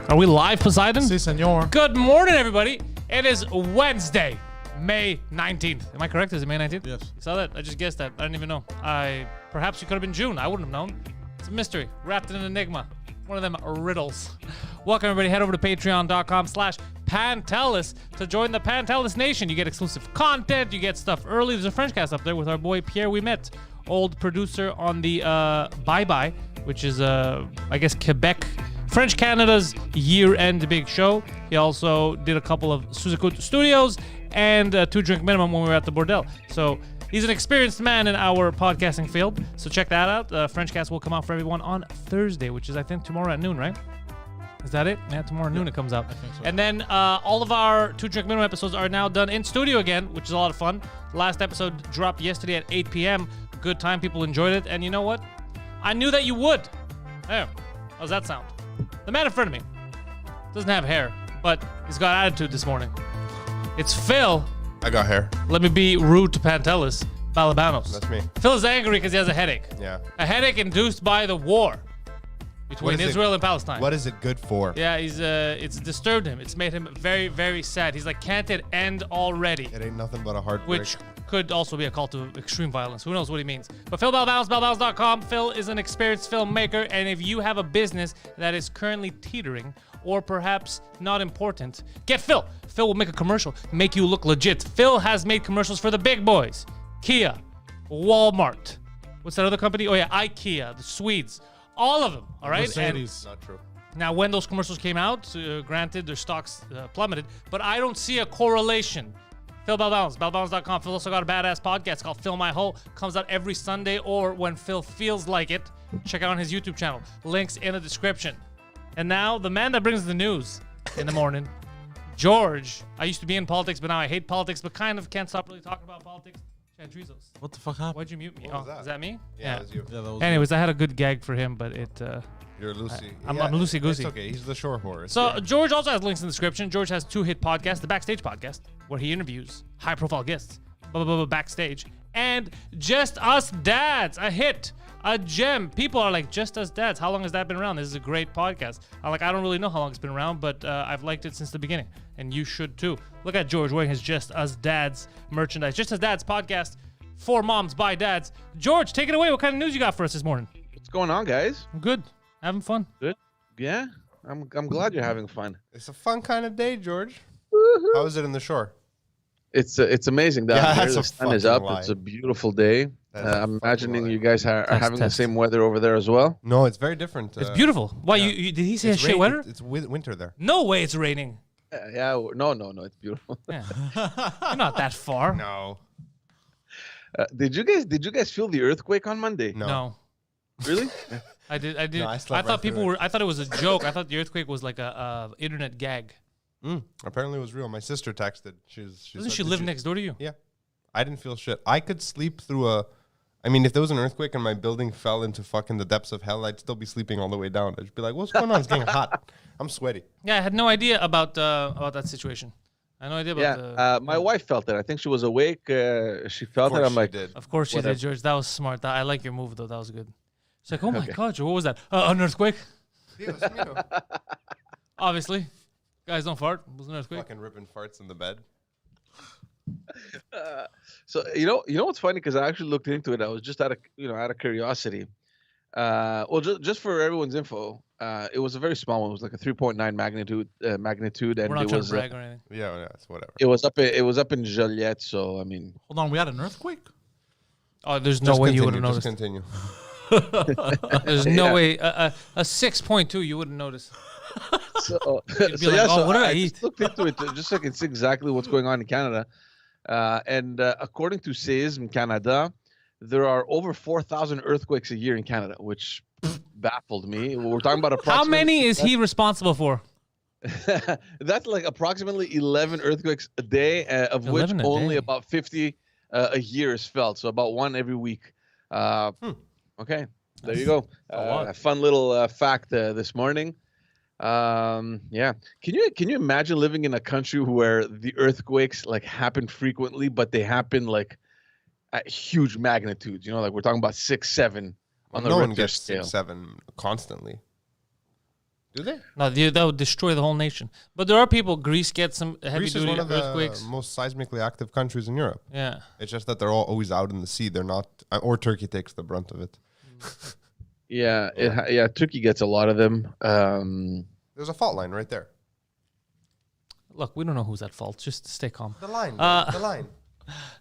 Are we live, Poseidon? Si, senor. Good morning, everybody. It is Wednesday, May 19th. Am I correct? Is it May 19th? Yes. You saw that? I just guessed that. I didn't even know. Perhaps it could have been June. I wouldn't have known. It's a mystery, wrapped in an enigma. One of them riddles. Welcome, everybody. Head over to patreon.com/Pantelis to join the Pantelis Nation. You get exclusive content. You get stuff early. There's a French cast up there with our boy Pierre we met, old producer on the Bye Bye, which is, I guess, Quebec, French Canada's year-end big show. He also did a couple of Suzukut Studios and 2 Drink Minimum when we were at the Bordel. So he's an experienced man in our podcasting field. So check that out. French Cast will come out for everyone on Thursday, which is, I think, tomorrow at noon, right? Is that it? Yeah, tomorrow at noon it comes out. I think so. And then all of our 2 Drink Minimum episodes are now done in studio again, which is a lot of fun. Last episode dropped yesterday at 8 p.m. Good time. People enjoyed it. And you know what? I knew that you would. There. How's that sound? The man in front of me doesn't have hair, but he's got attitude this morning. It's Phil. I got hair. Let me be rude to Pantelis. Balabanos. That's me. Phil is angry because he has a headache. Yeah. A headache induced by the war between Israel and Palestine. What is it good for? Yeah, it's disturbed him. It's made him very, very sad. He's like, can't it end already? It ain't nothing but a heartbreak. Which could also be a call to extreme violence. Who knows what he means? But Phil Balbounce, balbounce.com. Phil is an experienced filmmaker, and if you have a business that is currently teetering or perhaps not important, get Phil. Phil will make a commercial, make you look legit. Phil has made commercials for the big boys. Kia, Walmart. What's that other company? Oh, yeah, IKEA, the Swedes. All of them, all right? Mercedes. Not true. Now, when those commercials came out, granted, their stocks plummeted, but I don't see a correlation. Phil Balbounce, balbounce.com. Phil also got a badass podcast called Phil My Hole. Comes out every Sunday or when Phil feels like it. Check out his YouTube channel. Links in the description. And now, the man that brings the news in the morning, George. I used to be in politics, but now I hate politics, but kind of can't stop really talking about politics. Chantrizos. What the fuck happened? Why'd you mute me? What was that? Is that me? Yeah, it was you. Yeah, that was Anyways, I had a good gag for him, but it... You're Lucy. I'm loosey-goosey. It's okay. He's the shore horse. So George also has links in the description. George has 2 hit podcasts, the Backstage Podcast, where he interviews high-profile guests, backstage, and Just Us Dads, a hit, a gem. People are like, Just Us Dads, how long has that been around? This is a great podcast. I'm like, I don't really know how long it's been around, but I've liked it since the beginning, and you should too. Look at George wearing his Just Us Dads merchandise. Just Us Dads podcast, for moms by dads. George, take it away. What kind of news you got for us this morning? What's going on, guys? I'm good. Having fun. Good. Yeah, I'm glad you're having fun. It's a fun kind of day, George. How is it in the shore? It's amazing down Yeah, here. that's The a sun is fucking up. lie. It's a beautiful day. That's a I'm fucking imagining lie. you guys are having the same weather over there as well. No, it's very different. It's beautiful. Why, yeah. you did he say It's it's shit weather? It's winter there. No way it's raining. Yeah. No, it's beautiful. Yeah. You're not that far. No. Did you guys feel the earthquake on Monday? No. Really? I did. No, I I slept thought right through people it. were. I thought it was a joke. I thought the earthquake was like a internet gag. Apparently it was real. My sister texted. Doesn't said, she "Did live you-" next door to you? Yeah. I didn't feel shit. I could sleep through I mean, if there was an earthquake and my building fell into fucking the depths of hell, I'd still be sleeping all the way down. I'd just be like, what's going on? It's getting hot. I'm sweaty. Yeah, I had no idea about that situation. I had no idea about Yeah. My wife felt it. I think she was awake. She felt it. I'm like, did. Of course she whatever. did, George. That was smart. I like your move though. That was good. She's like, oh my god, George, what was that? An earthquake? Dios mío. Obviously, guys don't fart. It was an earthquake. Fucking ripping farts in the bed. so you know what's funny? Because I actually looked into it. I was just out of curiosity. Well, just for everyone's info, it was a very small one. It was like a 3.9 magnitude, and We're not it trying was to brag or anything. Yeah, it's whatever. it was up in Joliette. So I mean, Hold on, we had an earthquake? Oh, there's no way you would have Just noticed. continue. There's no way. A 6.2 you wouldn't notice. so, You'd be like, oh, what did I just looked into it just so I can see exactly what's going on in Canada. And according to Seism Canada, there are over 4,000 earthquakes a year in Canada, which baffled me. We're talking about How approximately. many is he responsible for? That's like approximately 11 earthquakes a day, of which 11 a only day. about 50 a year is felt. So about one every week. Okay, there you go. lot. A fun little fact this morning. Yeah. Can you imagine living in a country where the earthquakes like happen frequently, but they happen like at huge magnitudes? You know, like we're talking about 6, 7 on the no one Richter gets scale. 6, 7 constantly. Do they? No, that would destroy the whole nation. But there are people. Greece gets some heavy Greece is duty one of earthquakes. the most seismically active countries in Europe. Yeah. It's just that they're always out in the sea. They're not, or Turkey takes the brunt of it. Yeah, Turkey gets a lot of them. There's a fault line right there. Look, we don't know who's at fault. Just stay calm. The line. The line.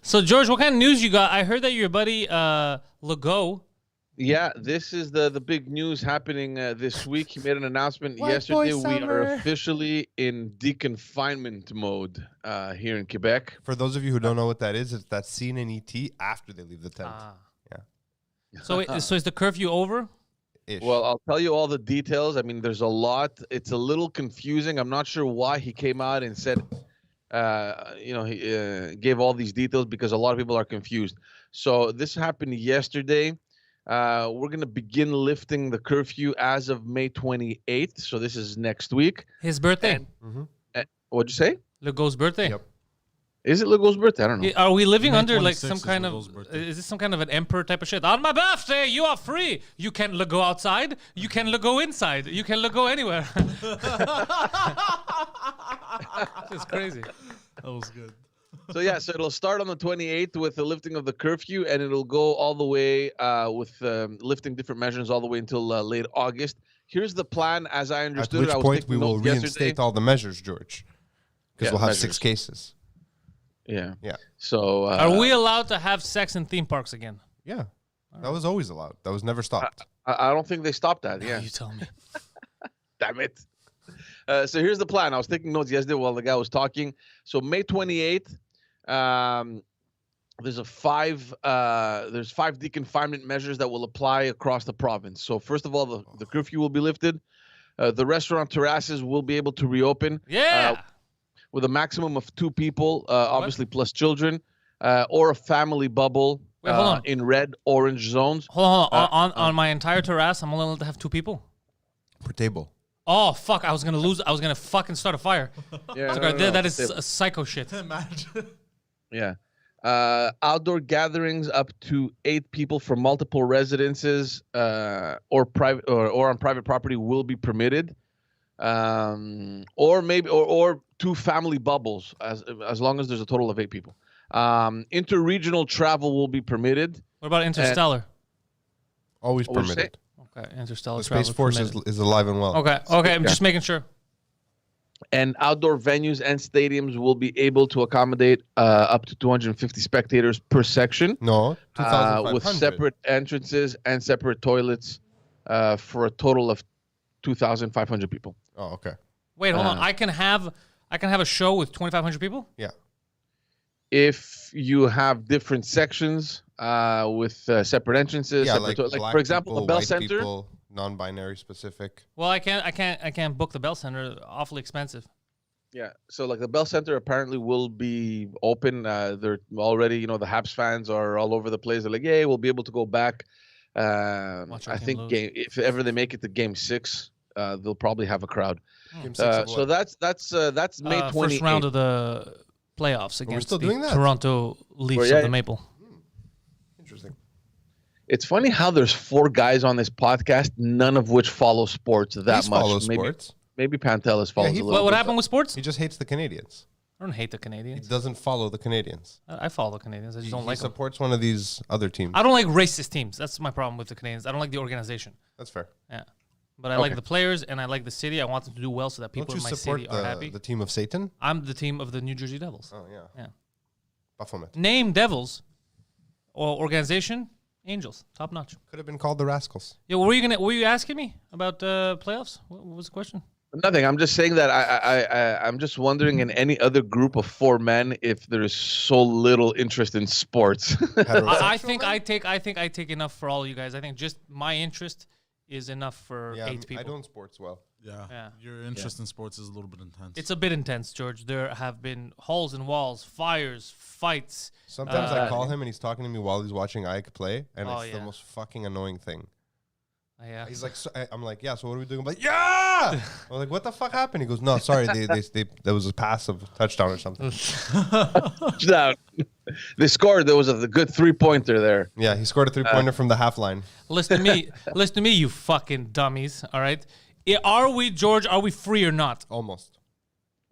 So, George, what kind of news you got? I heard that your buddy Legault. Yeah, this is the big news happening this week. He made an announcement yesterday. We are officially in deconfinement mode here in Quebec. For those of you who don't know what that is, it's that scene in ET after they leave the tent. Yeah. So is the curfew over? Ish. Well, I'll tell you all the details. I mean, there's a lot. It's a little confusing. I'm not sure why he came out and said, he gave all these details because a lot of people are confused. So this happened yesterday. We're going to begin lifting the curfew as of May 28th. So this is next week. His birthday. What'd you say? Legault's birthday. Yep. Is it Legault's birthday? I don't know. Are we living May under like 26th some is kind Legault's of? birthday. Is this some kind of an emperor type of shit? On my birthday, you are free. You can Legault outside. You can Legault inside. You can Legault anywhere. It's crazy. That was good. So it'll start on the 28th with the lifting of the curfew, and it'll go all the way with lifting different measures all the way until late August. Here's the plan, as I At understood which it. I was point taking we will notes yesterday. reinstate all the measures, George. Because we'll have 6 measures. cases. Yeah. Yeah. So Are we allowed to have sex in theme parks again? Yeah. That was always allowed. That was never stopped. I don't think they stopped that. Yeah. You tell me. Damn it. So here's the plan. I was taking notes yesterday while the guy was talking. So May 28th, there's 5 deconfinement measures that will apply across the province. So first of all, the curfew will be lifted. The restaurant terraces will be able to reopen. Yeah. With a maximum of 2 people, obviously plus children, or a family bubble Wait, hold on. in red, orange zones. Hold on. On my entire terrace, I'm only allowed to have 2 people. Per table. Oh fuck! I was gonna lose. I was gonna fucking start a fire. Yeah, That is a psycho shit. Imagine. Yeah. Outdoor gatherings up to 8 people from multiple residences or private or on private property will be permitted. Or maybe or 2 family bubbles as long as there's a total of 8 people. Interregional travel will be permitted. What about interstellar? Always What'd you say? permitted. Okay, interstellar The travel. Space Force is alive and well. Okay. I'm just making sure. And outdoor venues and stadiums will be able to accommodate up to 250 spectators per section. No, 2,500. With separate entrances and separate toilets for a total of 2,500 people. Oh, okay. Wait, hold on. I can have a show with 2,500 people. Yeah. If you have different sections with separate entrances, Yeah, separate like, like for example, people, the Bell white Center. people, non-binary specific. Well, I can't book the Bell Center. Awfully expensive. Yeah, so like the Bell Center apparently will be open. They're already, the Habs fans are all over the place. They're like, "Hey, we'll be able to go back." Watch our I team think lose. if ever they make it to Game 6, they'll probably have a crowd. Game 6 of So what? that's May 28th. First round of the playoffs against still the doing that? Toronto Leafs Well, yeah, of the yeah. Maple. Interesting. It's funny how there's 4 guys on this podcast, none of which follow sports that He much. follows maybe, sports. Maybe Pantelis follows he a What, little what bit. happened with sports? He just hates the Canadians. I don't hate the He Canadians. doesn't follow the Canadians. I follow the Canadians. I just don't He like them. supports one of these other teams. I don't like racist teams. That's my problem with the Canadians. I don't like the organization. That's fair. Yeah. But I like the players and I like the city. I want them to do well so that people Don't in you my support city are happy. the team of Satan? I'm the team of the New Jersey Devils. Oh, yeah. Yeah. Baphomet. Name Devils or organization Angels. Top notch. Could have been called the Rascals. Yeah, were you asking me about playoffs? What was the question? Nothing. I'm just saying that I'm just wondering in any other group of 4 men if there's so little interest in sports. I think I take enough for all you guys. I think just my interest is enough for Yeah, 8 people. I don't sports well. Yeah. Your interest in sports is a little bit intense. It's a bit intense, George. There have been holes in walls, fires, fights. Sometimes I call him and he's talking to me while he's watching Ike play, and Oh, it's the yeah. most fucking annoying thing. Yeah. He's like, I'm like, yeah. So what are we doing? I'm like, yeah. I'm like, what the fuck happened? He goes, no, sorry, there was a pass of touchdown or something. Touchdown. They scored. There was a good 3-pointer there. Yeah, he scored a 3-pointer from the half line. Listen to me, you fucking dummies. All right. Are we, George? Are we free or not? Almost.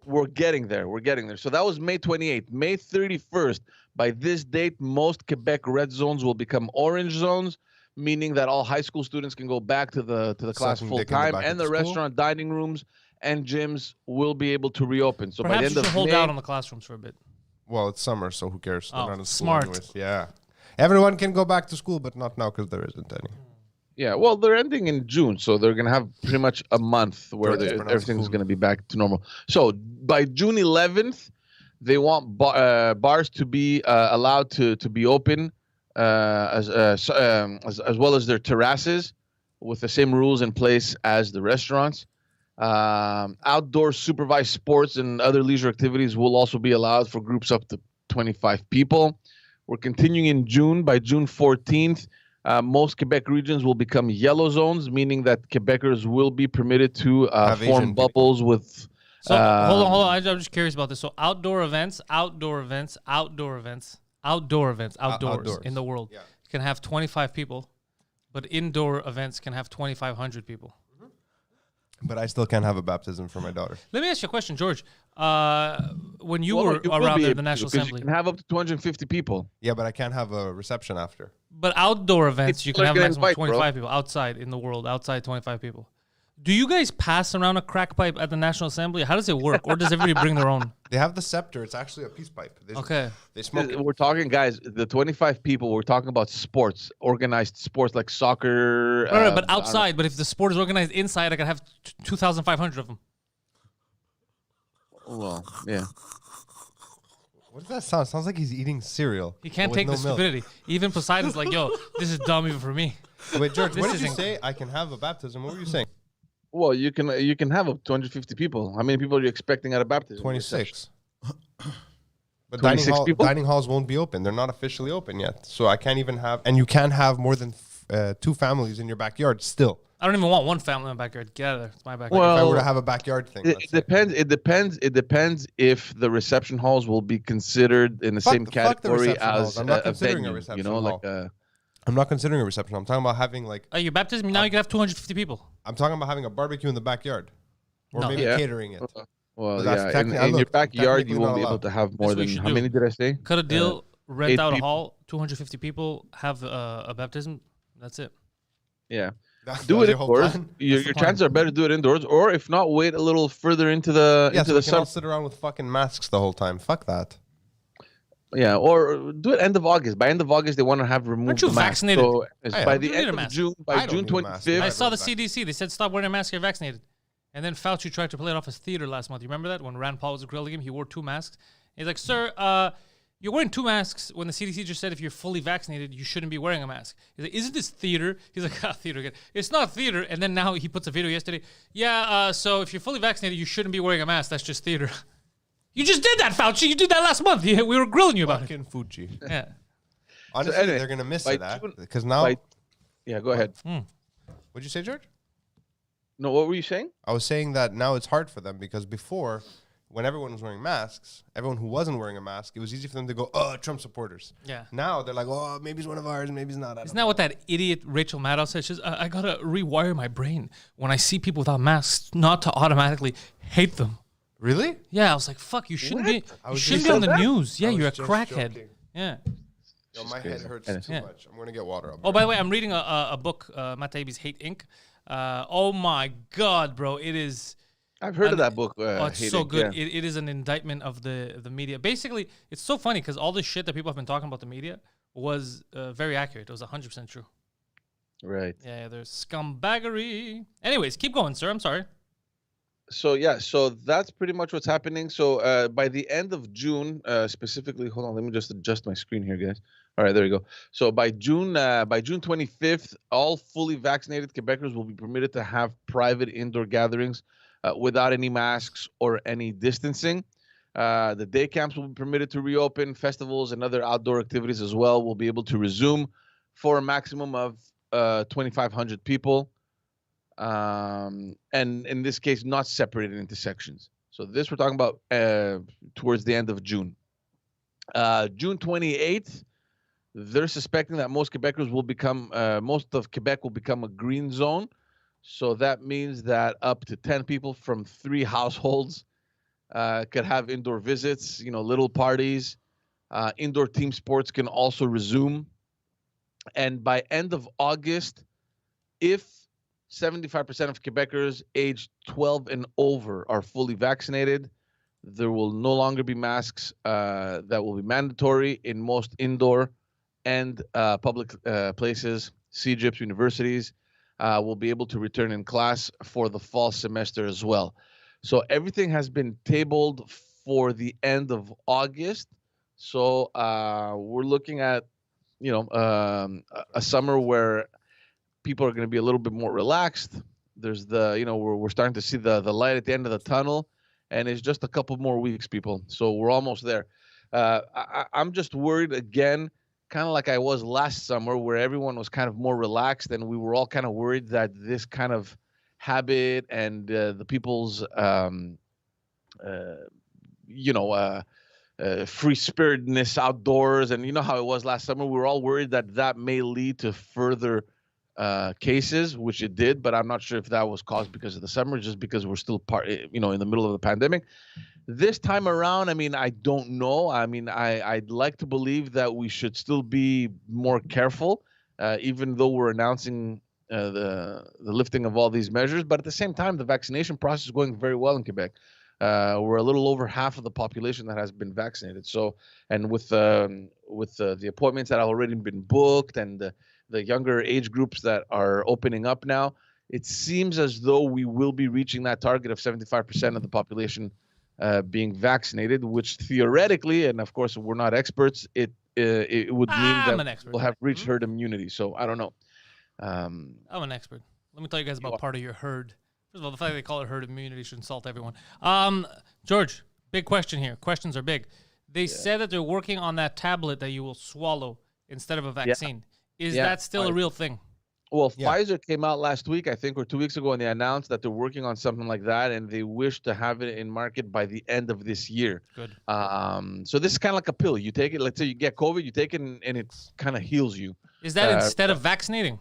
We're getting there. We're getting there. So that was May 28th. May 31st. By this date, most Quebec red zones will become orange zones, meaning that all high school students can go back to the class Sucking full dick in the time, back and of the the school. restaurant, dining rooms, and gyms will be able to reopen. So by Perhaps the you end should of hold May, out on the classrooms for a bit. Well, it's summer, so who cares? They're Oh, not in school smart. anyways. Yeah. Everyone can go back to school, but not now because there isn't any. yeah, well, they're ending in June, so they're gonna have pretty much a month where George is pronounced everything's cool. gonna be back to normal. So by June 11th, they want bars to be allowed to be open, as well as their terraces, with the same rules in place as the restaurants. Outdoor supervised sports and other leisure activities will also be allowed for groups up to 25 people. We're continuing in June. By June 14th, most Quebec regions will become yellow zones, meaning that Quebecers will be permitted to Have Asian form people. bubbles with. So hold on. I'm just curious about this. So outdoors Outdoors. in the world Yeah. can have 25 people, but indoor events can have 2,500 people. But I still can't have a baptism for my daughter. Let me ask you a question, George. When you Well, were you will around be there, able the to, National because Assembly, You can have up to 250 people. Yeah, but I can't have a reception after. but outdoor events, you People can are have gonna maximum invite, bro. 25 people outside in the world, outside 25 people. Do you guys pass around a crack pipe at the National Assembly? How does it work? Or does everybody bring their own? They have the scepter. It's actually a peace pipe. Okay. They smoke it. We're talking, guys, the 25 people, we're talking about sports, organized sports like soccer. All right, but I don't know. outside. But if the sport is organized inside, I can have 2,500 of them. Well, yeah. What does that sound? Sounds like he's eating cereal. He can't but take with the no milk. stupidity. Even Poseidon's like, yo, this is dumb even for me. Wait, George, This what did you isn't- say? I can have a baptism. What were you saying? Well, you can have up to 250 people. How many people are you expecting at a baptism? 26. But 26 people? dining halls won't be open. They're not officially open yet. So I can't even have, and you can't have more than 2 families in your backyard still. I don't even want one family in my backyard. Get out of there. It's my backyard. Well, If I were to have a backyard thing. It depends. It depends. It depends if the reception halls will be considered in the Fuck same the- fuck the category reception halls. as I'm not a considering a venue. reception You know, hall. like I'm not considering a reception. I'm talking about having like, Your baptism, now you can have 250 people. I'm talking about having a barbecue in the backyard. Or No. maybe Yeah. catering it. well, that's yeah. In, technically- in your look, backyard, technically you not won't be able allowed. to have more That's what than you should how do. many did I say? Cut a deal, rent 8 out a people. hall, 250 people, have a baptism. That's it. Yeah. That Do was it your whole indoors. plan? Your the plan. chances are better to do it indoors, or if not, wait a little further into the Yeah, into so the we can all summer. sit around with fucking masks the whole time. Fuck that. Yeah, or do it end of August. By end of August, they want to have removed you the mask. vaccinated? So I by am. the You need end a of mask. June, I by don't June need a mask. 25th, I saw the Vaccinated. CDC. They said stop wearing a mask. You're vaccinated. And then Fauci tried to play it off as theater last month. You remember that when Rand Paul was grilling him? He wore 2 masks. He's like, "Sir, you're wearing 2 masks when the CDC just said if you're fully vaccinated, you shouldn't be wearing a mask." He's like, "Isn't this theater?" He's like, theater again. It's not theater." And then now he puts a video yesterday. Yeah, so if you're fully vaccinated, you shouldn't be wearing a mask. That's just theater. You just did that, Fauci. You did that last month. We were grilling you about it. Fucking Fuji. Yeah. Honestly, anyway, they're gonna miss by it, June- because now. by- yeah, go ahead. What'd you say, George? No, what were you saying? I was saying that now it's hard for them because before, when everyone was wearing masks, everyone who wasn't wearing a mask, it was easy for them to go, "Oh, Trump supporters." Yeah. Now they're like, "Oh, maybe he's one of ours, maybe he's not." I don't Isn't that what that idiot Rachel Maddow said? She says, I gotta rewire my brain when I see people without masks, not to automatically hate them. Really? Yeah, I was like, fuck, you shouldn't be. I You was shouldn't just be on the saying that. news. Yeah, I was you're a just crackhead. joking. Yeah. Yo, my head hurts too Yeah. much. I'm gonna get water. I'll be Oh, right by the way, I'm reading a book, Matt Taibbi's Hate Inc. Oh my God, bro, it is. I've heard of And- that book. Oh, it's Hate so It, good. yeah. It is an indictment of the media. Basically, it's so funny because all this shit that people have been talking about the media was very accurate. It was 100% true. Right. Yeah, there's scumbaggery. Anyways, keep going, sir. I'm sorry. So yeah, so that's pretty much what's happening. So by the end of June, specifically, hold on, let me just adjust my screen here, guys. All right, there you go. So by June 25th, all fully vaccinated Quebecers will be permitted to have private indoor gatherings without any masks or any distancing. The day camps will be permitted to reopen. Festivals and other outdoor activities as well will be able to resume for a maximum of 2,500 people. And in this case, not separated into sections. So this we're talking about towards the end of June. June 28th, they're suspecting that most Quebecers will become, most of Quebec will become a green zone. So that means that up to 10 people from 3 households could have indoor visits, little parties. Indoor team sports can also resume. And by end of August, if 75% of Quebecers aged 12 and over are fully vaccinated, there will no longer be masks that will be mandatory in most indoor and public places. CGIPs, universities will be able to return in class for the fall semester as well. So everything has been tabled for the end of August. So we're looking at, a summer where people are going to be a little bit more relaxed. There's we're starting to see the light at the end of the tunnel, and it's just a couple more weeks, people. So we're almost there. I'm just worried again, kind of like I was last summer, where everyone was kind of more relaxed, and we were all kind of worried that this kind of habit and the people's free spiritedness outdoors, and you know how it was last summer. We were all worried that may lead to further cases, which it did, but I'm not sure if that was caused because of the summer, just because we're still in the middle of the pandemic. This time around, I don't know. I'd like to believe that we should still be more careful, even though we're announcing the lifting of all these measures. But at the same time, the vaccination process is going very well in Quebec. We're a little over half of the population that has been vaccinated. So, and with the appointments that have already been booked and the younger age groups that are opening up now, it seems as though we will be reaching that target of 75% of the population being vaccinated, which theoretically, and of course we're not experts, it would mean that we'll have reached herd immunity. So I don't know. I'm an expert. Let me tell you guys about part of your herd. First of all, the fact that they call it herd immunity should insult everyone. George, big question here. Questions are big. They said that they're working on that tablet that you will swallow instead of a vaccine. Is that still a real thing? Well, Pfizer came out last week, I think, or 2 weeks ago, and they announced that they're working on something like that, and they wish to have it in market by the end of this year. Good. So this is kind of like a pill. You take it, let's say you get COVID, you take it, and it kind of heals you. Is that instead of vaccinating?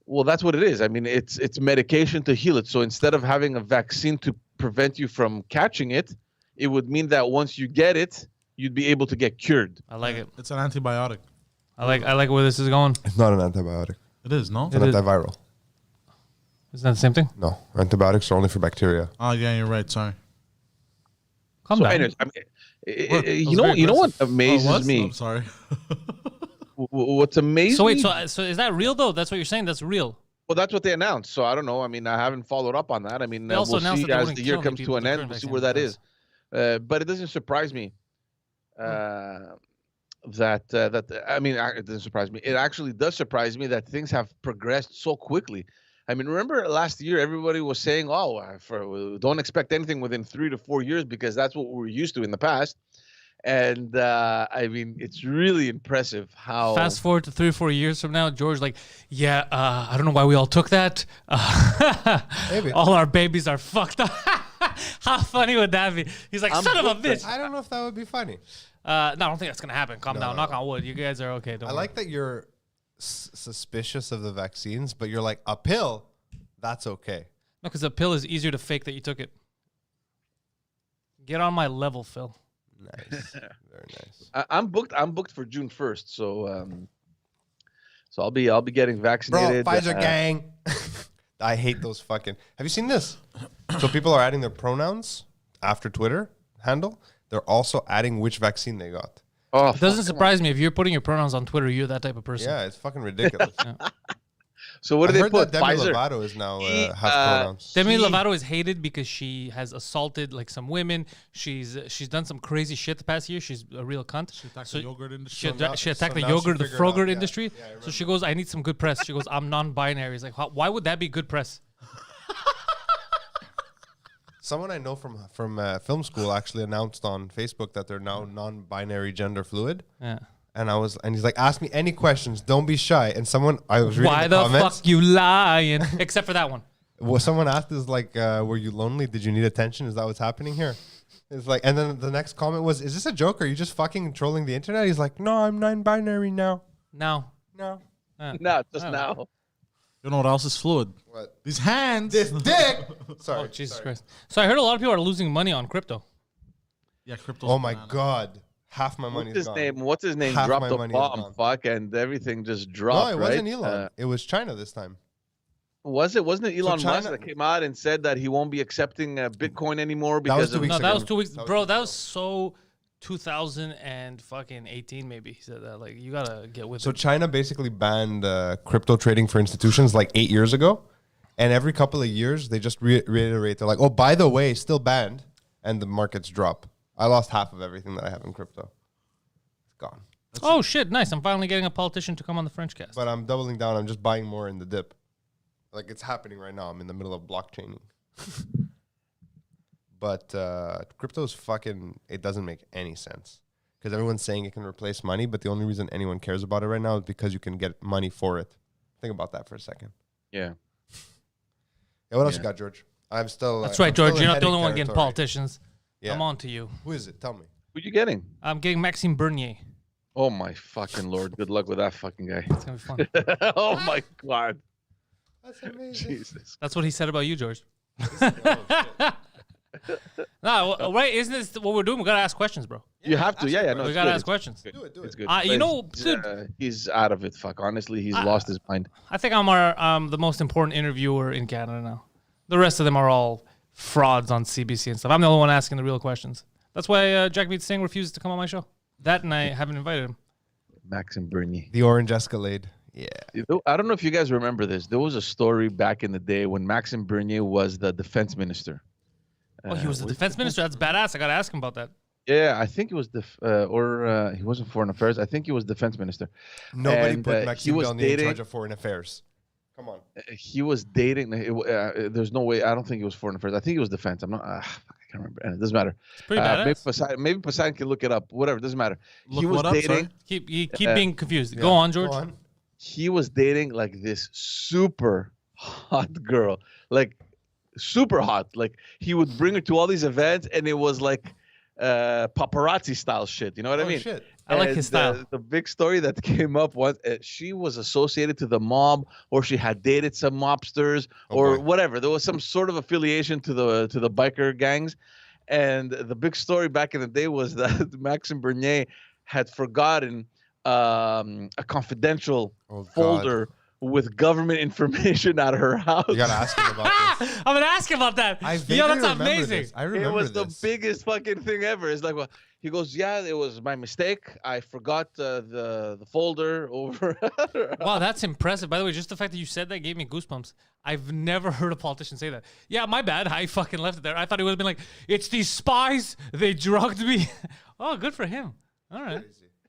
Well, that's what it is. It's medication to heal it. So instead of having a vaccine to prevent you from catching it, it would mean that once you get it, you'd be able to get cured. I like it. It's an antibiotic. I like where this is going. It's not an antibiotic. It is, no? It's an antiviral. Isn't that the same thing? No, antibiotics are only for bacteria. Oh, yeah, you're right. Sorry. Calm down. Anyways, you know what amazes me? No, I'm sorry. What's amazing? So wait, so is that real though? That's what you're saying? That's real? Well, that's what they announced. So I don't know. I haven't followed up on that. They also we'll announced see that they as wouldn't the year kill comes people to an with the end. current We'll see vaccine where that because- is. But it doesn't surprise me. It doesn't surprise me. It actually does surprise me that things have progressed so quickly. Remember last year, everybody was saying, don't expect anything within 3 to 4 years because that's what we're used to in the past. And it's really impressive how. Fast forward to 3 or 4 years from now, George, I don't know why we all took that. Maybe. All our babies are fucked up. How funny would that be? He's like, son of a bitch. I don't know if that would be funny. No, I don't think that's going to happen. Calm down. No. Knock on wood. You guys are okay. Don't I worry. like that you're suspicious of the vaccines, but you're like, a pill, that's okay. No, because a pill is easier to fake that you took it. Get on my level, Phil. Nice. Very nice. I'm booked for June 1st. So I'll be getting vaccinated. Bro, Pfizer gang. I hate those fucking. Have you seen this? So people are adding their pronouns after Twitter handle. They're also adding which vaccine they got. Oh, It doesn't surprise me if you're putting your pronouns on Twitter. You're that type of person. Yeah, it's fucking ridiculous. So what do I they heard put? that Demi Pfizer. Lovato is now has pronouns. Demi Lovato is hated because she has assaulted some women. She's done some crazy shit the past year. She's a real cunt. She attacked So the yogurt industry. She attacked the now yogurt, she the figured out, frogurt yeah. industry. Yeah, I So remember. she goes, I need some good press. She goes, I'm non-binary. It's like, why would that be good press? Someone I know from film school actually announced on Facebook that they're now non-binary gender fluid. Yeah. And he's like, ask me any questions. Don't be shy. And I was reading Why the the comments. fuck you lying? Except for that one. Well, someone asked is like, were you lonely? Did you need attention? Is that what's happening here? It's like, and then the next comment was, is this a joke? Are you just fucking trolling the internet? He's like, no, I'm non-binary now. No. No. No, just now. You know what else is fluid? What? These hands. This dick. Sorry. Oh, Jesus Christ. So I heard a lot of people are losing money on crypto. Yeah, crypto. Oh my God. Half my money is gone. What's his name? Half Dropped my a money is bomb, gone. fuck, and everything just dropped. No, it wasn't Elon. It was China this time. Wasn't it Elon China- Musk that came out and said that he won't be accepting Bitcoin anymore That was because 2 of weeks No, ago. that was 2 weeks. That was Bro, 2 that weeks was so 2018 maybe. He said that. Like, you got to get with So it. China basically banned crypto trading for institutions like 8 years ago. And every couple of years, they just reiterate. They're like, oh, by the way, still banned. And the markets drop. I lost half of everything that I have in crypto. It's gone. Oh, shit. Nice. I'm finally getting a politician to come on the French cast. But I'm doubling down. I'm just buying more in the dip. Like, it's happening right now. I'm in the middle of blockchaining. But crypto's fucking, it doesn't make any sense. Because everyone's saying it can replace money, but the only reason anyone cares about it right now is because you can get money for it. Think about that for a second. yeah. Yeah, what else you got, George? I'm still. That's right, I'm still George. in You're not the headache only one getting territory. politicians. Yeah. I'm on to you. Who is it? Tell me. Who you getting? I'm getting Maxime Bernier. Oh my fucking lord! Good luck with that fucking guy. It's going to be fun. Oh my god! That's amazing. Jesus. That's what he said about you, George. No, right? Isn't this what we're doing? We got to ask questions, bro. You have to, yeah. No, We it's got to good, ask it's questions. Do it. It's good. You know, he's out of it. Fuck. Honestly, he's lost his mind. I think I'm the most important interviewer in Canada now. The rest of them are all frauds on CBC and stuff. I'm the only one asking the real questions. That's why Jack Beat Singh refuses to come on my show. That and I haven't invited him. Maxime Bernier. The Orange Escalade. Yeah. I don't know if you guys remember this. There was a story back in the day when Maxime Bernier was the defense minister. Oh, he was the defense minister. That's badass. I got to ask him about that. Yeah, I think it was he wasn't foreign affairs. I think he was defense minister. Nobody And, put he Maxime was Bernier in dating- charge of foreign affairs. Come on. He was dating. There's no way. I don't think it was foreign affairs. I think it was defense. I'm not. I can't remember. It doesn't matter. It's pretty badass. Maybe Poseidon can look it up. Whatever. Doesn't matter. Look He was what up, dating. sorry? Keep being confused. Go on, George. Go on. He was dating like this super hot girl, like super hot. Like he would bring her to all these events, and it was like paparazzi style shit. You know what I Oh, mean? shit. I like And, his style. The big story that came up was she was associated to the mob, or she had dated some mobsters, Oh, or boy. whatever. There was some sort of affiliation to the biker gangs. And the big story back in the day was that Maxime Bernier had forgotten a confidential Oh, God. folder with government information at her house. You gotta ask him about this. I'm gonna ask him about that. I Yo, vaguely that's remember amazing. this. I remember It was this. the biggest fucking thing ever. It's like, well, he goes, yeah, it was my mistake. I forgot the folder over. Wow, that's impressive. By the way, just the fact that you said that gave me goosebumps. I've never heard a politician say that. Yeah, my bad. I fucking left it there. I thought he would have been like, it's these spies. They drugged me. Oh, good for him. All right.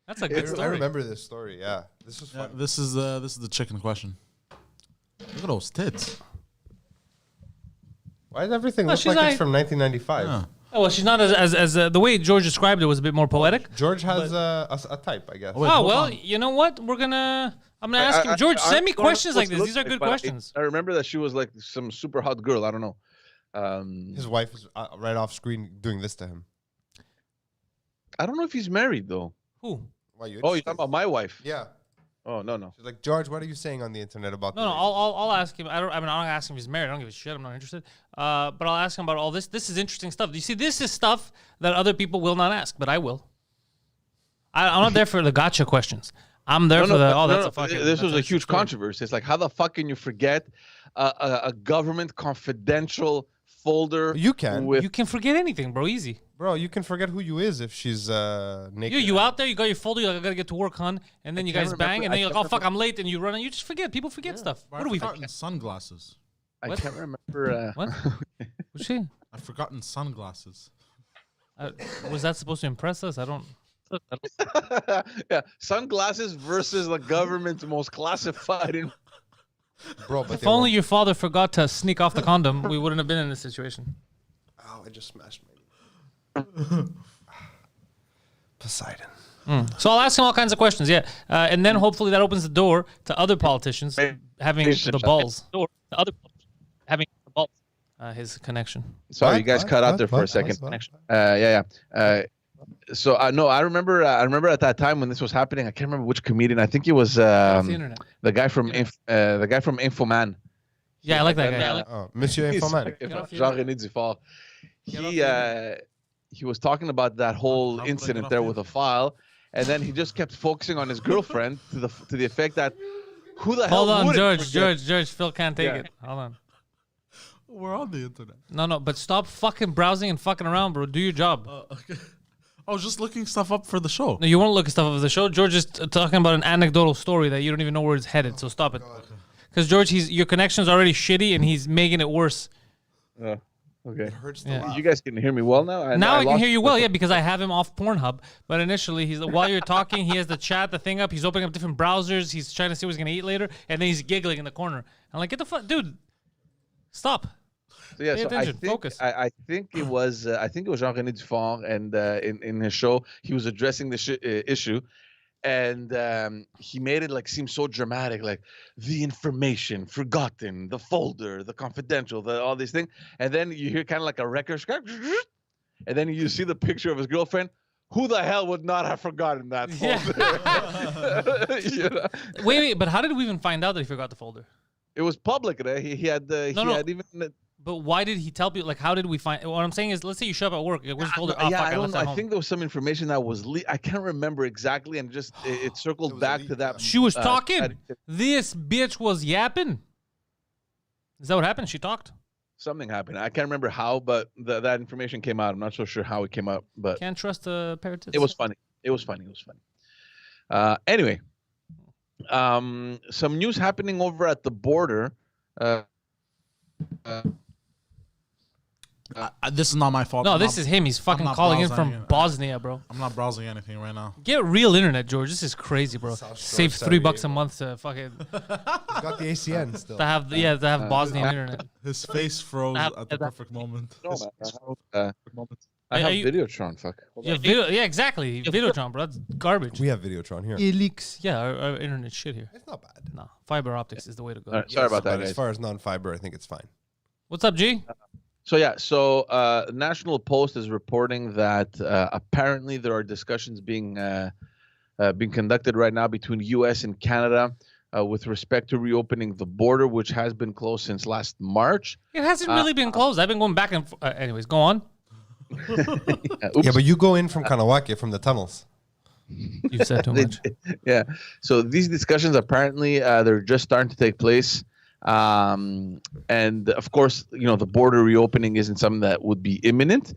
That's a good I story. remember this story. Yeah, this was Yeah, fun. this is the chicken question. Look at those tits. Why does everything No, look she's like like- it's from 1995? Yeah. Oh, well, she's not as the way George described it was a bit more poetic. George has a type, I guess. Oh, wait, Oh, hold well, on. you know what? I'm going to ask him. George, send me questions like this. These are good questions. I remember that she was like some super hot girl. I don't know. His wife is right off screen doing this to him. I don't know if he's married though. Who? Why you? Oh, you're talking about my wife? Yeah. Oh no. She's like, George, what are you saying on the internet about? No, the no, lady?" I'll ask him. I'm not gonna ask him if he's married. I don't give a shit. I'm not interested. But I'll ask him about all this. This is interesting stuff. You see, this is stuff that other people will not ask, but I will. I'm not there for the gotcha questions. I'm there for the. Oh, that's a fucking. This was a that's huge story. controversy. It's like, how the fuck can you forget a government confidential folder? You can. With You can forget anything, bro. Easy. Bro, you can forget who you is if she's naked. You out there, you got your folder, you're like, I gotta get to work, hon. And then you can't guys bang, remember- and then I you're like, can't oh, fuck, I'm late. And you run, and you just forget. People forget stuff. But What do we I've forget? forgotten sunglasses. I What? can't remember. What? What's she? I've forgotten sunglasses. Was that supposed to impress us? I don't. Yeah, sunglasses versus the government's most classified. Bro, but If only your father forgot to sneak off the condom, we wouldn't have been in this situation. Oh, I just smashed my. Poseidon. So I'll ask him all kinds of questions, yeah. And then hopefully that opens the door to other politicians having the balls. Having the balls. His connection. Sorry, What? you guys What? cut out What? there for What? a second. What? Yeah. So no, I remember at that time when this was happening. I can't remember which comedian. I think it was Off the internet. the guy from Infoman. Yeah, I like that And, guy. Monsieur he's Infoman. like, Get off the Jean-René Dufort. Get off the He was talking about that whole How could I incident get there off with the a file, and then he just kept focusing on his girlfriend to the effect that who the hell Hold on, wouldn't forget? George. Phil can't take Yeah. it. Hold on. We're on the internet. No, but stop fucking browsing and fucking around, bro. Do your job. Okay. I was just looking stuff up for the show. No, you want to look at stuff of the show. George is talking about an anecdotal story that you don't even know where it's headed. So stop it. Because George, your connection's already shitty and he's making it worse. Okay. Hurts to Yeah. laugh. You guys can hear me well now. Now I can lost- hear you well, yeah, because I have him off Pornhub. But initially, while you're talking, he has the chat, the thing up. He's opening up different browsers. He's trying to see what he's gonna eat later, and then he's giggling in the corner. I'm like, get the fuck, dude, stop. So yeah, Pay so attention, focus. I think it was Jean-René Dufort, and in his show he was addressing this issue, and he made it like seem so dramatic, like the information forgotten, the folder, the confidential, all these things, and then you hear kind of like a record scratch, and then you see the picture of his girlfriend. Who the hell would not have forgotten that folder? You know? Wait, but how did we even find out that he forgot the folder? It was public, right? He had had even. But why did he tell people? Like, how did we find? What I'm saying is, let's say you show up at work. Like, where's the folder? Oh, yeah, fuck, I I don't left know. it I home. think there was some information that was I can't remember exactly, and just it circled was back a to leak, that. She was talking. that- This bitch was yapping. Is that what happened? She talked. Something happened. I can't remember how, but that information came out. I'm not so sure how it came out, but Can't trust the parrots. it was funny. It was funny. Anyway, some news happening over at the border. This is not my fault. No, I'm this not- is him. He's fucking not calling in browsing from it. Bosnia, bro. I'm not browsing anything right now. Get real internet, George. This is crazy, bro. South Shore Saves $3 a 78. month to fucking He's got the ACN still. to have Bosnian internet. His face froze Have- at the perfect moment. No, His man, face I froze have- at the perfect moment. I have you- Videotron. Fuck. Hold on. Yeah, exactly. Videotron, bro. That's garbage. We have Videotron here. It leaks. Yeah, our internet shit here. It's not bad. No, fiber optics is the way to go. All right, sorry about that, But as guys. far as non-fiber, I think it's fine. What's up, G? So National Post is reporting that apparently there are discussions being conducted right now between U.S. and Canada with respect to reopening the border, which has been closed since last March. It hasn't really been closed. I've been going back and anyways, go on. Yeah, but you go in from Kanawake from the tunnels. You said too much. Yeah. So these discussions apparently they're just starting to take place. And of course, the border reopening isn't something that would be imminent.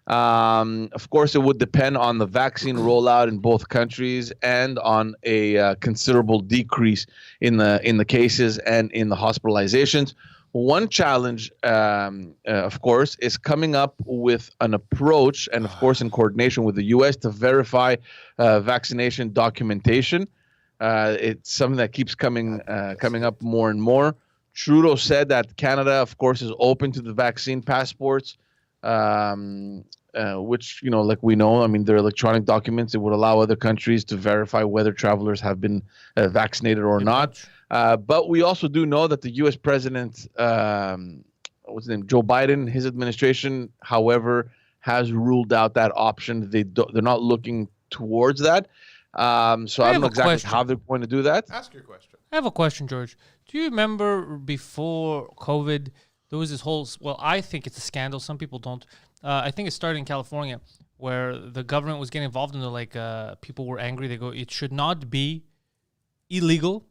Of course, it would depend on the vaccine rollout in both countries and on a considerable decrease in the cases and in the hospitalizations. One challenge, of course, is coming up with an approach, and of course, in coordination with the U.S. to verify vaccination documentation. It's something that keeps coming up more and more. Trudeau said that Canada, of course, is open to the vaccine passports, which, like we know, I mean, they're electronic documents. It would allow other countries to verify whether travelers have been vaccinated or not. But we also do know that the U.S. president, what's his name, Joe Biden, his administration, however, has ruled out that option. They're not looking towards that. So I don't know exactly how they're going to do that. Ask your question. I have a question, George. Do you remember before COVID, there was this whole, well, I think it's a scandal. Some people don't. I think it started in California where the government was getting involved and they're like, people were angry. They go, it should not be illegal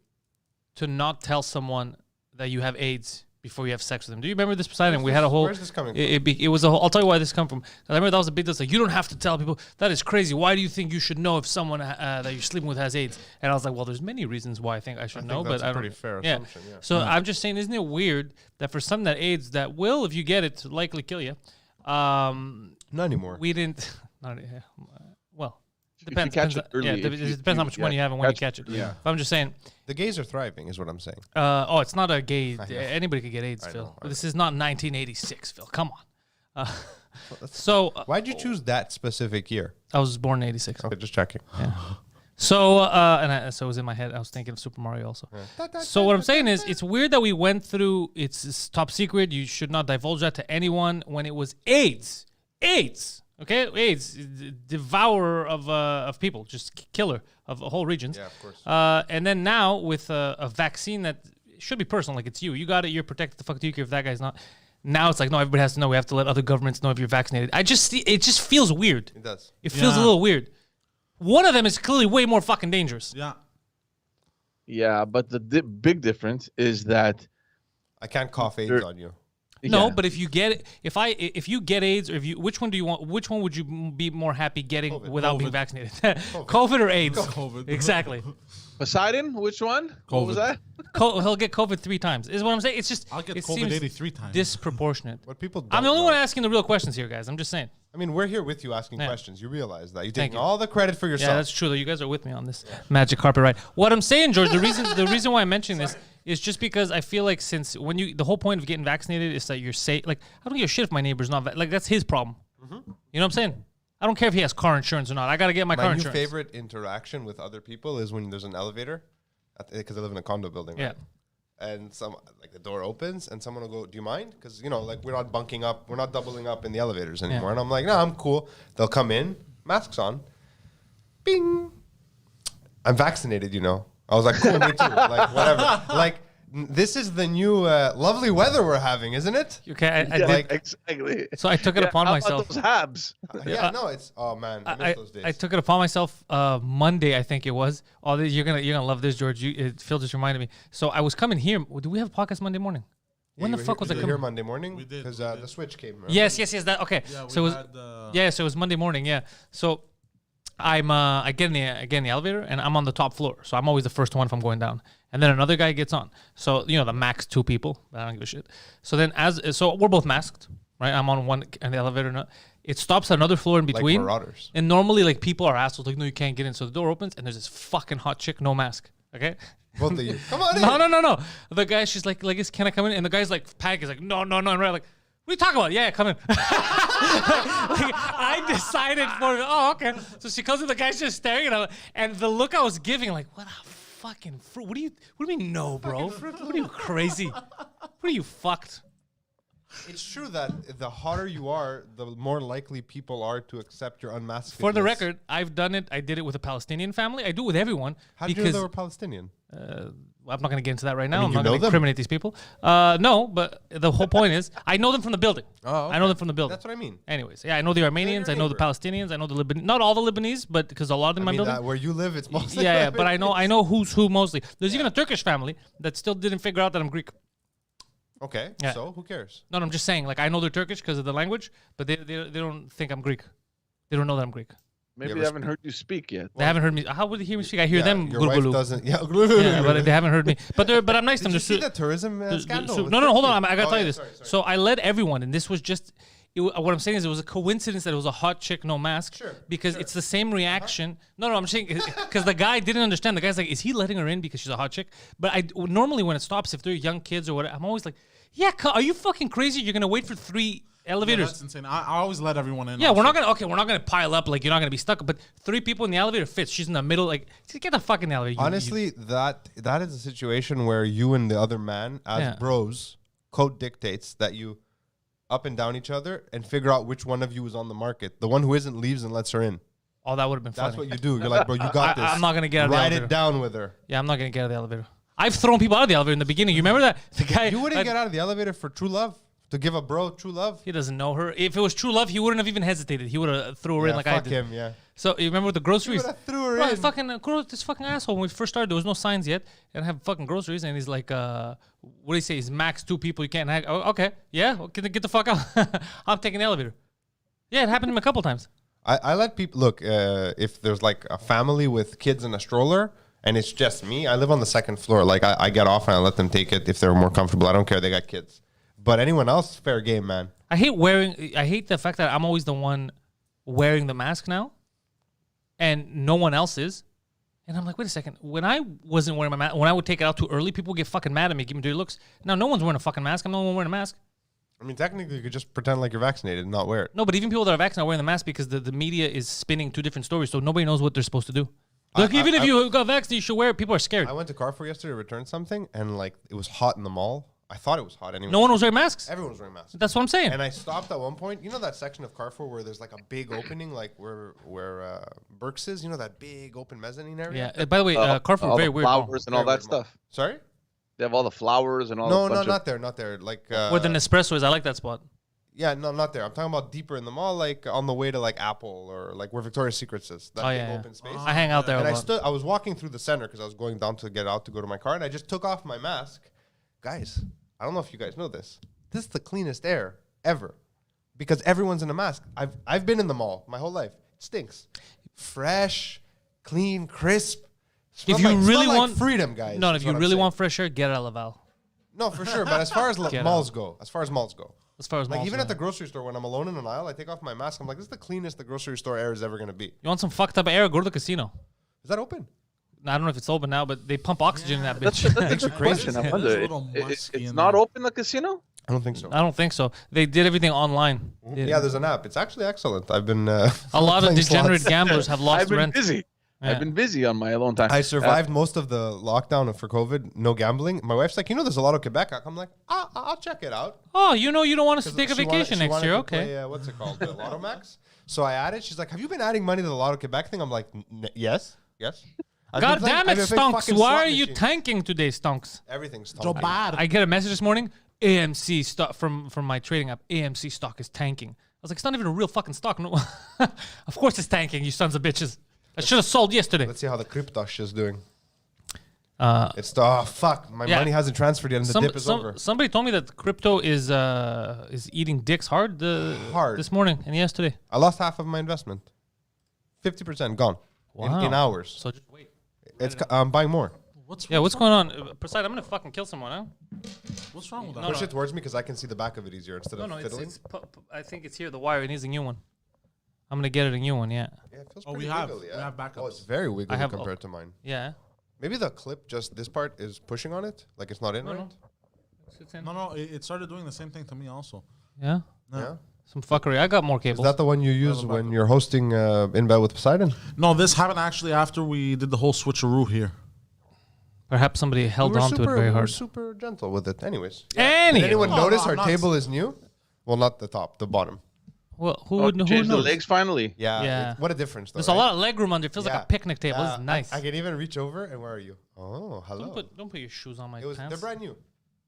to not tell someone that you have AIDS before you have sex with them. Do you remember this, Poseidon? We had a whole. Where's this coming from? It was a whole. I'll tell you why this come from. I remember that was a big deal. Like, you don't have to tell people. That is crazy. Why do you think you should know if someone that you're sleeping with has AIDS? And I was like, well, there's many reasons why I think I should know, that's but a I don't. pretty fair yeah. assumption, yeah. So I'm just saying, isn't it weird that for some that AIDS that will, if you get it, likely kill you. Not anymore. We didn't. Not, well. If you Depends. catch it early, yeah, if it you- depends how much money you have and when you catch catch it. Yeah. But I'm just saying. The gays are thriving, is what I'm saying. It's not a gay. Anybody could get AIDS, I Phil. know, But this is not 1986, Phil. Come on. So Why'd you choose that specific year? I was born in 86. Okay, just checking. So so it was in my head. I was thinking of Super Mario also. So what I'm saying is, it's weird that we went through. It's top secret. You should not divulge that to anyone when it was AIDS. AIDS. Okay, AIDS, devourer of people, just killer of whole regions. Yeah, of course. And then now with a vaccine that should be personal, like it's you. You got it. You're protected. The fuck do you care if that guy's not? Now it's like no, everybody has to know. We have to let other governments know if you're vaccinated. It just feels weird. It does. It feels a little weird. One of them is clearly way more fucking dangerous. Yeah. Yeah, but the big difference is that I can't cough AIDS on you. No, yeah. but if you get it, if you get AIDS, or if you, which one do you want? Which one would you be more happy getting without being vaccinated? COVID or AIDS? COVID. Exactly. Poseidon, which one? What was that? He'll get COVID 3 times. Is what I'm saying. It's just I'll get it COVID seems 83 times. disproportionate. What people don't I'm the only know. one asking the real questions here, guys. I'm just saying. I mean, we're here with you asking Yeah. questions. You realize that. You're Thank taking you. all the credit for yourself. Yeah, that's true. Though you guys are with me on this magic carpet ride. What I'm saying, George, the reason why I'm mentioning this is just because I feel like since when the whole point of getting vaccinated is that you're safe. Like I don't give a shit if my neighbor's not like that's his problem. You know what I'm saying? I don't care if he has car insurance or not. I gotta get my car My new insurance. favorite interaction with other people is when there's an elevator, because I live in a condo building. Yeah. Right? And the door opens and someone will go, "Do you mind?" Because like we're not bunking up, we're not doubling up in the elevators anymore. Yeah. And I'm like, "No, I'm cool." They'll come in, masks on, bing. I'm vaccinated, I was like, "Cool, me too." Like whatever. Like this is the new lovely weather we're having, isn't it? Okay, I Yeah, did. exactly. So I took it upon how myself. about those Habs? Yeah, no, it's oh man, I miss those days. I took it upon myself Monday, I think it was. Oh, you're gonna love this, George. Phil just reminded me. So I was coming here. Do we have a podcast Monday morning? When the fuck was I here coming? Monday morning? We did, Because we did. the switch came. Remember? Yes. That okay. Yeah, So it was had, so it was Monday morning. Yeah. So I get in the elevator and I'm on the top floor. So I'm always the first one if I'm going down. And then another guy gets on. So the max 2 people. But I don't give a shit. So then so we're both masked, right? I'm on one in the elevator. And it stops at another floor in Like between. marauders. And normally like people are assholes. Like no, you can't get in. So the door opens and there's this fucking hot chick, no mask. Okay. Both of you. Come on in. No. The guy, she's like, can I come in? And the guy's like, panic is like, no. And we're like, what are you talking about? Yeah, come in. like, I decided okay. So she comes in, the guy's just staring at her, and the look I was giving, like, what a fucking fruit. What do you mean no, bro? What are you crazy? What are you fucked? It's true that the hotter you are, the more likely people are to accept your unmasked. For the record, I've done it. I did it with a Palestinian family. I do it with everyone. How do you know because they were Palestinian? I'm not going to get into that right now. mean, I'm you not know going to them? incriminate these people. No, but the whole point is, I know them from the building. Oh, I know okay. them from the building. That's what I mean. Anyways, yeah, I know the Armenians, I know the neighbor. Palestinians, I know the Lebanese. Not all the Lebanese, but because a lot of them I in mean, my building. where you live, it's mostly. Yeah, but I know who's who mostly. There's even a Turkish family that still didn't figure out that I'm Greek. Okay, Yeah. so who cares? No, I'm just saying, like I know they're Turkish because of the language, but they don't think I'm Greek. They don't know that I'm Greek. Maybe You they ever haven't heard you speak yet. They haven't heard me. How would they hear me speak? I hear them. Your wife gurgulu. doesn't. Yeah, Yeah, but they haven't heard me. But I'm nice to them. Did you see They're the tourism scandal? with no, hold Turkey? on. I gotta Oh, tell you yeah, this. sorry. So I led everyone, and this was just. What I'm saying is, it was a coincidence that it was a hot chick, no mask. Sure, Because it's the same reaction. No, I'm saying because the guy didn't understand. The guy's like, is he letting her in because she's a hot chick? But normally when it stops, if they're young kids or whatever, I'm always like, yeah, are you fucking crazy? You're gonna wait for 3 elevators. That's insane. I always let everyone in. Yeah, also. we're not gonna pile up, like you're not gonna be stuck. But 3 people in the elevator fits. She's in the middle, like just get the fuck in the elevator. Honestly, that is a situation where you and the other man, as Yeah. bros, code dictates that you up and down each other and figure out which one of you is on the market. The one who isn't leaves and lets her in. Oh, that would have been funny. That's what you do. You're like, bro, you got this. I'm not gonna get out of the Ride elevator. it down with her. Yeah, I'm not gonna get out of the elevator. I've thrown people out of the elevator in the beginning. You remember that? The guy. You wouldn't get out of the elevator for true love? To give a bro true love? He doesn't know her. If it was true love, he wouldn't have even hesitated. He would have threw her in Yeah, like I fuck did. him, yeah. So you remember the groceries? would've threw her Bro, in. this fucking asshole. When we first started, there was no signs yet, and I have fucking groceries, and he's like, "What do you say? He's max 2 people. You can't hang." Oh, okay, yeah, well, get the fuck out. I'm taking the elevator. Yeah, it happened to me a couple times. I let people look. If there's like a family with kids in a stroller and it's just me, I live on the 2nd floor. Like I get off and I let them take it if they're more comfortable. I don't care. They got kids. But anyone else, fair game, man. I hate the fact that I'm always the one wearing the mask now, and no one else is. And I'm like, wait a second. When I wasn't wearing my mask, when I would take it out too early, people would get fucking mad at me, give me dirty looks. Now no one's wearing a fucking mask. I'm the only one wearing a mask. I mean, technically, you could just pretend like you're vaccinated and not wear it. No, but even people that are vaccinated are wearing the mask because the media is spinning 2 different stories, so nobody knows what they're supposed to do. Like, if you got vaccinated, you should wear it. People are scared. I went to Carrefour yesterday to return something, and like it was hot in the mall. I thought it was hot anyway. No one was wearing masks. Everyone was wearing masks. That's what I'm saying. And I stopped at one point. You know that section of Carrefour where there's like a big opening, like where Burke's is. You know that big open mezzanine area. Yeah. By the way, Carrefour all very the weird. flowers and all Very that weird mall. stuff. Sorry. They have all the flowers and all. No, bunch of- not there, not there. Like Where the Nespresso is, I like that spot. yeah, no, not there. I'm talking about deeper in the mall, like on the way to like Apple or like where Victoria's Secrets is. That big open space. I hang out there And a lot. I was walking through the center because I was going down to get out to go to my car, and I just took off my mask. Guys, I don't know if you guys know this. This is the cleanest air ever because everyone's in a mask. I've been in the mall my whole life. It stinks. Fresh, clean, crisp. If you really like want freedom, guys. No, is if you what I'm really saying. want fresh air, get out of Laval. No, for sure. But as far as Get malls out. go, As far as like malls even go. at the grocery store, when I'm alone in an aisle, I take off my mask. I'm like, this is the cleanest the grocery store air is ever going to be. You want some fucked up air? Go to the casino. Is that open? I don't know if it's open now, but they pump oxygen in that That's, bitch. that's a good question. I Yeah, wonder. there's a little It- musky it's in not there. open the casino. I don't think so. I don't think so. They did everything online. Yeah, there's an app. It's actually excellent. I've been A lot of playing degenerate slots. gamblers have lost I've been rent. busy. Yeah. I've been busy on my alone time. I survived most of the lockdown for COVID. No gambling. My wife's like, there's a lot of Quebec. I'm like, I'll check it out. Oh, you don't want us to take a She vacation she next wanted year? to Okay. Play, what's it called? The Lotto Max. So I added. She's like, have you been adding money to the Lotto Quebec thing? I'm like, yes. I've God been playing- damn I've it, been playing Stonks. fucking Why slot are you machines. tanking today, Stonks? Everything's So tanking. bad. I get a message this morning. AMC stock from my trading app. AMC stock is tanking. I was like, it's not even a real fucking stock. No, of course it's tanking. You sons of bitches. I should have sold yesterday. Let's see how the cryptosh is doing. Uh, It's fuck. My Yeah. money hasn't transferred yet, and the dip is over. Somebody told me that crypto is eating dicks hard. Hard. This morning and yesterday. I lost half of my investment. 50% gone in hours. So just wait. I'm buying more. What's What's going on? Poseidon, I'm gonna fucking kill someone, huh? what's wrong with that? No, Push it towards me because I can see the back of it easier instead No, of no, fiddling. I think it's here. The wire. It needs a new one. I'm gonna get it a new one. Yeah. Yeah, it feels Oh, pretty we have- wiggly, we have backups. Oh, it's very wiggly have- compared to mine. Yeah. Maybe the clip, just this part, is pushing on it. Like it's not in, No, right? no. It's in. No, it started doing the same thing to me also. Yeah. No. Yeah. Some fuckery. I got more Is cables. that the one you use when you're hosting In Bed with Poseidon? No, this happened actually after we did the whole switcheroo here. Perhaps somebody held We were on to it super- very we were hard. super gentle with it. Anyways. Any. Did anyone No, notice no, our not- table is new? Well, not the top, the bottom. Well, who Oh, would who change the knows? legs finally. Yeah. Yeah. What a difference, though. There's right? a lot of leg room under. It feels like Yeah. a picnic table. This Yeah, is nice. I can even reach over, and where are you? Oh, hello. Don't put your shoes on my They're pants. brand new.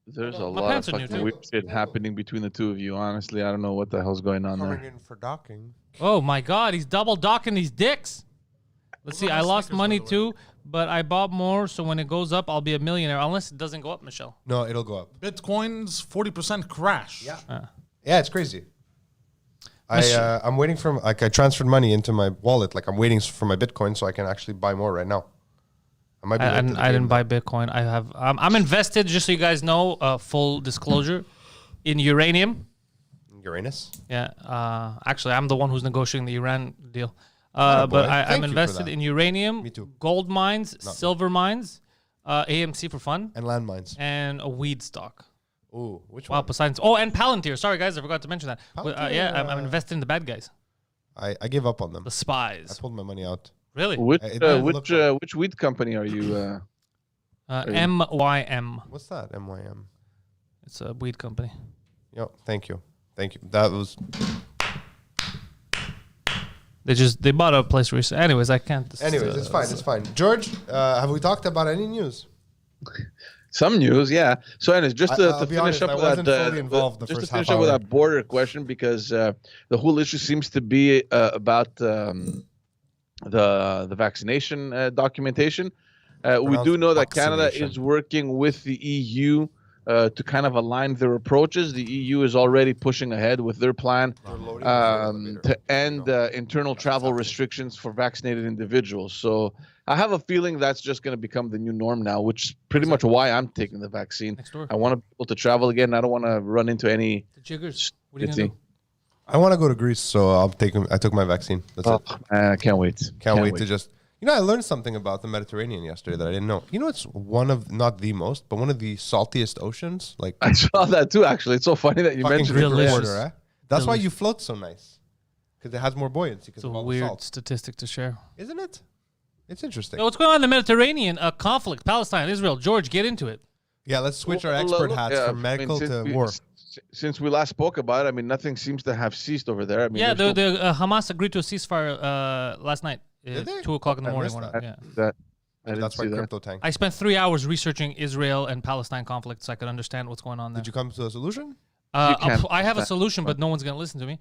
There's a My lot of pants are new, fucking too. weird shit happening between the two of you. Honestly, I don't know what the hell's going on Coming there. in for docking. Oh my God, he's double docking these dicks. Let's see. Those are I my lost Snickers, money by the too, but I bought more. So when it goes up, I'll be a millionaire. Unless it doesn't go up, Michelle. No, it'll go up. Bitcoin's 40% crash. Yeah. Yeah, it's crazy. I'm waiting for I transferred money into my wallet. Like I'm waiting for my Bitcoin so I can actually buy more right now. I might be. late to the I didn't game, buy Bitcoin. I have. I'm invested. Just so you guys know, full disclosure, in uranium. though. Uranus. Yeah. Actually, I'm the one who's negotiating the Iran deal. Attaboy. But Thank I'm you for invested that. in uranium, Me too. gold mines, silver mines, AMC for fun, And landmines. and a weed stock. Ooh, which Wow, one? Poseidon's. Oh, and Palantir. Sorry, guys, I forgot to mention that. But, yeah, I'm Palantir, invested in the bad guys, I gave up on them. the I spies. pulled my money out. Really? It doesn't look like- Which weed company are you? MYM. What's that? MYM. It's a weed company. Yo, thank you. That was. They bought a place recently. Anyways, I can't. Anyways, it's fine. It's fine. George, have we talked about any news? Some news, yeah. So, anyways, just I'll to be finish honest, up I with wasn't that, fully involved the just to first finish half up with hour. that border question, because the whole issue seems to be about the vaccination documentation. We Pronounced do know that Canada vaccination. is working with the EU to kind of align their approaches. The EU is already pushing ahead with their plan to end internal travel restrictions for vaccinated individuals. So I have a feeling that's just going to become the new norm now, which is pretty much why I'm taking the vaccine. Next door. I want to be able to travel again. I don't want to run into any. The jiggers. What are you gonna do? I want to go to Greece, so I took my vaccine. That's it. I can't wait. Can't wait to just. I learned something about the Mediterranean yesterday that I didn't know. It's one of, not the most, but one of the saltiest oceans. Like I saw that too. Actually, it's so funny that you fucking mentioned Greek it. delicious. border, eh? That's why you float so nice, because it has more buoyancy. It's Because a of all the weird salt, statistic to share. isn't it? It's interesting. So what's going on in the Mediterranean? A conflict, Palestine, Israel. George, get into it. Yeah, let's switch our Well, expert look, hats yeah, from medical since to war. Since we last spoke about it, I mean, nothing seems to have ceased over there. I mean, Yeah, there's the Hamas agreed to a ceasefire last night Did they? 2 o'clock in the I morning. missed When that. yeah. I didn't That's why see that. crypto tank. I spent 3 hours researching Israel and Palestine conflict so I could understand what's going on there. Did you come to a solution? I have a solution, but no one's going to listen to me.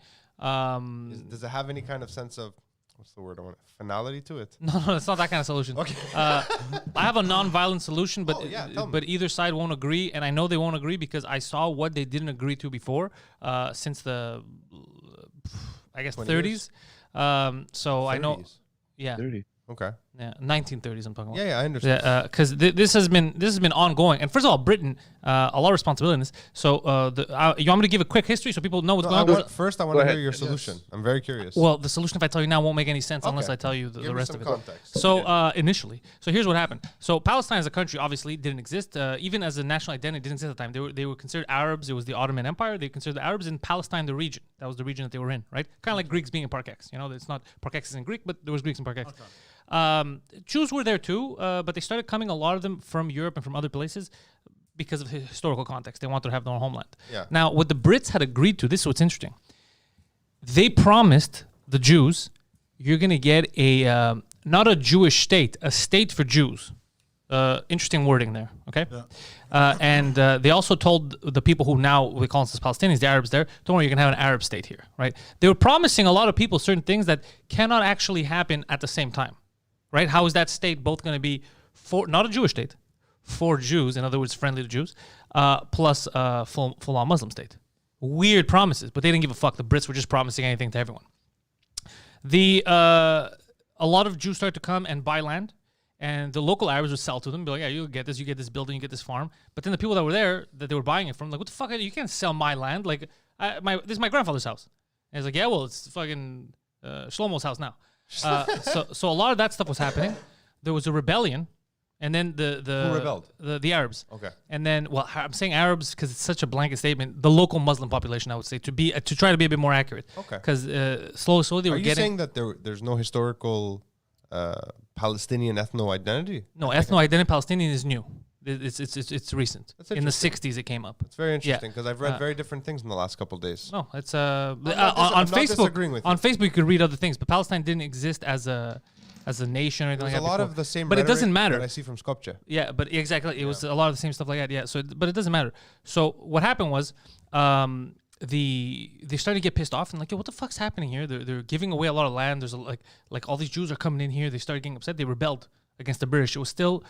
Does it have any kind of sense of what's the word I want? Finality to it? No, it's not that kind of solution. Okay. I have a non-violent solution, but tell me. but either side won't agree, and I know they won't agree because I saw what they didn't agree to before, since the, I guess 30s. So I know, 30s. yeah, 30. Okay. yeah, 1930s. I'm talking about. Yeah, I understand. Yeah, because this has been ongoing, and first of all, Britain, a lot of responsibility in this. So, you want me to give a quick history so people know what's going on? First, I want Go to hear ahead. your solution. I'm very curious. Well, the solution, if I tell you now, won't make any sense unless Okay. I tell you the Give me rest some of it. context. So, initially, here's what happened. So, Palestine as a country obviously didn't exist. Even as a national identity, didn't exist at the time. They were considered Arabs. It was the Ottoman Empire. They considered the Arabs in Palestine the region. That was the region that they were in, right? Kind of like Greeks being in Park X. You know, it's not Park X is in Greek, but there was Greeks in Park X. Jews were there too, but they started coming, a lot of them from Europe and from other places, because of the historical context. They wanted to have their own homeland. Yeah. Now, what the Brits had agreed to, this is what's interesting. They promised the Jews, you're going to get a, not a Jewish state, a state for Jews. Interesting wording there, okay? Yeah. And they also told the people who now we call us Palestinians, the Arabs there, don't worry, you're going to have an Arab state here, right? They were promising a lot of people certain things that cannot actually happen at the same time, right? How is that state both going to be for, not a Jewish state, for Jews, in other words, friendly to Jews, plus full-on Muslim state? Weird promises, but they didn't give a fuck. The Brits were just promising anything to everyone. A lot of Jews started to come and buy land, and the local Arabs would sell to them, be like, yeah, you get this building, you get this farm. But then the people that were there, that they were buying it from, like, what the fuck, you can't sell my land. Like, this is my grandfather's house. And it's like, yeah, well, it's fucking Shlomo's house now. So a lot of that stuff was happening. There was a rebellion, and then Who rebelled? The Arabs. Okay. And then, well, I'm saying Arabs because it's such a blanket statement. The local Muslim population, I would say, to try to be a bit more accurate. Okay. Because slowly they Are were you getting. saying that there's no historical Palestinian ethno-identity? No, ethno-identity Palestinian is new. It's recent. That's In the interesting. 60s, it came up. It's very interesting because I've read Uh, very different things in the last couple of days. No, it's not on I'm not Facebook. disagreeing with you. On Facebook, you could read other things, but Palestine didn't exist as a nation or anything There's like a that. lot before. of the same but it doesn't rhetoric matter. that I see from Skopje. Yeah, but exactly, it was a lot of the same stuff like that. Yeah, so but it doesn't matter. So what happened was, they started to get pissed off and like, yo, what the fuck's happening here? They're giving away a lot of land. There's like all these Jews are coming in here. They started getting upset. They rebelled against the British. It was still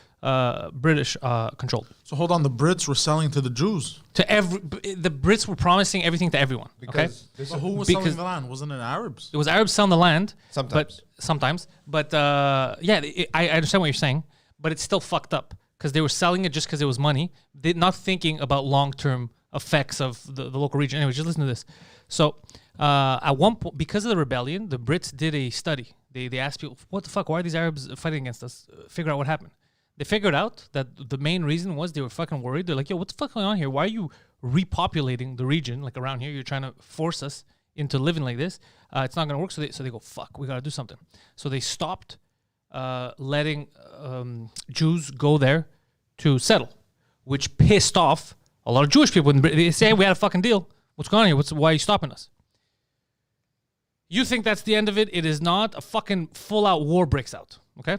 British controlled. So hold on, the Brits were selling to the Jews. The Brits were promising everything to everyone. Okay, Because this So is- who was Because- selling the land? Wasn't it Arabs? it was Arabs selling the land. Sometimes. But yeah, I understand what you're saying, but it's still fucked up because they were selling it just because it was money. They're not thinking about long-term effects of the local region. Anyway, just listen to this. So at one point, because of the rebellion, the Brits did a study. They asked people, what the fuck, why are these Arabs fighting against us? Figure out what happened. They figured out that the main reason was they were fucking worried. They're like, yo, what's the fuck going on here? Why are you repopulating the region, like around here? You're trying to force us into living like this. It's not going to work. So they go, fuck, we got to do something. So they stopped letting Jews go there to settle, which pissed off a lot of Jewish people. They say, hey, we had a fucking deal. What's going on here? Why are you stopping us? You think that's the end of it? It is not. A fucking full-out war breaks out. Okay.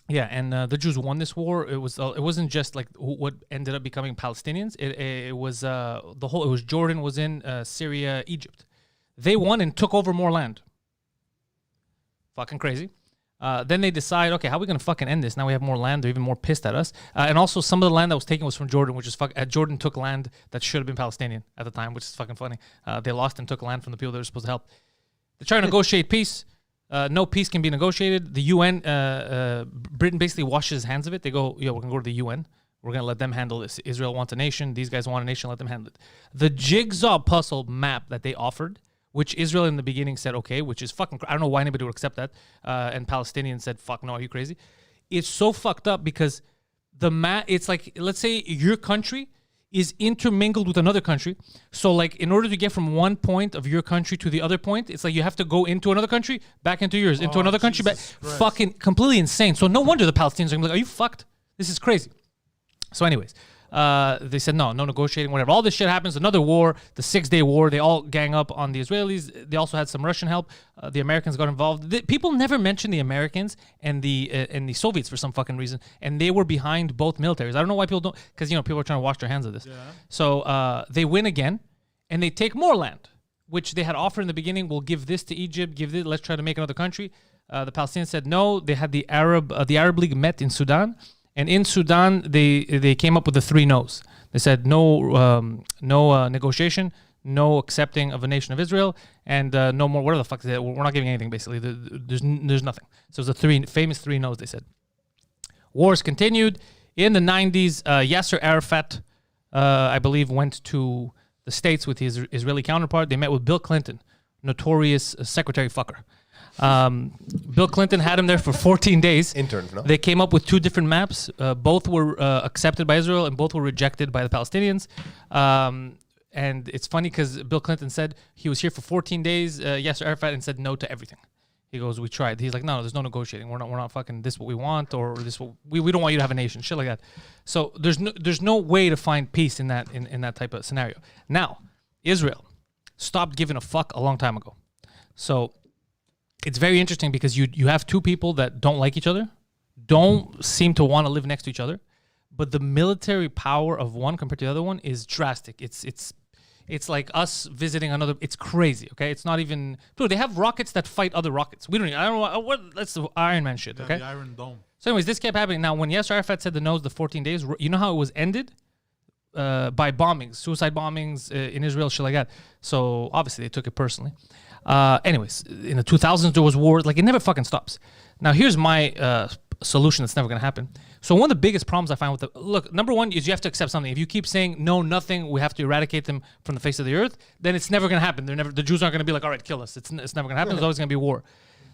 Yeah, and the Jews won this war. It wasn't just like what ended up becoming Palestinians. It was the whole. It was Jordan was in Syria, Egypt. They won and took over more land. Fucking crazy. Then they decide, okay, how are we gonna fucking end this? Now we have more land. They're even more pissed at us. And also, some of the land that was taken was from Jordan, which is Jordan took land that should have been Palestinian at the time, which is fucking funny. They lost and took land from the people they were supposed to help. They're trying to negotiate peace. No peace can be negotiated. The UN, Britain basically washes hands of it. They go, yeah, we're going to go to the UN. We're going to let them handle this. Israel wants a nation. These guys want a nation. Let them handle it. The jigsaw puzzle map that they offered, which Israel in the beginning said, okay, which is fucking, I don't know why anybody would accept that. And Palestinians said, fuck no, are you crazy? It's so fucked up because the map, it's like, let's say your country is intermingled with another country. So like in order to get from one point of your country to the other point, it's like you have to go into another country, back into yours, into another country, back. Jesus Christ. Fucking completely insane. So no wonder the Palestinians are gonna be like, are you fucked? This is crazy. So anyways, They said no negotiating, whatever. All this shit happens. Another war, the 6-day war. They all gang up on the Israelis. They also had some Russian help. The Americans got involved. People never mention the Americans and the Soviets for some fucking reason, and they were behind both militaries. I don't know why people don't, because people are trying to wash their hands of this. Yeah. So they win again, and they take more land, which they had offered in the beginning. We'll give this to Egypt. Give this. Let's try to make another country. The Palestinians said no. They had the Arab League met in Sudan. And in Sudan, they came up with the 3 no's. They said no negotiation, no accepting of a nation of Israel, and no more. What the fuck? We're not giving anything. Basically, there's nothing. So it was the famous 3 no's. They said. Wars continued in the 90s. Yasser Arafat, I believe, went to the States with his Israeli counterpart. They met with Bill Clinton, notorious secretary fucker. Bill Clinton had him there for 14 days. Intern, no? They came up with 2 different maps. Both were accepted by Israel and both were rejected by the Palestinians. And it's funny because Bill Clinton said he was here for 14 days, Yasser Arafat, and said no to everything. He goes, we tried. He's like, no, there's no negotiating. We're not fucking this what we want, or this we don't want you to have a nation, shit like that. So there's no way to find peace in that type of scenario. Now, Israel stopped giving a fuck a long time ago. So it's very interesting because you have 2 people that don't like each other, don't seem to want to live next to each other, but the military power of one compared to the other one is drastic. It's like us visiting another. It's crazy. Okay, it's not even. Dude, they have rockets that fight other rockets. We don't. I don't know what. That's the Iron Man shit. Okay. The Iron Dome. So, anyways, this kept happening. Now, when Yasser Arafat said the no's, the 14 days, you know how it was ended? By bombings, suicide bombings in Israel, shit like that. So obviously they took it personally. Anyways, in the 2000s there was wars. Like, it never fucking stops. Now here's my solution that's never gonna happen. So one of the biggest problems I find with look, number one is you have to accept something. If you keep saying no, nothing, we have to eradicate them from the face of the earth, then it's never gonna happen. The Jews aren't gonna be like, all right, kill us. It's never gonna happen. There's always gonna be war.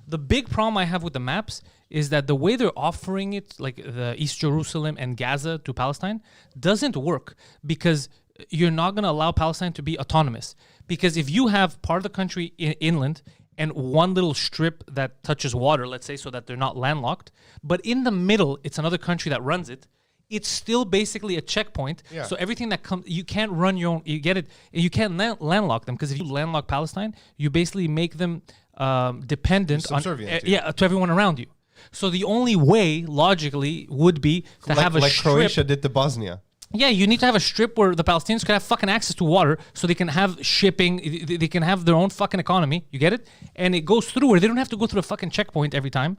The big problem I have with the maps is that the way they're offering it, like the East Jerusalem and Gaza to Palestine, doesn't work because you're not going to allow Palestine to be autonomous. Because if you have part of the country inland and one little strip that touches water, let's say, so that they're not landlocked, but in the middle, it's another country that runs it, it's still basically a checkpoint. Yeah. So everything that comes, you can't run your own, you get it, you can't landlock them, because if you landlock Palestine, you basically make them dependent on to everyone around you. So the only way, logically, would be to have a strip. Like Croatia did to Bosnia. Yeah, you need to have a strip where the Palestinians can have fucking access to water so they can have shipping, they can have their own fucking economy, you get it? And it goes through where they don't have to go through a fucking checkpoint every time.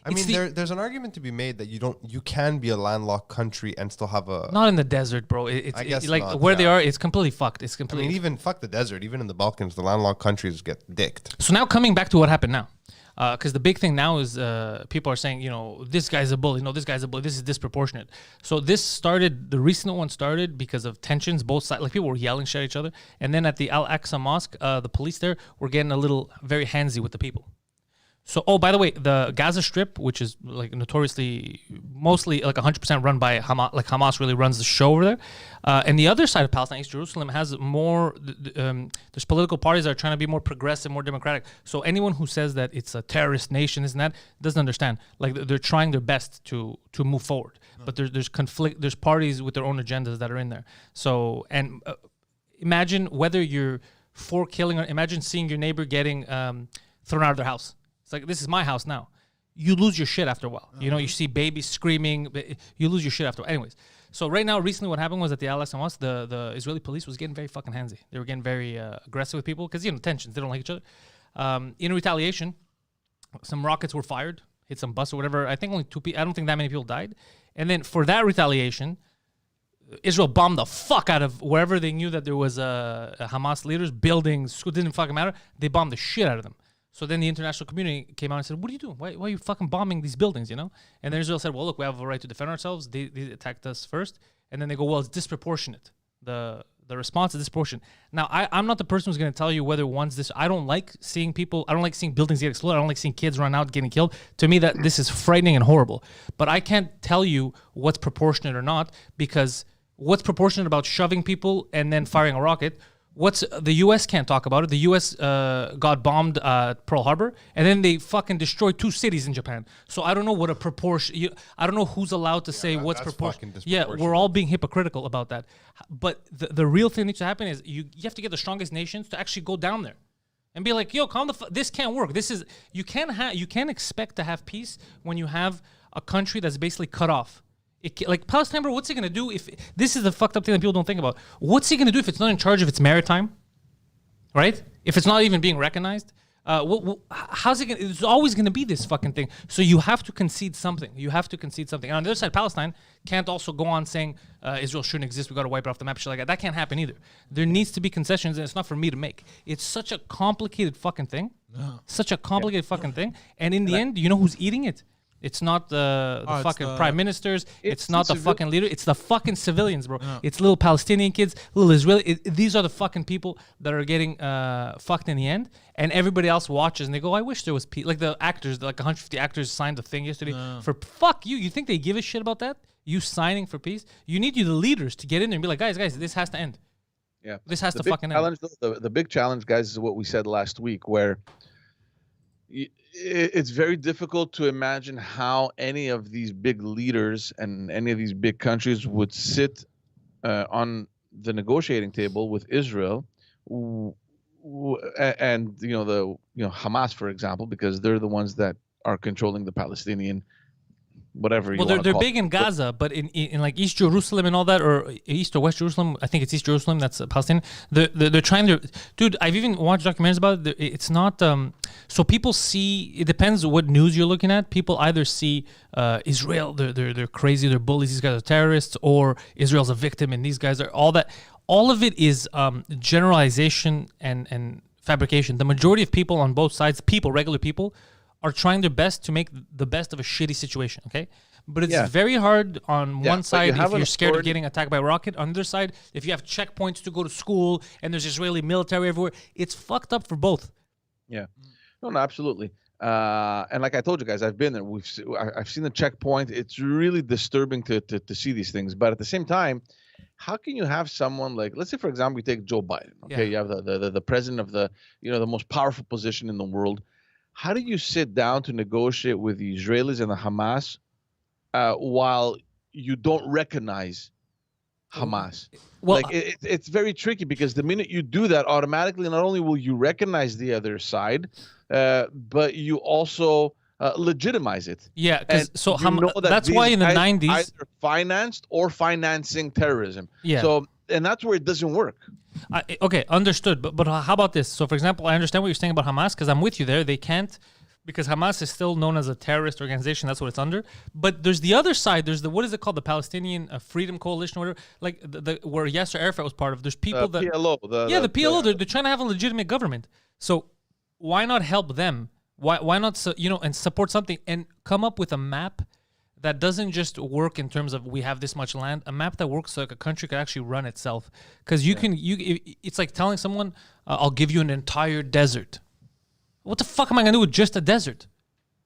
I mean, there's an argument to be made that you can be a landlocked country and still have a... Not in the desert, bro. I guess like not, where they are, it's completely fucked. It's completely... I mean, even fuck the desert. Even in the Balkans, the landlocked countries get dicked. So now coming back to what happened now. Because the big thing now is people are saying, this guy's a bully. No, this guy's a bully. This is disproportionate. So the recent one started because of tensions, both sides. Like, people were yelling shit at each other. And then at the Al-Aqsa Mosque, the police there were getting very handsy with the people. So, by the way, the Gaza Strip, which is like notoriously, mostly like 100% run by Hamas, like Hamas really runs the show over there. And the other side of Palestine, East Jerusalem, has more, there's political parties that are trying to be more progressive, more democratic. So anyone who says that it's a terrorist nation, this and that, doesn't understand. Like, they're trying their best to move forward. But there's conflict, there's parties with their own agendas that are in there. So, and imagine whether you're for killing, or imagine seeing your neighbor getting thrown out of their house. Like, this is my house now. You lose your shit after a while. You see babies screaming. You lose your shit after a while. Anyways, so right now, recently what happened was at the Al-Aqsa Mosque, the Israeli police was getting very fucking handsy. They were getting very aggressive with people because, tensions. They don't like each other. In retaliation, some rockets were fired, hit some bus or whatever. I think only 2 people. I don't think that many people died. And then for that retaliation, Israel bombed the fuck out of wherever they knew that there was Hamas leaders, buildings, school, didn't fucking matter. They bombed the shit out of them. So then the international community came out and said, what are you doing? Why are you fucking bombing these buildings, And then Israel said, well, look, we have a right to defend ourselves. They attacked us first. And then they go, well, it's disproportionate. The response is disproportionate. Now, I'm not the person who's going to tell you whether one's this. I don't like seeing buildings get exploded. I don't like seeing kids run out getting killed. To me, that this is frightening and horrible. But I can't tell you what's proportionate or not, because what's proportionate about shoving people and then firing a rocket? What's the U.S. can't talk about it. The U.S. Got bombed Pearl Harbor, and then they fucking destroyed 2 cities in Japan. So I don't know what a proportion. I don't know who's allowed to say what's that's proportion. fucking Yeah, we're all being hypocritical about that. But the real thing that needs to happen is you have to get the strongest nations to actually go down there and be like, yo, calm the. This can't work. This is you can't expect to have peace when you have a country that's basically cut off. Like Palestine, bro, what's he gonna do if this is the fucked up thing that people don't think about? What's he gonna do if it's not in charge of its maritime, right? If it's not even being recognized, how's it gonna? It's always gonna be this fucking thing. So you have to concede something. You have to concede something. And on the other side, Palestine can't also go on saying Israel shouldn't exist. We got to wipe it off the map. Shit like that. That can't happen either. There needs to be concessions, and it's not for me to make. It's such a complicated fucking thing. Such a complicated fucking thing. And in the end, you know who's eating it? It's not the fucking prime ministers. It's not the fucking leader. It's the fucking civilians, bro. Yeah. It's little Palestinian kids, little Israeli. These are the fucking people that are getting fucked in the end. And everybody else watches and they go, I wish there was peace. Like the actors, like 150 actors signed a thing yesterday for fuck you. You think they give a shit about that? You signing for peace? You need the leaders to get in there and be like, guys, this has to end. Yeah. This has to fucking end. The big challenge, guys, is what we said last week, where it's very difficult to imagine how any of these big leaders and any of these big countries would sit on the negotiating table with Israel and Hamas, for example, because they're the ones that are controlling the Palestinian whatever. Well, they're big in Gaza, but in like East Jerusalem and all that, or East or West Jerusalem, I think it's East Jerusalem. That's Palestinian. They're trying to, dude. I've even watched documentaries about it. It's not. So people see. It depends what news you're looking at. People either see Israel, they're crazy, they're bullies. These guys are terrorists, or Israel's a victim, and these guys are all that. All of it is generalization and fabrication. The majority of people on both sides, regular people, are trying their best to make the best of a shitty situation, okay? But it's very hard on one side if you're scared of getting attacked by a rocket. On the other side, if you have checkpoints to go to school and there's Israeli military everywhere, it's fucked up for both. Yeah. No, absolutely. And like I told you guys, I've been there. I've seen the checkpoint. It's really disturbing to see these things. But at the same time, how can you have someone like, let's say, for example, we take Joe Biden, okay? You have the president of the most powerful position in the world. How do you sit down to negotiate with the Israelis and the Hamas while you don't recognize Hamas? Well, it's very tricky, because the minute you do that, automatically, not only will you recognize the other side, but you also legitimize it. Yeah, because that's why in the 90s, either financed or financing terrorism. Yeah. So, and that's where it doesn't work. Okay, understood. But how about this? So, for example, I understand what you're saying about Hamas, because I'm with you there. They can't, because Hamas is still known as a terrorist organization. That's what it's under. But there's the other side. There's what is it called? The Palestinian Freedom Coalition, or whatever. Like where Yasser Arafat was part of. There's people that PLO. The PLO. They're trying to have a legitimate government. So why not help them? Why not and support something and come up with a map that doesn't just work in terms of we have this much land, a map that works so like a country could actually run itself. Because it's like telling someone, I'll give you an entire desert. What the fuck am I going to do with just a desert?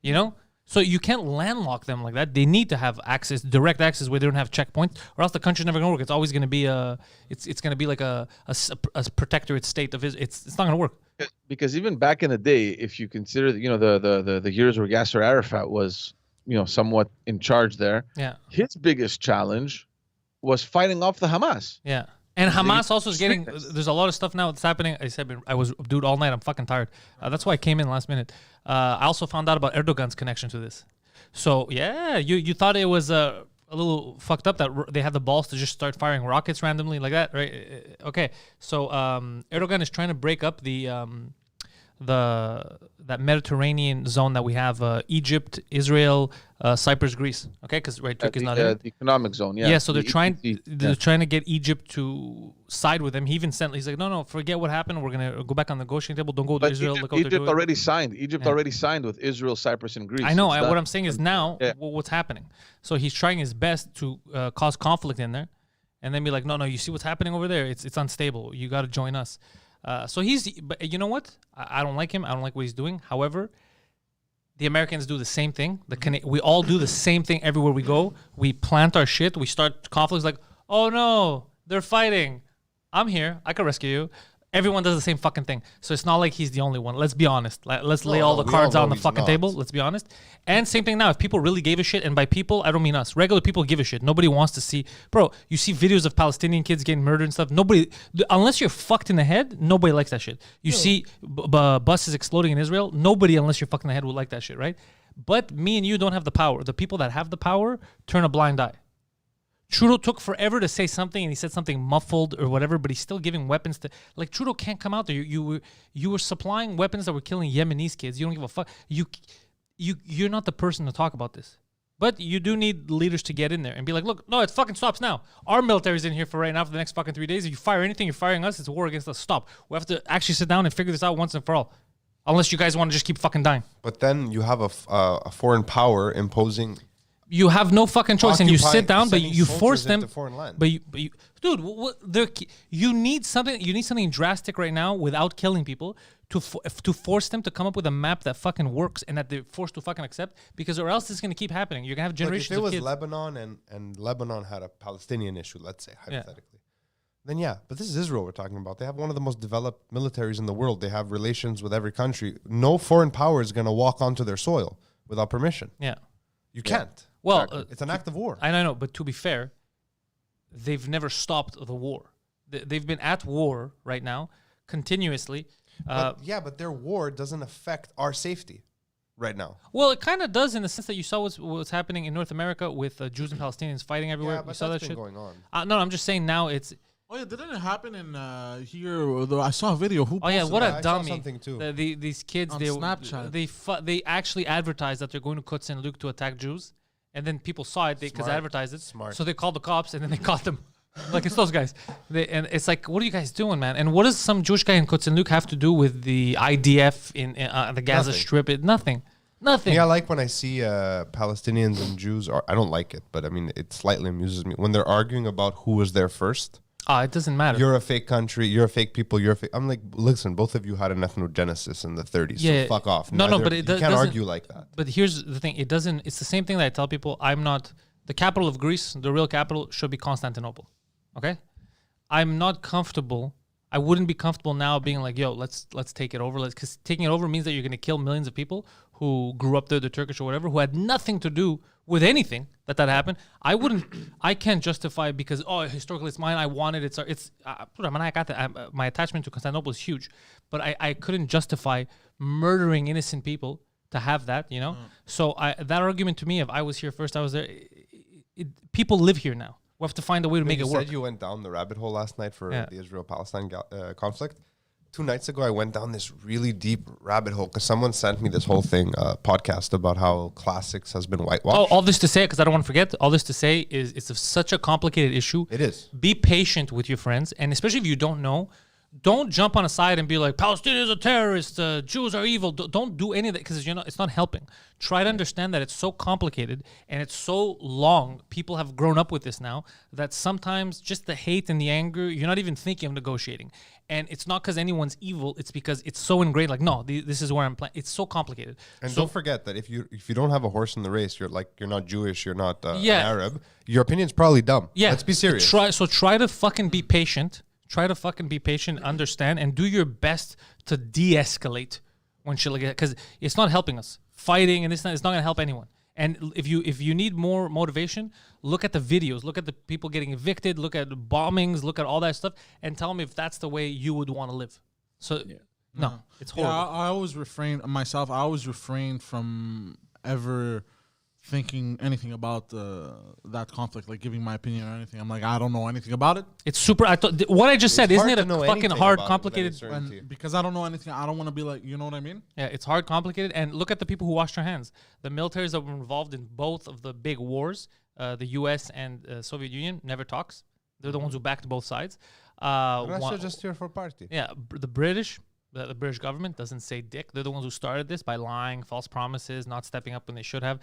You know? So you can't landlock them like that. They need to have access, direct access, where they don't have checkpoints, or else the country's never going to work. It's always going to be it's going to be like a protectorate state of it's not going to work. Because even back in the day, if you consider the years where Yasser Arafat was somewhat in charge there. Yeah. His biggest challenge was fighting off the Hamas. Yeah. And Hamas also is getting, there's a lot of stuff now that's happening. I was, dude, all night. I'm fucking tired. That's why I came in last minute. I also found out about Erdogan's connection to this. So, yeah, you thought it was a little fucked up that they had the balls to just start firing rockets randomly like that, right? Okay. So, Erdogan is trying to break up that Mediterranean zone that we have, Egypt, Israel, Cyprus, Greece. Okay, because Turkey's not in the economic zone. Yeah. Yeah. So they're trying to get Egypt to side with them. He even sent. He's like, no, forget what happened. We're gonna go back on the negotiating table. Don't go to Israel. Egypt already signed. Egypt already signed with Israel, Cyprus, and Greece. I know. What I'm saying is now what's happening. So he's trying his best to cause conflict in there, and then be like, no, you see what's happening over there? It's unstable. You got to join us. So but you know what? I don't like him. I don't like what he's doing. However, the Americans do the same thing. We all do the same thing everywhere we go. We plant our shit. We start conflicts like, oh no, they're fighting. I'm here. I can rescue you. Everyone does the same fucking thing. So it's not like he's the only one. Let's be honest. Let's lay all the we cards all on know the he's fucking not. table. Let's be honest. And same thing now. If people really gave a shit, and by people, I don't mean us. Regular people give a shit. Nobody wants to see. Bro, you see videos of Palestinian kids getting murdered and stuff. Nobody, unless you're fucked in the head, nobody likes that shit. You see buses exploding in Israel. Nobody, unless you're fucked in the head, would like that shit, right? But me and you don't have the power. The people that have the power turn a blind eye. Trudeau took forever to say something, and he said something muffled or whatever, but he's still giving weapons to, like, Trudeau can't come out there. You were supplying weapons that were killing Yemenis kids. You don't give a fuck. You're not the person to talk about this. But you do need leaders to get in there and be like, look, no, it fucking stops now. Our military's in here for right now for the next fucking 3 days. If you fire anything, you're firing us. It's a war against us. Stop. We have to actually sit down and figure this out once and for all. Unless you guys want to just keep fucking dying. But then you have a foreign power imposing. You have no fucking choice, and you sit down, but sending you force soldiers them. into foreign land. But you, dude, you need something. You need something drastic right now without killing people to force them to come up with a map that fucking works and that they're forced to fucking accept, because or else this is gonna keep happening. You're gonna have Look, generations if it of was kids. Lebanon and Lebanon had a Palestinian issue, let's say hypothetically, then yeah. But this is Israel we're talking about. They have one of the most developed militaries in the world. They have relations with every country. No foreign power is gonna walk onto their soil without permission. Yeah. You can't. Well, it's an act of war. I know, but to be fair, they've never stopped the war. They've been at war right now continuously. But their war doesn't affect our safety right now. Well, it kind of does in the sense that you saw what's happening in North America with Jews and Palestinians fighting everywhere. Yeah, but you saw that's that been shit going on. No, I'm just saying now it's. Oh yeah, didn't it happen in here? I saw a video. Who? Oh yeah, posted what that? a I saw dummy! something too. These kids, On they Snapchat. they actually advertised that they're going to Quds and Luke to attack Jews, and then people saw it because they Smart. advertised it. Smart. So they called the cops, and then they caught them. Like, it's those guys. And it's like, what are you guys doing, man? And what does some Jewish guy in Quds and Luke have to do with the IDF in the Gaza Nothing. Strip? Nothing. Yeah, I like when I see Palestinians and Jews. I don't like it, but I mean, it slightly amuses me when they're arguing about who was there first. It doesn't matter. You're a fake country. You're a fake people. You're a fake. I'm like, listen, both of you had an ethnogenesis in the 30s. Yeah. So fuck off. No, but you it can't doesn't- argue like that. But here's the thing. It doesn't. It's the same thing that I tell people. I'm not the capital of Greece. The real capital should be Constantinople. Okay. I'm not comfortable. I wouldn't be comfortable now being like, yo, let's take it over. Because taking it over means that you're going to kill millions of people who grew up there, the Turkish or whatever, who had nothing to do with anything that happened. I can't justify it because, historically it's mine. I wanted it. I got that. My attachment to Constantinople is huge, but I couldn't justify murdering innocent people to have that, you know? So that argument to me, if I was here first, I was there. People live here now. We have to find a way to make it You work. said you went down the rabbit hole last night for Yeah. the Israel-Palestine conflict. 2 nights ago, I went down this really deep rabbit hole because someone sent me this whole thing, podcast about how classics has been whitewashed. All this to say, because I don't want to forget, all this to say is it's such a complicated issue. It is. Be patient with your friends, and especially if you don't know, don't jump on a side and be like, Palestinians are terrorists, Jews are evil. Don't do any of that because it's not helping. Try to understand that it's so complicated and it's so long. People have grown up with this now that sometimes just the hate and the anger, you're not even thinking of negotiating. And it's not because anyone's evil. It's because it's so ingrained. Like, no, this is where I'm playing. It's so complicated. And So- don't forget that if you don't have a horse in the race, you're not Jewish, you're not Yeah. an Arab. Your opinion's probably dumb. Yeah. Let's be serious. Try to fucking be patient. Try to fucking be patient, understand, and do your best to de-escalate when shit like that, because it's not helping us. Fighting and it's not going to help anyone. And if you need more motivation, look at the videos, look at the people getting evicted, look at bombings, look at all that stuff, and tell me if that's the way you would want to live. So no, it's horrible. Yeah, I always refrain myself. I always refrain from ever thinking anything about that conflict, like giving my opinion or anything. I'm like, I don't know anything about it, It's super. What I just said, It's isn't hard it to know a fucking anything hard, about it with any complicated? certainty. and because I don't know anything, I don't want to be like, you know what I mean? Yeah, it's hard, complicated, and look at the people who washed their hands. The militaries that were involved in both of the big wars, the U.S. and Soviet Union, never talks. They're the ones who backed both sides. Russia just here for party. Yeah, the British, the British government doesn't say dick. They're the ones who started this by lying, false promises, not stepping up when they should have,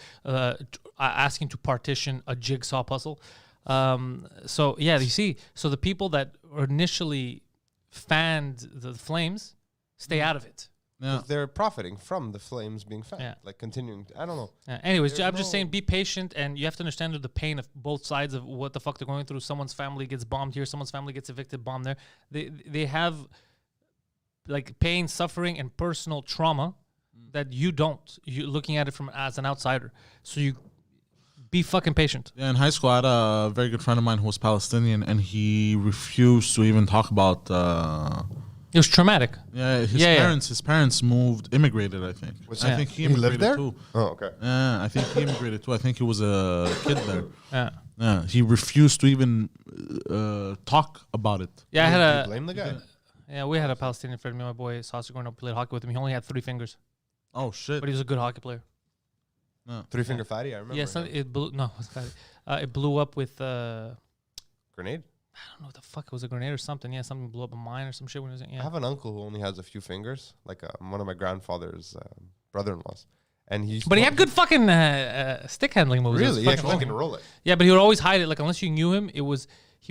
asking to partition a jigsaw puzzle. So yeah, you see, so the people that initially fanned the flames stay out of it. Yeah. They're profiting from the flames being fed. Yeah. Like continuing. I don't know. Anyways, There's I'm just no- saying, be patient, and you have to understand the pain of both sides of what the fuck they're going through. Someone's family gets bombed here, someone's family gets evicted, bombed there. They have like pain, suffering, and personal trauma that you don't. You're looking at it from as an outsider. So you be fucking patient. Yeah, in high school, I had a very good friend of mine who was Palestinian, and he refused to even talk about. It was traumatic. Yeah, Yeah. his parents immigrated. I think. I think he He lived immigrated there? too. Oh, okay. Yeah, I think he immigrated too. I think he was a kid there. Yeah. Yeah, he refused to even talk about it. Yeah, I Do you had blame the guy? we had a Palestinian friend. Me and my boy Saucer growing up played hockey with him. He only had 3 fingers, Oh shit! but he was a good hockey player. 3-finger fatty, I remember. Yeah, him. it blew. No, it blew up with. Grenade? I don't know what the fuck. It was a grenade or something. Yeah, something blew up a mine or some shit when he was in. I Yeah. have an uncle who only has a few fingers, like one of my grandfather's brother-in-laws. And he But he had good fucking stick handling moves. It was Really? Yeah, fucking 'cause he cool. can roll it. Yeah, but he would always hide it. Like unless you knew him, he was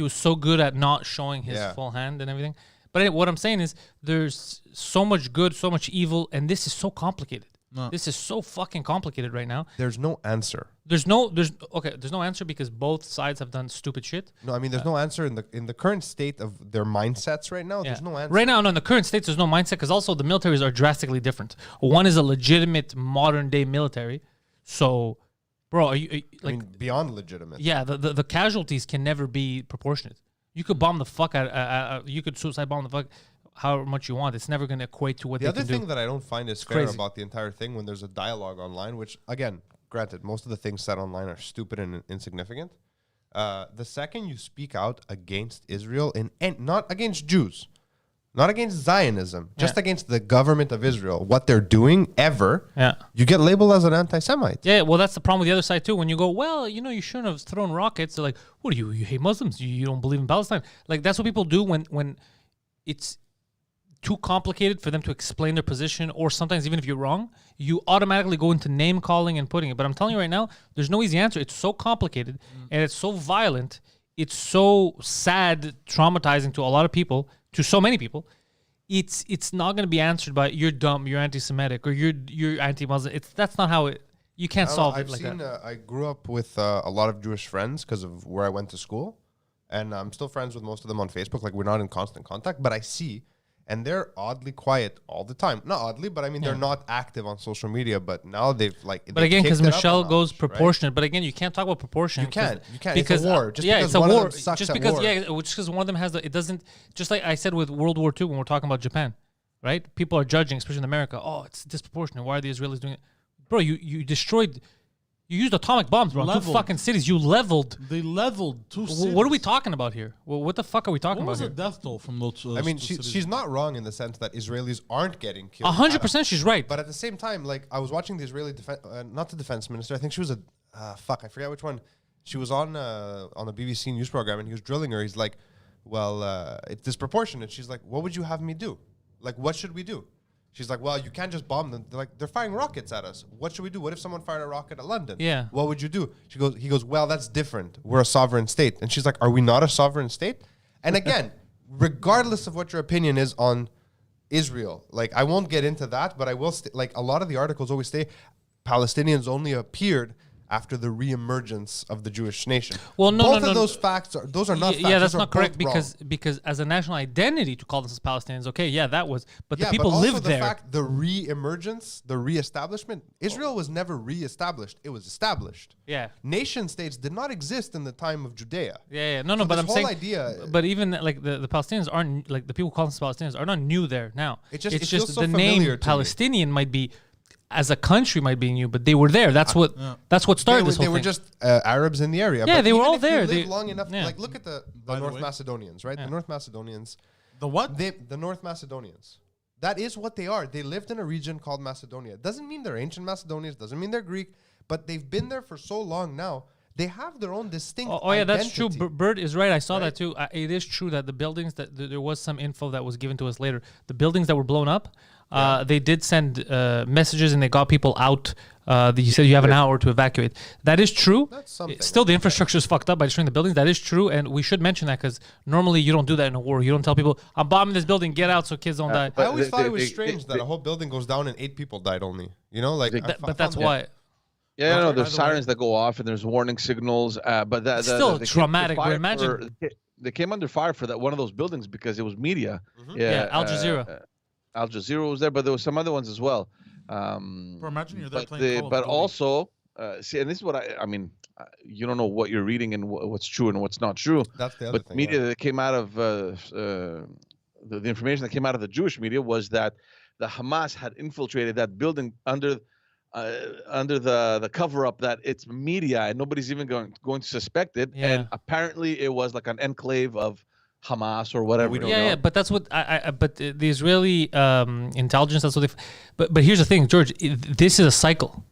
so good at not showing his Yeah. full hand and everything. But what I'm saying is, there's so much good, so much evil, and this is so complicated. No. This is so fucking complicated right now. There's no answer. There's no answer because both sides have done stupid shit. No, I mean, there's no answer in the current state of their mindsets right now. There's no answer. Right now, no, in the current states, there's no mindset because also the militaries are drastically different. One is a legitimate modern day military. So, bro, are you like, I mean, beyond legitimate. yeah, the casualties can never be proportionate. You could bomb the fuck out, you could suicide bomb the fuck however much you want. It's never going to equate to what The they other can thing do. that I don't find is fair crazy. about the entire thing when there's a dialogue online, which, again, granted, most of the things said online are stupid and insignificant. The second you speak out against Israel, and not against Jews, not against Zionism, just Yeah. against the government of Israel, what they're doing ever, Yeah. you get labeled as an anti-Semite. Yeah, well, that's the problem with the other side too. When you go, well, you shouldn't have thrown rockets. They're like, what are you? You hate Muslims? You don't believe in Palestine? Like that's what people do when it's too complicated for them to explain their position, or sometimes even if you're wrong, you automatically go into name calling and putting it. But I'm telling you right now, there's no easy answer. It's so complicated and it's so violent. It's so sad, traumatizing to a lot of people, to so many people. It's not going to be answered by you're dumb, you're anti-Semitic, or you're anti-Muslim. That's not how it. You can't solve it like that. I grew up with a lot of Jewish friends because of where I went to school, and I'm still friends with most of them on Facebook. Like we're not in constant contact, but I see, and they're oddly quiet all the time. Not oddly, but I mean they're not active on social media. But now they've like. But again, because Michelle goes proportionate. But again, you can't talk about proportion. You can't. Because It's a war. Just yeah, because it's a one of war. them sucks Just at because war. just because one of them has it doesn't. Just like I said with World War II when we're talking about Japan, right? People are judging, especially in America. Oh, it's disproportionate. Why are the Israelis doing it, bro? You destroyed. You used atomic bombs, bro. Leveled. 2 fucking cities. You leveled. They leveled 2 cities. What are we talking about here? Well, what the fuck are we talking What was about the here? death toll from those? I mean, 2 cities? she's not wrong in the sense that Israelis aren't getting killed. 100%, she's right. But at the same time, like I was watching the Israeli not the defense minister. I think she was I forget which one. She was on a BBC news program, and he was drilling her. He's like, "Well, it's disproportionate." She's like, "What would you have me do? Like, what should we do?" She's like, "Well, you can't just bomb them. They're firing rockets at us. What should we do? What if someone fired a rocket at London? Yeah. What would you do?" He goes, "Well, that's different. We're a sovereign state." And she's like, "Are we not a sovereign state?" And again, regardless of what your opinion is on Israel, like I won't get into that, but I will. Like a lot of the articles always say, Palestinians only appeared after the reemergence of the Jewish nation. Well, no, both no, of no, those facts are those are not facts. Yeah, that's Those are not correct both wrong. because as a national identity to call themselves Palestinians, okay, yeah, that was, but the Yeah, people but also lived the there. fact the re-emergence, the re-establishment, Israel was never re-established; it was established. Yeah. Nation states did not exist in the time of Judea. Yeah, no, So but this I'm whole saying, idea- but even like the Palestinians aren't like the people who call themselves Palestinians are not new there now. It it's feels just so the familiar name to me. Palestinian might be, as a country might be new, but they were there. That's what started this whole They were thing. just Arabs in the area. Yeah, But they were even all if you there. live They- long enough. yeah. Like look at the By the North way. Macedonians, right? The North Macedonians. The what? The North Macedonians. That is what they are. They lived in a region called Macedonia. Doesn't mean they're ancient Macedonians. Doesn't mean they're Greek. But they've been there for so long now. They have their own distinct. Oh yeah, that's true. identity. Bird is right. I saw Right? that too. It is true that the buildings there was some info that was given to us later. The buildings that were blown up, they did send messages and they got people out. You said you have an hour to evacuate. That is true. That's something. Still, the infrastructure is fucked up by destroying the buildings. That is true, and we should mention that because normally you don't do that in a war. You don't tell people, "I'm bombing this building, get out so kids don't die." I always thought it was they- strange that a whole building goes down and 8 people died only. You know, like. But that's why. Yeah, By no, the there's way- sirens that go off and there's warning signals. But that Still they came traumatic, under but fire imagine- they came under fire for that one of those buildings because it was media. Yeah, Al Jazeera. Al Jazeera was there, but there was some other ones as well. Bro, imagine you're there But playing Call of but Duty. also see, and this is what I mean. You don't know what you're reading and what's true and what's not true. That's the other But thing. media yeah. that came out of the information that came out of the Jewish media was that the Hamas had infiltrated that building under the cover up that it's media and nobody's even going to suspect it. Yeah. And apparently it was like an enclave of Hamas or whatever. we don't you know? Yeah, but that's what but the Israeli intelligence. That's what they. But here's the thing, George. This is a cycle,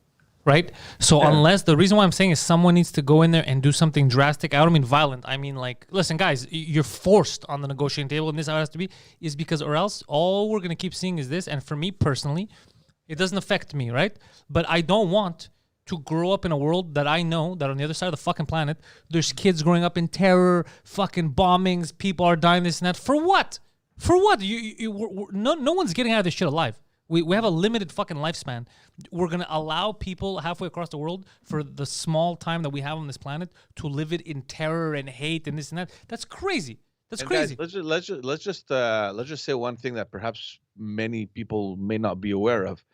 right? So unless the reason why I'm saying is someone needs to go in there and do something drastic. I don't mean violent. I mean like, listen, guys, you're forced on the negotiating table, and this is how it has to be. Is because or else all we're gonna keep seeing is this. And for me personally, it doesn't affect me, right? But I don't want to grow up in a world that I know that on the other side of the fucking planet, there's kids growing up in terror, fucking bombings, people are dying, this and that. For what? For what? No one's getting out of this shit alive. We have a limited fucking lifespan. We're going to allow people halfway across the world for the small time that we have on this planet to live it in terror and hate and this and that. That's crazy. That's And crazy. guys, let's just say one thing that perhaps many people may not be aware of.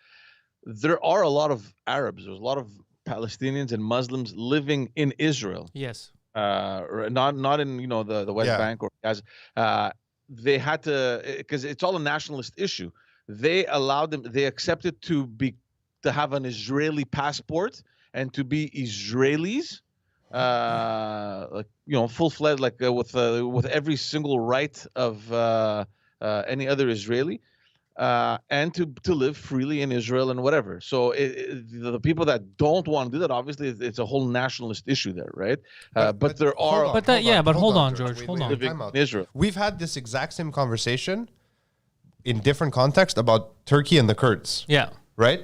There are a lot of Arabs. There's a lot of Palestinians and Muslims living in Israel. Yes. Not in the West Yeah. Bank or Gaza. They had to because it's all a nationalist issue. They allowed them. They accepted to have an Israeli passport and to be Israelis, full-fledged, with every single right of any other Israeli. And to live freely in Israel and whatever. So the people that don't want to do that, obviously, it's a whole nationalist issue there, right? But there hold are on, But that- hold yeah, on, but hold on, George. George, Wait, hold wait, on. living time out. in Israel. We've had this exact same conversation in different contexts about Turkey and the Kurds, Yeah. right?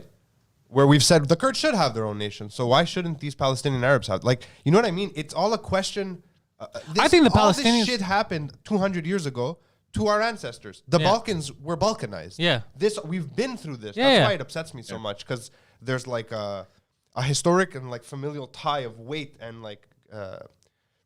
Where we've said the Kurds should have their own nation, so why shouldn't these Palestinian Arabs have? Like, you know what I mean? It's all a question. I think the all Palestinians- this shit happened 200 years ago to our ancestors. The Yeah. Balkans were Balkanized. Yeah. We've been through this. Yeah, That's yeah. why it upsets me so much, because there's like a historic and like familial tie of weight and like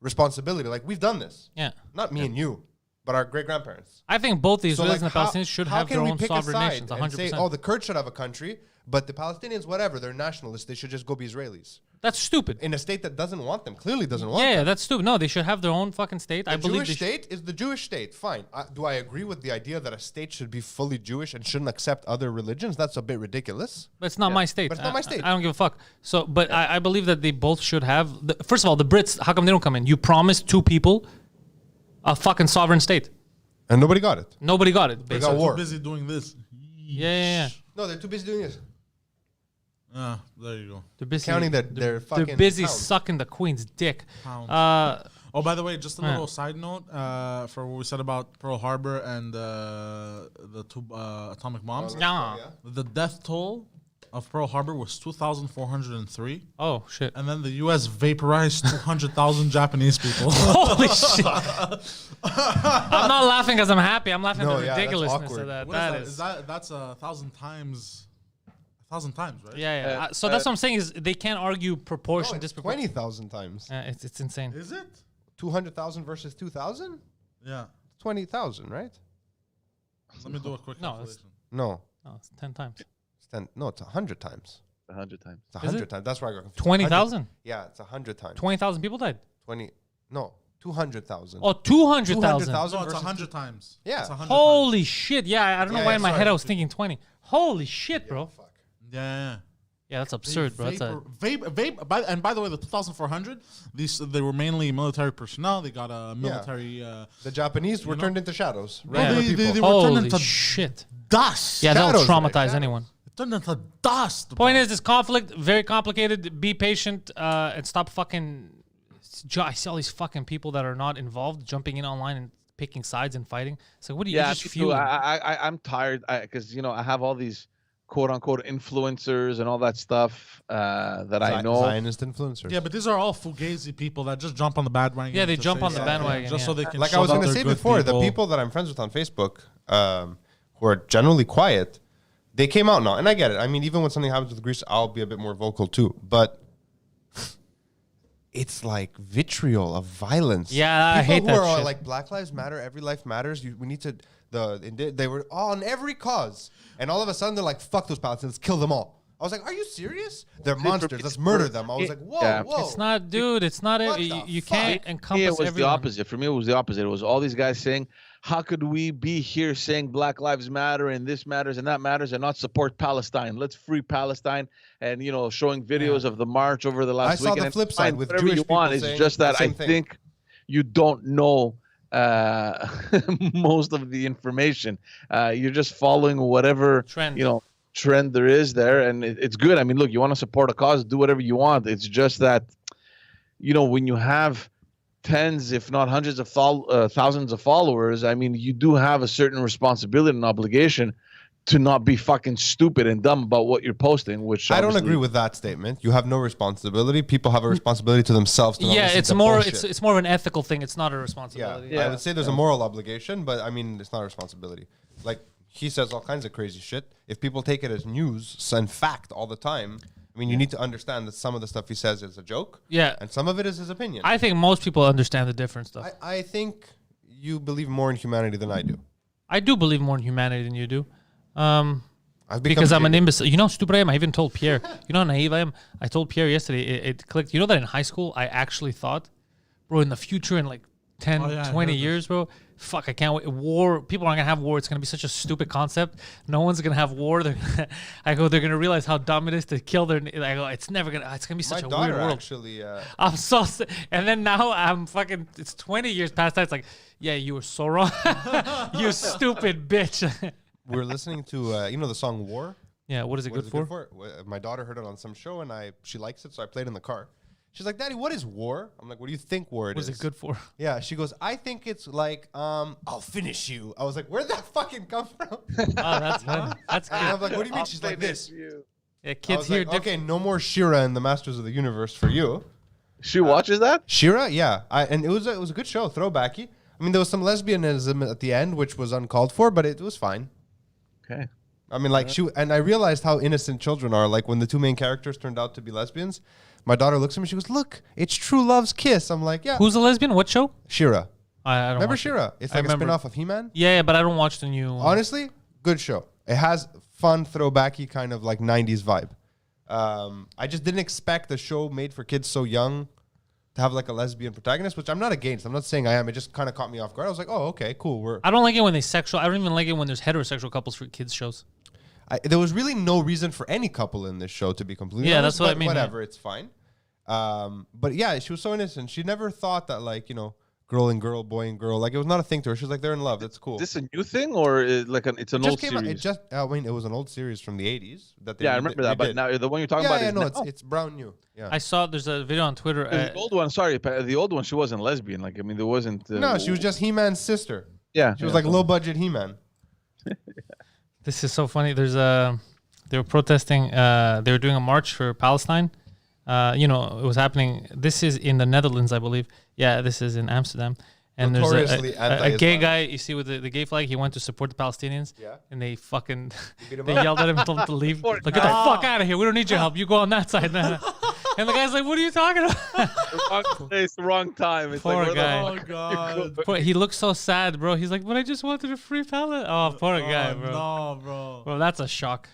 responsibility. Like, we've done this. Yeah. Not me and you, but our great grandparents. I think both the Israelis So, like, and the Palestinians should how have can their we own pick a sovereign side nations, and 100%. say, oh, the Kurds should have a country, but the Palestinians, whatever, they're nationalists. They should just go be Israelis That's stupid. in a state that doesn't want them. Clearly doesn't want Yeah, them. that's stupid. No, they should have their own fucking state. I The believe Jewish state is the Jewish state. Fine. Do I agree with the idea that a state should be fully Jewish and shouldn't accept other religions? That's a bit ridiculous. But it's not my state. But it's not my state. I don't give a fuck. So, but I believe that they both should have. First of all, the Brits. How come they don't come in? You promised two people a fucking sovereign state. And nobody got it. Nobody got it. They Basically. got war. Too busy doing this. Yeah. No, they're too busy doing this. Ah, there you go. They're busy Counting their they're fucking busy pounds. sucking the queen's dick. Pounds. Oh, by the way, just a Yeah. little side note for what we said about Pearl Harbor and the two atomic bombs. Yeah. The death toll of Pearl Harbor was 2,403, Oh shit. and then the U.S. vaporized 200,000 Japanese people. Holy shit. I'm not laughing because I'm happy. I'm laughing No, at the yeah, that's ridiculousness awkward. of that. What That is is. that? That's 1,000 times. 1,000 times, right? Yeah. So that's what I'm saying is they can't argue proportion, No, it's disproportion. 20,000 times. It's insane. Is it? 200,000 versus 2,000? Yeah. 20,000, right? Let me do a quick No, calculation. No. No, it's 10 times. It's 10, no, it's 100 times. 100 times. It's Is 100 it? times. That's where I got confused. 20,000? Yeah, it's 100 times. 20,000 people died. 200,000. Oh, 200,000. 200,000 No, it's versus 100 times. Yeah. It's 100 Holy shit. Yeah, I don't know Yeah, why yeah, in my sorry. head I was thinking 20. Holy shit, bro. Fuck. times. Yeah. Yeah, that's absurd, bro. That's a, By the way, the 2,400, they were mainly military personnel. They got a military. The Japanese were turned into shadows. Yeah. Regular They- people. they were turned holy into shit. dust. Yeah, that'll Shadows, like traumatize shadows. anyone. It turned into dust. Point is, this conflict, very complicated. Be patient and stop fucking. I see all these fucking people that are not involved jumping in online and picking sides and fighting. So what do you Yeah, just me too. fuel? I'm tired because I have all these quote unquote influencers and all that stuff that I know. Zionist influencers. Yeah, but these are all fugazi people that just jump on the bandwagon. Yeah, they to jump say on the something, bandwagon, just so yeah. they can. Like show I was that going to they're say good before, the people that I'm friends with on Facebook, who are generally quiet, they came out now, and I get it. I mean, even when something happens with Greece, I'll be a bit more vocal too. But it's like vitriol of violence. Yeah, I People hate who that are shit. like Black Lives Matter, every life matters. We need to. They were on every cause, and all of a sudden they're like, "Fuck those Palestinians, kill them all." I was like, "Are you serious? They're monsters. Let's murder them." I was like, "Whoa, Yeah. whoa!" It's not, dude. It's not. What You the can't fuck? encompass it was everyone. the opposite. For me, it was the opposite. It was all these guys saying, "How could we be here saying Black Lives Matter and this matters and that matters and not support Palestine? Let's free Palestine." And showing videos of the march over the last saw weekend. the And flip side with whatever Jewish you want. people It's saying just the that I same thing. think you don't know most of the information. You're just following whatever Trend. trend there is there, and it's good. I mean, look, you want to support a cause, do whatever you want. It's just that when you have tens, if not hundreds of thousands of followers, I mean, you do have a certain responsibility and obligation to not be fucking stupid and dumb about what you're posting. Which I don't agree with that statement. You have no responsibility. People have a responsibility to themselves. To not Yeah, listen it's to more. bullshit. It's more of an ethical thing. It's not a Yeah, responsibility. I would say there's a moral obligation, but I mean, it's not a responsibility. Like, he says all kinds of crazy shit. If people take it as news and fact all the time, I mean, you need to understand that some of the stuff he says is a joke. Yeah. And some of it is his opinion. I think most people understand the difference, though. I think you believe more in humanity than I do. I do believe more in humanity than you do. I've become Because I'm an jaded. imbecile. You know how stupid I am? I even told Pierre. You know how naive I am? I told Pierre yesterday, it clicked. You know that in high school, I actually thought, bro, in the future, in like 10, Oh, yeah, I 20 heard years, bro, fuck, I can't wait. War, people aren't going to have war. It's going to be such a stupid concept. No one's going to have war. They're going to realize how dumb it is to kill their, I go, it's going to be such My a daughter weird world. actually... I'm so, and then now I'm fucking, it's 20 years past that. It's like, yeah, you were so wrong. You stupid bitch. we're listening to, the song War? Yeah, what is it What good is it for? My daughter heard it on some show, and she likes it, so I played it in the car. She's like, "Daddy, what is war?" I'm like, "What do you think war What is it good for? Yeah, she goes, "I think it's like, I'll finish you." I was like, "Where'd that fucking come from?" Oh, that's funny. That's And good. I'm like, "What do you mean?" She's like, "This." Yeah, I kids was here. like, "Okay, no more Shira and the Masters of the Universe for you." She watches that. Shira, yeah, and it was a good show, throwbacky. I mean, there was some lesbianism at the end, which was uncalled for, but it was fine. Okay. I mean, like and I realized how innocent children are. Like when the two main characters turned out to be lesbians, my daughter looks at me. She goes, "Look, it's true love's kiss." I'm like, "Yeah." Who's a lesbian? What show? Shira? I don't Remember watch it. Shira? It's I like a remember. spin-off of He-Man. Yeah, but I don't watch the new. Honestly, good show. It has fun, throwbacky kind of like 90s vibe. I just didn't expect a show made for kids so young to have like a lesbian protagonist, which I'm not against. I'm not saying I am. It just kind of caught me off guard. I was like, "Oh, okay, cool." I don't like it when they sexual. I don't even like it when there's heterosexual couples for kids shows. There was really no reason for any couple in this show, to be completely Yeah, honest, that's what I but mean, Whatever, it's fine. But yeah, she was so innocent. She never thought that girl and girl, boy and girl, like it was not a thing to her. She was like, they're in love. That's cool. Is this a new thing or it's an old It series? it was an old series from the 80s. I remember that. But now the one you're talking about is now. it's brand new. Yeah. I saw there's a video on Twitter. The old one, sorry, the old one, she wasn't lesbian. Like, I mean, there wasn't. No, she was just He-Man's sister. Yeah, She was like low budget He-Man. This is so funny. They were protesting. They were doing a march for Palestine. It was happening. This is in the Netherlands, I believe. Yeah, this is in Amsterdam. And there's Notoriously a gay anti-Islam. guy, you see, with the gay flag. He went to support the Palestinians. Yeah. And they fucking beat him they up? yelled at him and told him to leave. Like, get the fuck out of here. We don't need your help. You go on that side now. And the guy's like, "What are you talking about?" wrong place, wrong time. It's Poor like, where the guy. fuck Oh, are you God. going? He looks so sad, bro. He's like, "But I just wanted to free Palestine." Oh, poor guy, bro. No, bro. Well, that's a shock.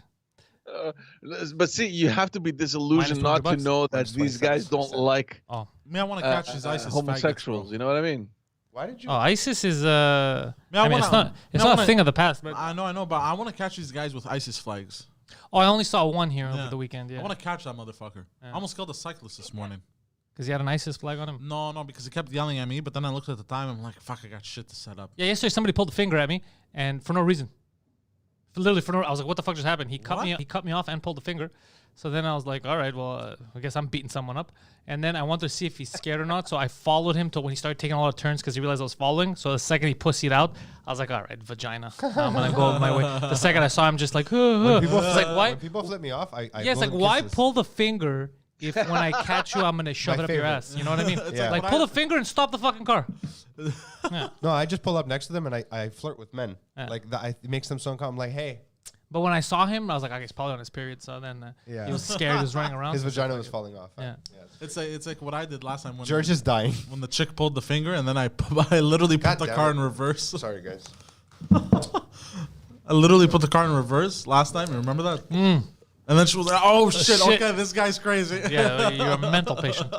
But see, you have to be disillusioned Minus not to $200. know that Minus these guys don't 27%. like Oh, Me, I want to catch these ISIS homosexuals. faggots, bro. You know what I mean? Why did you? oh, ISIS is I I mean, wanna- it's not I a wanna- thing of the past. But I know, but I want to catch these guys with ISIS flags. oh, I only saw one here over Yeah. the weekend. I Yeah, want to catch that motherfucker. I almost killed a cyclist this morning. because he had an ISIS flag on him. No, because he kept yelling at me. But then I looked at the time. I'm like, fuck, I got shit to set up. Yeah, yesterday somebody pulled a finger at me, and for no reason. Literally for no. I was like, "What the fuck just happened?" He cut me. What? He cut me off and pulled the finger. So then I was like, "All right, well, I guess I'm beating someone up." And then I wanted to see if he's scared or not. So I followed him till when he started taking a lot of turns because he realized I was following. So the second he pussied out, I was like, "All right, vagina. I'm gonna go my way." The second I saw him, just like, People, it's like, why? When people flip me off, I Yeah, it's blow like, them why kisses. pull the finger if when I catch you, I'm gonna shove My it up your favorite. ass? You know what I mean? Yeah. Like, what pull I- the finger and stop the fucking car. No, I just pull up next to them and I flirt with men. Yeah. Like it makes them so uncomfortable. I'm like, "Hey, But when I saw him, I was like, okay, he's probably on his period. So then Yeah. he was scared. He was running around. His vagina was falling off. Yeah. It's like what I did last time when George is dying. when the chick pulled the finger and then I literally God put the damn car it. in reverse. Sorry, guys. I literally put the car in reverse last time. You remember that? And then she was like, "Oh shit, Shit. okay, this guy's crazy." Yeah, you're a mental patient.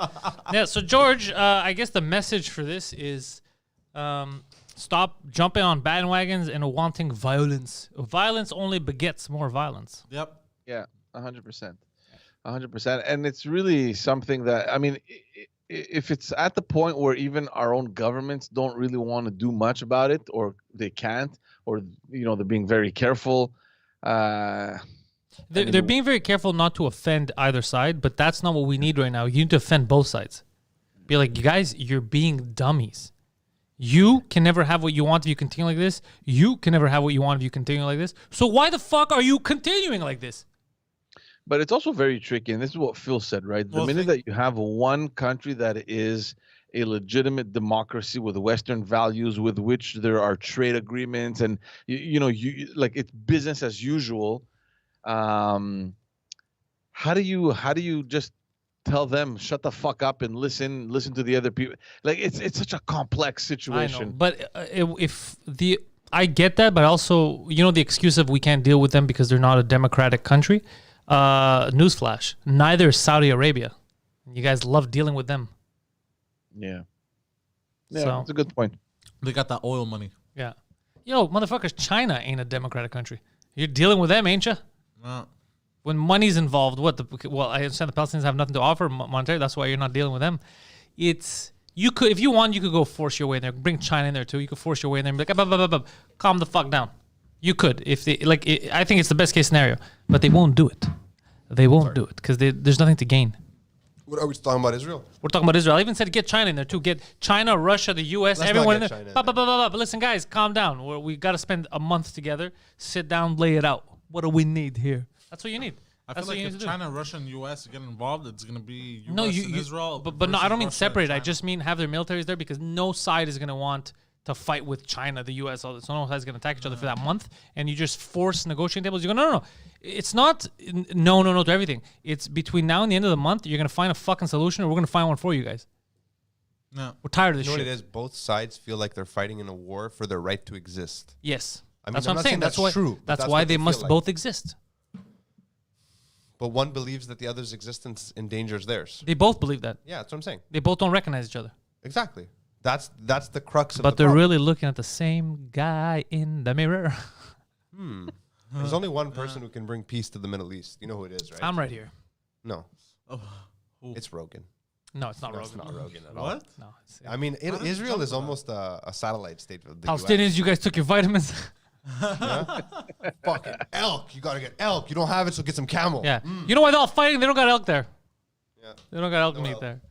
Yeah, so George, I guess the message for this is stop jumping on bandwagons and wanting violence. Violence only begets more violence. Yep. Yeah, 100%. 100%. And it's really something that, I mean, if it's at the point where even our own governments don't really want to do much about it, or they can't, or, you know, they're being very careful. They're being very careful not to offend either side, but that's not what we need right now. You need to offend both sides. Be like, you guys, you're being dummies. You can never have what you want if you continue like this. You can never have what you want if you continue like this. So why the fuck are you continuing like this? But it's also very tricky, and this is what Phil said, right? The Well, minute that you have one country that is a legitimate democracy with Western values, with which there are trade agreements, and you know, you like it's business as usual. How do you just tell them shut the fuck up and listen to the other people? Like it's such a complex I know, situation. but I get that, but also, you know, the excuse of we can't deal with them because they're not a democratic country. Newsflash: neither is Saudi Arabia. You guys love dealing with them. Yeah, So- that's a good point. They got that oil money. Yeah, yo, motherfuckers, China ain't a democratic country. You're dealing with them, ain't you? When money's involved, well, I understand the Palestinians have nothing to offer monetary. That's why you're not dealing with them. You could, if you want, you could go force your way in there. Bring China in there too. You could force your way in there and be like, calm the fuck down. You could, if they like. I think it's the best case scenario, but they won't do it. They won't do it because there's nothing to gain. What are we talking about? Israel? We're talking about Israel. I even said get China in there too. Get China, Russia, the U.S., Let's everyone in not there. get China in there. But listen, guys, calm down. We got to spend a month together. Sit down, lay it out. What do we need here? That's what you need. I That's feel what you like need if to do. China, Russia, and U.S. get involved, it's gonna be U.S. No, and you Israel. but no, I don't mean versus Russia and separate. I China. just mean have their militaries there because no side is gonna want to fight with China, the U.S. All this. So no side's gonna attack each other for that month, and you just force negotiating tables. You go, no. It's not no to everything. It's between now and the end of the month. You're gonna find a fucking solution, or we're gonna find one for you guys. No. We're tired of this You know shit. what it is? Both sides feel like they're fighting in a war for their right to exist. Yes, I mean, that's I'm what I'm not saying. saying That's that's why. true, but That's that's why what they they feel must like. both exist. But one believes that the other's existence endangers theirs. They both believe that. Yeah, that's what I'm saying. They both don't recognize each other. Exactly. That's the crux of But the they're problem. really looking at the same guy in the mirror. There's only one person who can bring peace to the Middle East. You know who it is, right? I'm right here. No, Oh, it's Rogan. No, it's not No, it's Rogan. not Rogan at all. what? No, it's, I mean, How did you Israel jump is to that? almost a satellite state of the Palestinians, you guys took your vitamins. Fucking elk. You gotta get elk. You don't have it, so get some camel. Yeah. You know why they're all fighting? They don't got elk there. Yeah. They don't got elk No meat elk. there.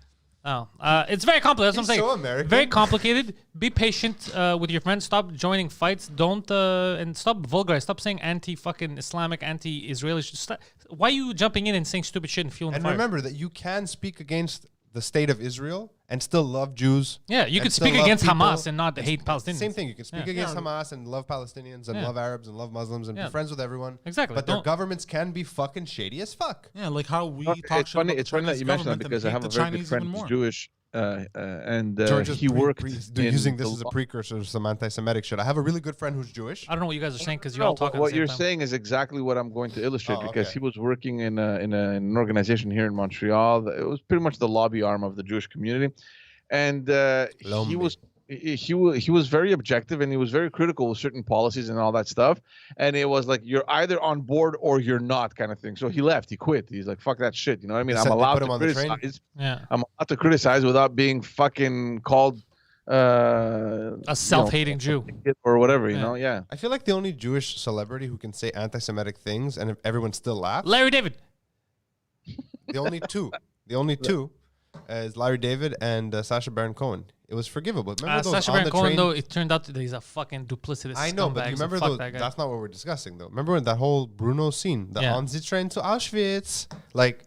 Oh, it's very complicated. That's what I'm He's saying. so American. Very complicated. Be patient with your friends. Stop joining fights. Don't and stop vulgarize. Stop saying anti-fucking Islamic, anti-Israeli. Why are you jumping in and saying stupid shit and fueling And the fire? remember that you can speak against the state of Israel and still love Jews. Yeah, you and could still speak love against people. Hamas and not hate Palestinians. Same thing. You can speak Yeah. against Hamas and love Palestinians and Yeah. love Arabs and love Muslims and Yeah. be friends with everyone. Exactly. But their Don't- governments can be fucking shady as fuck. Yeah, like how we No, talk it's shit funny. about It's the funny that Chinese you mentioned that government and because I hate have the a very good Chinese friend even who's more. Jewish, and George is he worked using this the as a law- precursor to some anti-Semitic shit. I have a really good friend who's Jewish. I don't know what you guys are saying because you're No, all talking. what at the you're same time. saying is exactly what I'm going to illustrate Oh, because okay. he was working in an organization here in Montreal. It was pretty much the lobby arm of the Jewish community, and he Lombi. was very objective and he was very critical with certain policies and all that stuff. And it was like you're either on board or you're not kind of thing. So he left. He quit. He's like, fuck that shit. You know what I mean? They I'm said they allowed put him to on the train? criticize. Yeah. I'm allowed to criticize without being fucking called A self-hating Jew. or whatever. You Yeah. know? Yeah. I feel like the only Jewish celebrity who can say anti-Semitic things and everyone still laughs. Larry David. The only two is Larry David and Sacha Baron Cohen. It was forgivable. Remember those Sacha on Baron the Cohen, train? though, it turned out that he's a fucking duplicitous I know, but scumbag, you so remember fuck those? that guy. That's not what we're discussing, though. Remember when that whole Bruno scene, Yeah. on the train to Auschwitz? Like,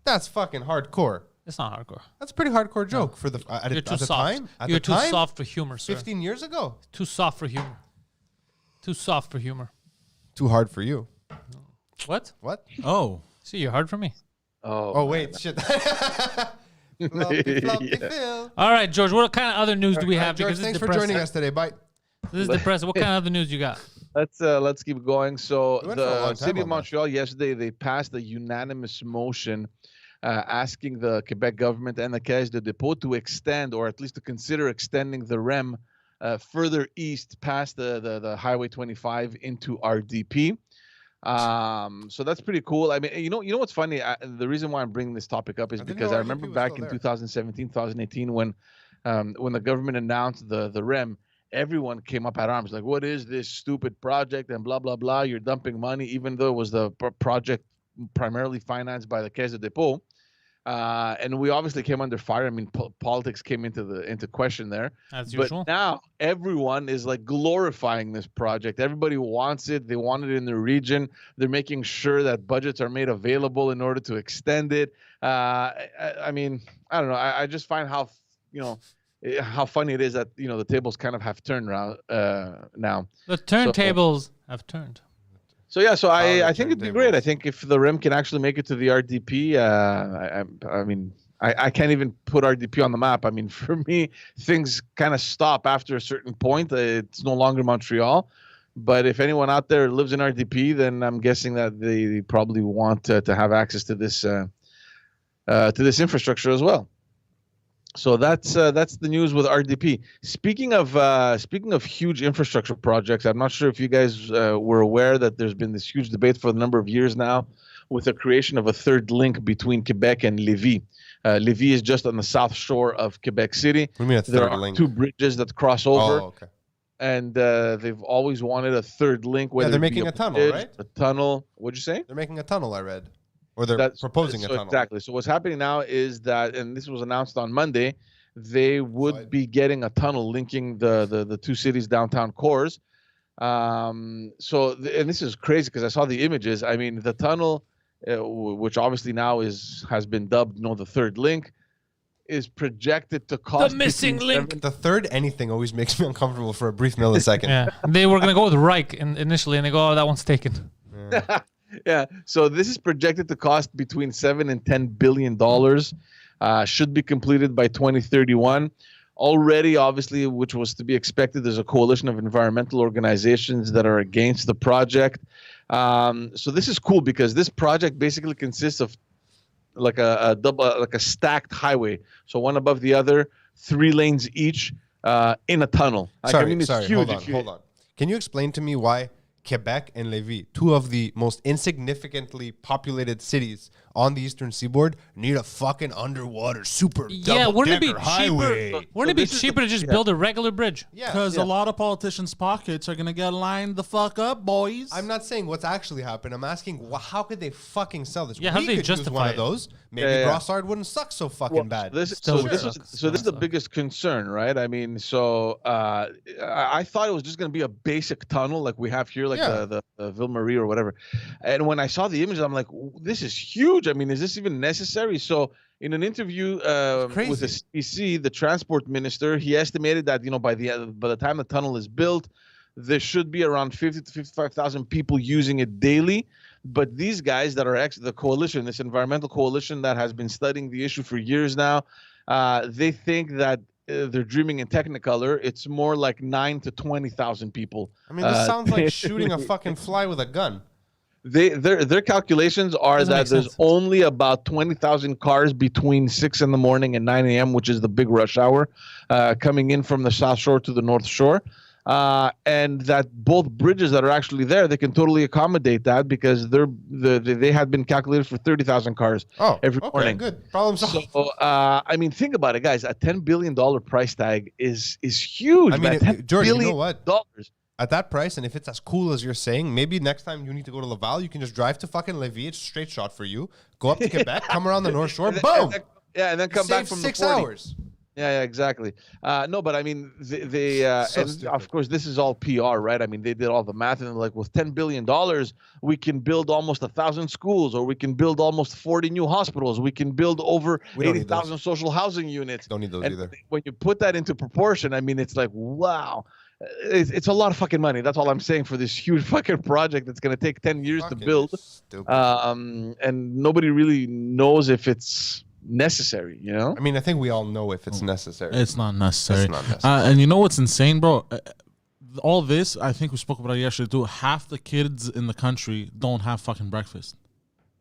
that's fucking hardcore. It's not hardcore. That's a pretty hardcore joke for the at, You're at too the soft. time. At You're the too time, soft for humor, sir. 15 years ago. Too soft for humor. Too soft for humor. Too hard for you. What? What? Oh, See, you're hard for me. Oh wait, shit. Floppy, floppy, Phil. All right, George. What kind of other news do we have? George, Because thanks this for is joining depressing. us today. Bye. This is depressing. What kind of other news you got? Let's keep going. So We went for a long the time city of on that. Montreal yesterday, they passed a unanimous motion asking the Quebec government and the Caisse de dépôt to extend, or at least to consider extending the REM further east past the Highway 25 into RDP. So that's pretty cool. I mean, you know what's funny? The reason why I'm bringing this topic up is I didn't because know I RDP remember was back still in there. 2017, 2018, when the government announced the REM, everyone came up at arms like, "What is this stupid project?" and blah blah blah. You're dumping money, even though it was the project primarily financed by the Caisse de dépôt. And we obviously came under fire. I mean, politics came into question there. As But usual. now everyone is like glorifying this project. Everybody wants it. They want it in their region. They're making sure that budgets are made available in order to extend it. I mean, I don't know. I just find how funny it is that the tables kind of have turned around now. The turntables have turned. So yeah, so the I think it'd be great. I turntables. think if the REM can actually make it to the RDP, I mean, I can't even put RDP on the map. I mean, for me, things kind of stop after a certain point. It's no longer Montreal. But if anyone out there lives in RDP, then I'm guessing that they probably want to have access to this infrastructure as well. So that's the news with RDP. Speaking of huge infrastructure projects, I'm not sure if you guys were aware that there's been this huge debate for a number of years now with the creation of a third link between Quebec and Lévis. Lévis is just on the south shore of Quebec City. What do you mean a There third are link? two bridges that cross over, Oh, okay. and they've always wanted a third link. Whether they're it be making a tunnel, bridge, right? A tunnel. What'd you say? They're making a tunnel, I read. Or they're proposing a tunnel. Exactly. So what's happening now is that, and this was announced on Monday, they would be getting a tunnel linking the two cities' downtown cores. And this is crazy because I saw the images. I mean, the tunnel, which obviously now has been dubbed, the third link, is projected to cost The missing between link. The third anything always makes me uncomfortable for a brief millisecond. Yeah, they were gonna go with Reich initially, and they go, "Oh, that one's taken." Yeah, so this is projected to cost between $7 and $10 billion. Should be completed by 2031. Already, obviously, which was to be expected, there's a coalition of environmental organizations that are against the project. So this is cool because this project basically consists of like a stacked highway, so one above the other, 3 lanes each, in a tunnel. Sorry, it's huge. hold on. Can you explain to me why Quebec and Lévis, two of the most insignificantly populated cities on the eastern seaboard, need a fucking underwater super Wouldn't it be double-decker highway? cheaper? Wouldn't it be cheaper to just build a regular bridge? Yeah, because a lot of politicians' pockets are gonna get lined the fuck up, boys. I'm not saying what's actually happened. I'm asking how could they fucking sell this? Yeah, how do they could use justify one it? of those. Maybe Yeah. Grossard wouldn't suck so fucking bad. This is Still the sucks. biggest concern, right? I mean, so I thought it was just going to be a basic tunnel like we have here, like Yeah. the Ville Marie or whatever. And when I saw the image, I'm like, this is huge. I mean, is this even necessary? So in an interview with the CBC, the transport minister, he estimated that by the time the tunnel is built, there should be around 50 to 55,000 people using it daily. But these guys that are the coalition, this environmental coalition that has been studying the issue for years now, they think that they're dreaming in Technicolor. It's more like 9 to 20,000 people. I mean, this sounds like shooting a fucking fly with a gun. Their calculations are Doesn't that make there's sense. only about 20,000 cars between 6 in the morning and 9 a.m., which is the big rush hour, coming in from the South Shore to the North Shore. And that both bridges that are actually there, they can totally accommodate that because they had been calculated for 30,000 cars every morning. Good. Problem solved. So, I mean, think about it, guys. A $10 billion price tag is huge. I mean, man. Jordan, you know billion what? dollars. At that price, and if it's as cool as you're saying, maybe next time you need to go to Laval, you can just drive to fucking Lévis. It's a straight shot for you. Go up to Quebec, come around the North Shore, boom. And then come back Save from 6 the 40. hours. Yeah, exactly. No, but I mean, they So and stupid. of course this is all PR, right? I mean, they did all the math and they're like, with $10 billion, we can build almost 1,000 schools, or we can build almost 40 new hospitals. We can build over We don't need 80,000 social housing units. Don't need those And either. when you put that into proportion, I mean, it's like, wow. it's a lot of fucking money. That's all I'm saying for this huge fucking project that's going to take 10 years to Fucking build. stupid. And nobody really knows if it's necessary, you know? I mean, I think we all know if it's necessary. It's not necessary. It's not necessary. And you know what's insane, bro? All this, I think we spoke about it yesterday too. Half the kids in the country don't have fucking breakfast.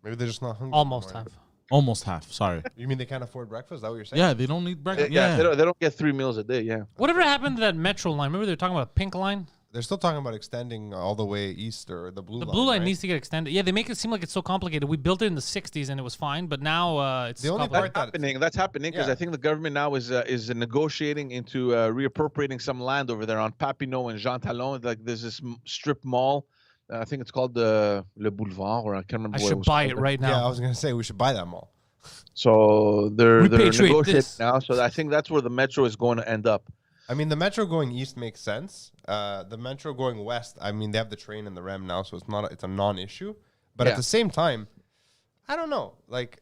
Maybe they're just not hungry. Almost anymore. half. Almost half. Sorry. You mean they can't afford breakfast? Is that what you're saying? Yeah, they don't need breakfast. Yeah, Yeah. they don't get 3 meals a day, yeah. Whatever happened to that metro line? Remember they were talking about a pink line? They're still talking about extending all the way east or the blue The line. blue line right? needs to get extended. Yeah, they make it seem like it's so complicated. We built it in the 60s and it was fine, but now it's The only complicated. part That's happening because Yeah. I think the government now is negotiating into reappropriating some land over there on Papineau and Jean Talon. Like there's this strip mall. I think it's called Le Boulevard, or I can't remember. I what should was buy called. it right Yeah, I now. was gonna say we should buy that mall. So they're Repatriate negotiating this. now. So I think that's where the metro is going to end up. I mean, the metro going east makes sense. The metro going west, I mean, they have the train and the REM now, so it's a non-issue. But Yeah. at the same time, I don't know. Like,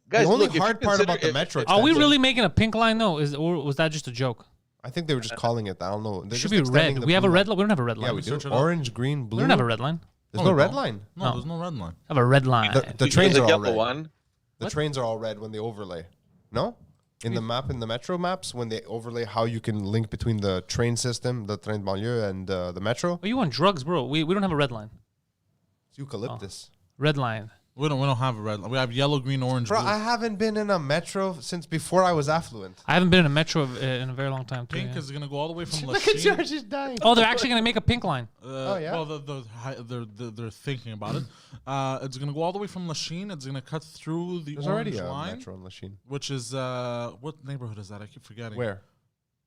Guys, the only look, if hard you part consider about the it- metro, Are we extension- really making a pink line though? Or was that just a joke? I think they were just calling it. I don't know. They're It should just be extending red. the We have a blue red line. line. We don't have a red line. Yeah, we do. Search it up. Orange, green, blue. We don't have a red line. There's No, no we red don't. line. No, No. there's no red line. I have a red line. The There's trains a are all yellow red. one. The trains are all red when they overlay. No? In the map, in the metro maps, when they overlay how you can link between the train system, the train de banlieue, and the metro, Are you on drugs, bro? We don't have a red line. it's eucalyptus. Red line. We don't have a red line. We have yellow, green, orange, Bro, blue. I haven't been in a metro since before I was affluent. I haven't been in a metro in a very long time. Too, Pink yeah. is gonna go all the way from Look at Lachine. George is dying. Oh, they're actually gonna make a pink line. Oh, yeah? Well, they're thinking about it. It's gonna go all the way from Lachine. It's gonna cut through the There's orange already a line, metro in Lachine. which is what neighborhood is that? I keep forgetting. Where?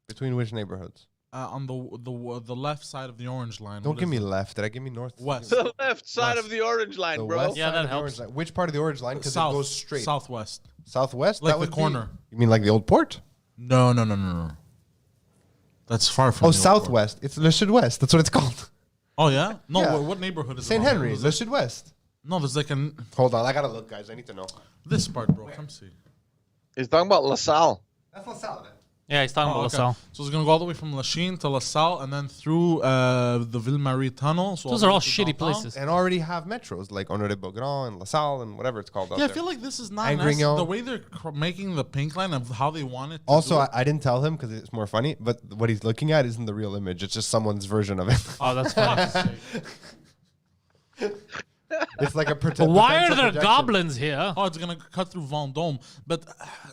Between which neighborhoods? On the left side of the orange line. Don't What give is me it? left. Did I give me north? West. The left side West. of the orange line, The bro. west Yeah, side that of the helps. orange line. Which part of the orange line? Because it South, goes straight. southwest. Southwest? Like That the would be- corner. You mean like the old port? No. That's far from. Oh, the airport. southwest. It's Le Sud-Ouest. That's what it's called. Oh yeah. No. Yeah. What neighborhood is it? St. on? Henry. Is Le it- Sud-Ouest. No, there's like an Hold on. I gotta look, guys. I need to know. this part, bro. Come see. He's talking about LaSalle. That's LaSalle then. Yeah, he's talking Oh, about okay. LaSalle. So it's gonna go all the way from Lachine to LaSalle and then through the Ville-Marie tunnel. So Those the are way all to shitty downtown. places. And already have metros like Honoré Beaugrand and LaSalle and whatever it's called out Yeah, I there. feel like this is not And nice. Grignon. The way they're making the pink line of how they want it. To Also, do I didn't tell him because it's more funny, but what he's looking at isn't the real image. It's just someone's version of it. Oh, that's funny. It's like a But why are there goblins here? Oh, it's gonna cut through Vendôme, but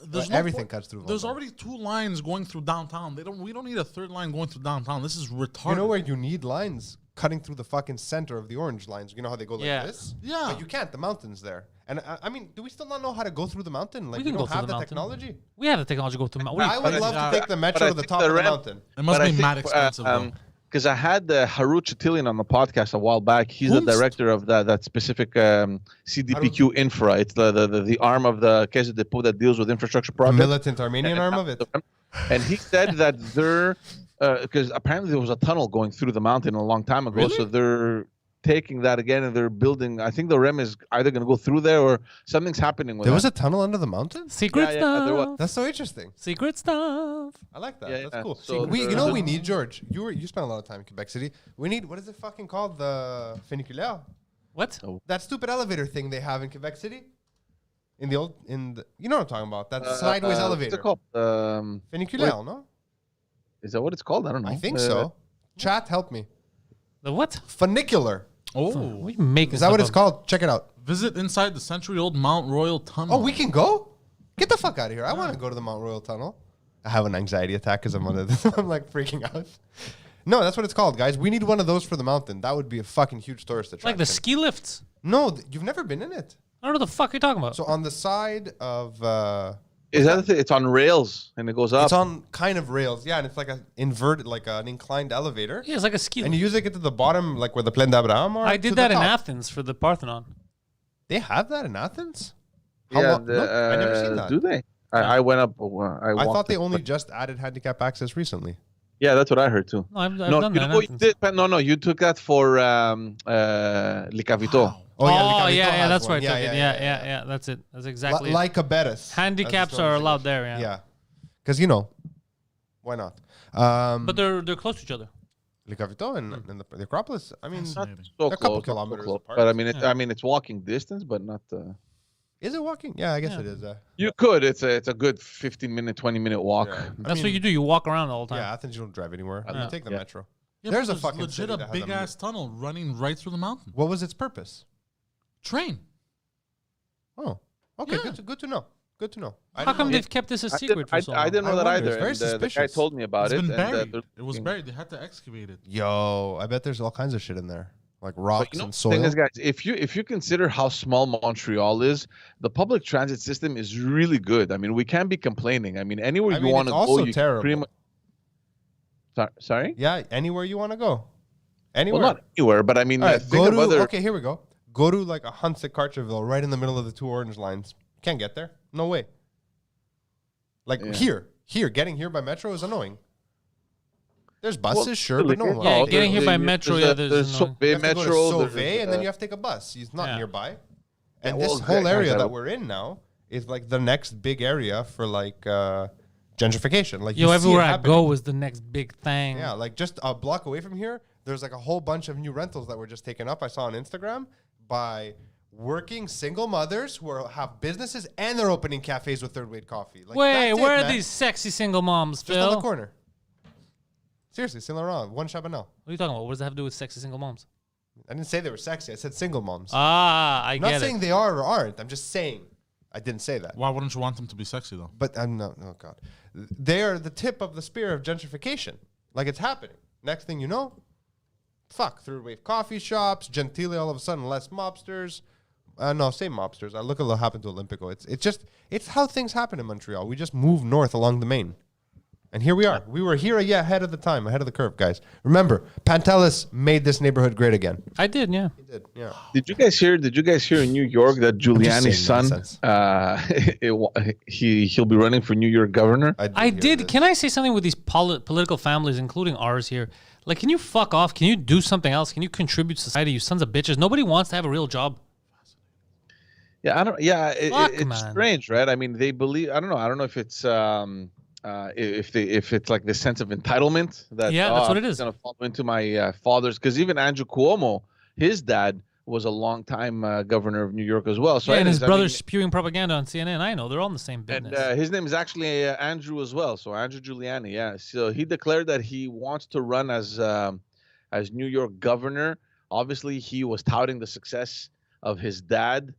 there's no everything point- cuts through There's Vendôme. already 2 lines going through downtown. We don't need a 3rd line going through downtown. This is retarded. You know where you need lines cutting through the fucking center of the orange lines? You know how they go like Yeah. this? Yeah. But you can't. The mountain's there. And I mean, do we still not know how to go through the mountain? Like, We we, can don't go through have the the mountain. technology? We have the technology to go through. What do I you, would But love I- to take the metro I to the think top the of the ramp- mountain. It must But be I mad think, expensive though. Because I had Haru Chatillian on the podcast a while back. He's the Whomst? director of that specific CDPQ infra. It's the arm of the Caisse de Dépôt that deals with infrastructure The projects. militant Armenian arm of it. And he said that they're because apparently there was a tunnel going through the mountain a long time ago. Really? So they're taking that again and they're building. I think the REM is either going to go through there or something's happening with There that. was a tunnel under the mountain? secret yeah, stuff? there was. That's so interesting. Secret stuff. I like that. Yeah, That's yeah. cool. So We, you the- know what we need, George? You spent a lot of time in Quebec City. We need, what is it fucking called? The funiculaire? What? That stupid elevator thing they have in Quebec City? You know what I'm talking about? That sideways What's elevator. it called? Funiculaire, no? Is that what it's called? I don't know. I think so. Chat, help me. The what? Funicular. Oh, What are you making? Is that what it's stuff called? Check it out. visit inside the century-old Mount Royal Tunnel. Oh, we can go? Get the fuck out of here. I want to go to the Mount Royal Tunnel. I have an anxiety attack because I'm on it. I'm like freaking out. No, that's what it's called, guys. We need one of those for the mountain. That would be a fucking huge tourist up? attraction. Like the ski lifts. No, you've never been in it. I don't know what the fuck you're talking about. So on the side of, Is that the thing? It's on rails and it goes up. it's on kind of rails, yeah, and it's like a inverted, like an inclined elevator, Yeah, it's like a ski and lift. you usually get to the bottom, like where the Plaine d'Abraham are. I to did the that in top. Athens for the Parthenon. They have that in Athens. How yeah, long? No, I never seen that. Do they? I went up. I I walked thought they it, only but- just added handicap access recently. Yeah, that's what I heard too. No, I've No, done you that in know what you Athens. did, but no, you took that for Le Cavito. Wow. Oh, Oh, Licavito yeah, has that's one. where I took it. Yeah, that's it. That's exactly it. Like a Bettis. Handicaps are allowed there, yeah. Yeah, because why not? But they're close to each other. Le Capitol and the Acropolis. I mean, Fascinating. So a couple close, not so kilometers close. apart. But I mean, I mean, it's walking distance, but not. is it walking? Yeah, I guess Yeah. it is. You could. It's a good 15-minute, 20-minute walk. Yeah. That's what you do. You walk around the whole time. Yeah, Athens, you don't drive anywhere. Yeah. You take the Yeah. metro. Yeah, There's but a fucking legit city a that has big ass tunnel running right through the mountain. What was its purpose? Train. Oh, okay. Yeah. Good to know. Good to know. I How didn't come know. they've kept this a secret for so long? I didn't know I that wonder, either. it's very And, the guy suspicious. told me about It's it. been and, buried. It was buried. They had to excavate it. Yo, I bet there's all kinds of shit in there, like rocks But you know, and the soil. thing is, guys, if you consider how small Montreal is, the public transit system is really good. I mean, we can't be complaining. I mean, anywhere I you mean, want it's to also go, you can terrible. pretty much. Sorry? Yeah, anywhere you want to go. Well, Anywhere. not anywhere, but I mean, All right, think go of to. other. Okay, here we go. Go to like a Hunsett Carterville, right in the middle of the two orange lines. Can't get there. No way. Like Yeah. here, getting here by metro is annoying. There's buses, Well, sure, but no one. Yeah, wants to getting go. here by metro, yeah, there's there's no- Sauvé You have to go to Metro. Sauvé, and then you have to take a bus. It's not Yeah. nearby. And well, this whole guys, area I that don't- we're in now is like the next big area for like gentrification. Like Yo, you see it everywhere I happening. go is the next big thing. Yeah, like just a block away from here, there's like a whole bunch of new rentals that were just taken up. I saw on Instagram by working single mothers who have businesses and they're opening cafes with third weight coffee. Like, Wait, that's where it, are man. these sexy single moms, Just on Phil? the corner. Seriously, Saint Laurent, one Chabanel. What are you talking about? What does that have to do with sexy single moms? I didn't say they were sexy. I said single moms. Ah, I I'm not get saying it. they are or aren't. I'm just saying. I didn't say that. Why wouldn't you want them to be sexy though? But I'm not. Oh God, they are the tip of the spear of gentrification. Like it's happening. Next thing you know, fuck third wave coffee shops. Gentile all of a sudden less mobsters. No, same mobsters. Look at what happened to Olympico. It's how things happen in Montreal. We just move north along the Main. And here we are. We were here ahead of the time, ahead of the curve, guys. Remember, Pantelis made this neighborhood great again. I did, yeah. He did, yeah. Did you guys hear in New York that Giuliani's saying son, nonsense. he'll be running for New York governor? I hear did. this. Can I say something with these political families, including ours here? Like, can you fuck off? Can you do something else? Can you contribute to society, you sons of bitches? Nobody wants to have a real job. Yeah, I don't. Yeah, Fuck, it's man. strange, right? I mean, they believe. I don't know. I don't know if it's if it's like this sense of entitlement that Yeah, that's what I'm it is. gonna follow into my father's, because even Andrew Cuomo, his dad was a longtime governor of New York as well. So Yeah, and his anyways, I brother's mean, spewing propaganda on CNN. I know. They're all in the same and business. his name is actually Andrew as well. So Andrew Giuliani, yeah. So he declared that he wants to run as New York governor. Obviously, he was touting the success of his dad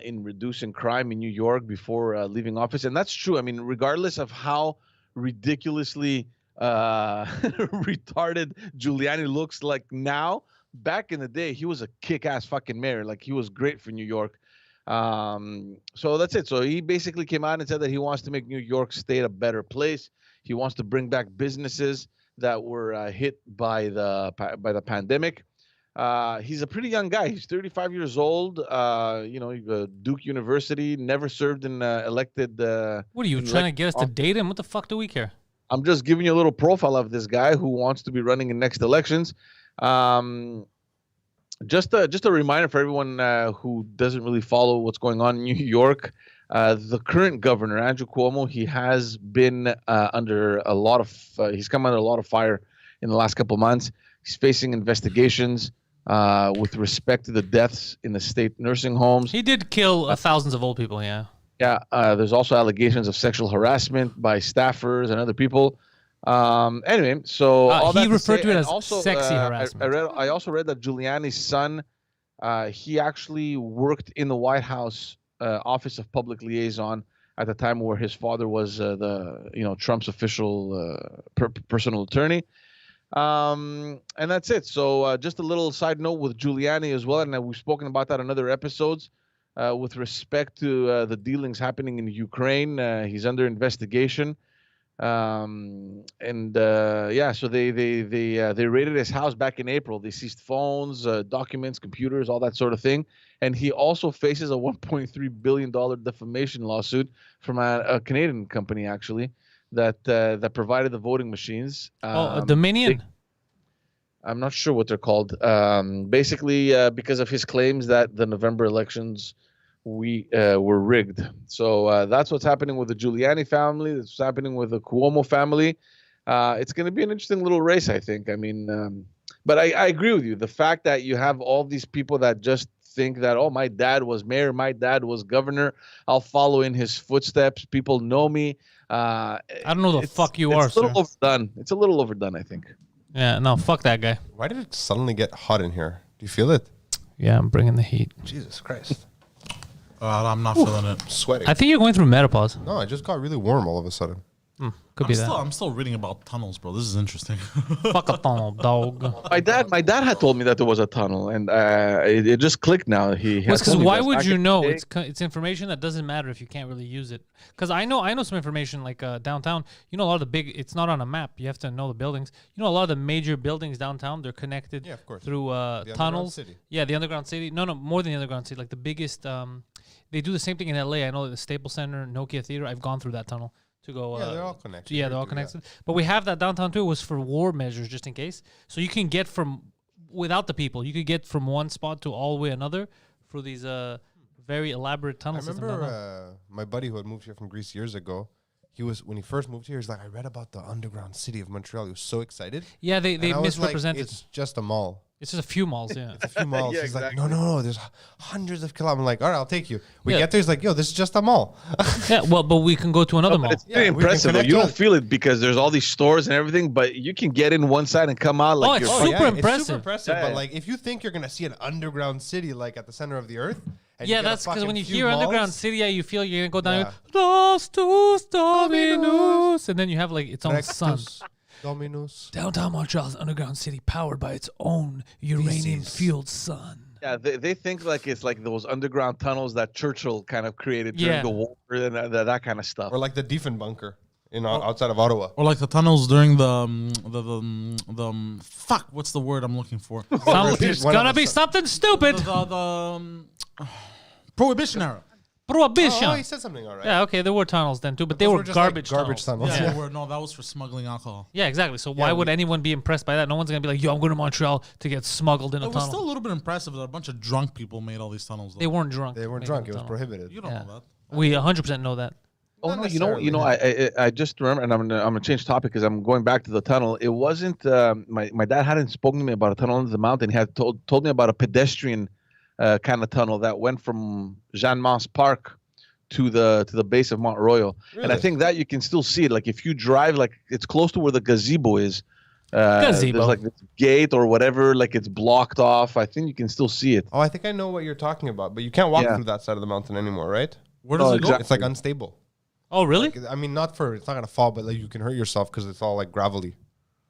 in reducing crime in New York before leaving office, and that's true. I mean, regardless of how ridiculously retarded Giuliani looks like now, back in the day, he was a kick-ass fucking mayor. Like, he was great for New York. So that's it. So he basically came out and said that he wants to make New York State a better place. He wants to bring back businesses that were hit by the pandemic. He's a pretty young guy. He's 35 years old. Duke University, never served in elected. What are you trying to get us to date him? What the fuck do we care? I'm just giving you a little profile of this guy who wants to be running in next elections. Just a reminder for everyone who doesn't really follow what's going on in New York. The current governor, Andrew Cuomo, he has been under a lot of. He's come under a lot of fire in the last couple of months. He's facing investigations with respect to the deaths in the state nursing homes. He did kill thousands of old people, yeah. Yeah, there's also allegations of sexual harassment by staffers and other people. Anyway, so all he that referred say, to it and as also, sexy harassment. I also read that Giuliani's son, he actually worked in the White House Office of Public Liaison at the time where his father was Trump's official personal attorney. And that's it. So just a little side note with Giuliani as well, and we've spoken about that in other episodes. With respect to the dealings happening in Ukraine, he's under investigation, so they raided his house back in April. They seized phones, documents, computers, all that sort of thing, and he also faces a $1.3 billion defamation lawsuit from a Canadian company actually that provided the voting machines. Dominion. I'm not sure what they're called. Basically, because of his claims that the November elections were rigged. So that's what's happening with the Giuliani family. That's what's happening with the Cuomo family. it's going to be an interesting little race, I think. I mean, but I agree with you. The fact that you have all these people that just think that, oh, my dad was mayor, my dad was governor, I'll follow in his footsteps. People know me. I don't know the fuck you are, It's a sir. little overdone. It's a little overdone, I think. Yeah, no, fuck that guy. Why did it suddenly get hot in here? Do you feel it? Yeah, I'm bringing the heat. Jesus Christ. I'm not feeling it. Sweating. I think you're going through menopause. No, I just got really warm all of a sudden. Could be that. I'm still reading about tunnels, bro. This is interesting. Fuck a tunnel, dog. My dad had told me that there was a tunnel, and it just clicked now. Because why would you know? It's information that doesn't matter if you can't really use it. Because I know some information like downtown. You know, a lot of the big. It's not on a map. You have to know the buildings. You know, a lot of the major buildings downtown. They're connected. Yeah, of course. Through underground tunnels. city. Yeah, the underground city. No, more than the underground city. Like the biggest. They do the same thing in LA. I know the Staples Center, Nokia Theater. I've gone through that tunnel to go. Yeah, they're all connected. Yeah, they're all connected. But we have that downtown too. It was for war measures, just in case. So you can get from without the people. You could get from one spot to all the way another through these very elaborate tunnel I systems. remember my buddy who had moved here from Greece years ago. When he first moved here, he's like, I read about the underground city of Montreal. He was so excited. Yeah, they And I was like, misrepresented. it's just a mall. It's just a few malls. Yeah. A few malls. Yeah, He's like, exactly. no, there's hundreds of kilometers. I'm like, all right, I'll take you. We Yeah. get there. He's like, yo, this is just a mall. Yeah. Well, but we can go to another mall. It's pretty we can impressive. Though. connect You to don't it. feel it because there's all these stores and everything, but you can get in one side and come out like it's you're super fucking- It's impressive. super impressive. Yeah, But yeah. like, if you think you're gonna see an underground city like at the center of the earth, and Yeah, you get a that's because when fucking you few hear underground malls, city, yeah, you feel you're gonna go down. Yeah. Dos tus dominus, and then you have like its own sun. Rectus Dominus. Downtown Montreal's underground city, powered by its own uranium-fueled sun. Yeah, they think like it's like those underground tunnels that Churchill kind of created during Yeah. the war and that kind of stuff. Or like the Diefenbunker outside of Ottawa. Or like the tunnels during fuck, what's the word I'm looking for? It's One of gonna us- be something stupid. Prohibition era. Prohibition. Oh, he said something all right. Yeah, okay, there were tunnels then too, but they Those were just like garbage garbage tunnels. tunnels. Yeah, no, that was for smuggling alcohol. Yeah, exactly. So why would anyone be impressed by that? No one's gonna be like, "Yo, I'm going to Montreal to get smuggled in a It was tunnel." still a little bit impressive that a bunch of drunk people made all these tunnels. Though. They weren't drunk. They weren't making drunk. the It was tunnel. prohibited. You don't Yeah. know that. We 100% know that. Oh Not no, necessarily. you know, I just remember, and I'm gonna change topic because I'm going back to the tunnel. It wasn't my dad hadn't spoken to me about a tunnel under the mountain. He had told me about a pedestrian kind of tunnel that went from Jean Mance Park to the base of Mont Royal, and I Really? think that you can still see it. Like if you drive, like it's close to where the gazebo is. Gazebo. There's like this gate or whatever, like it's blocked off. I think you can still see it. Oh, I think I know what you're talking about, but you can't walk Yeah. through that side of the mountain anymore, right? Where does Oh, it go? exactly. It's like unstable. Oh, really? Like, I mean, it's not gonna fall, but like you can hurt yourself because it's all like gravelly.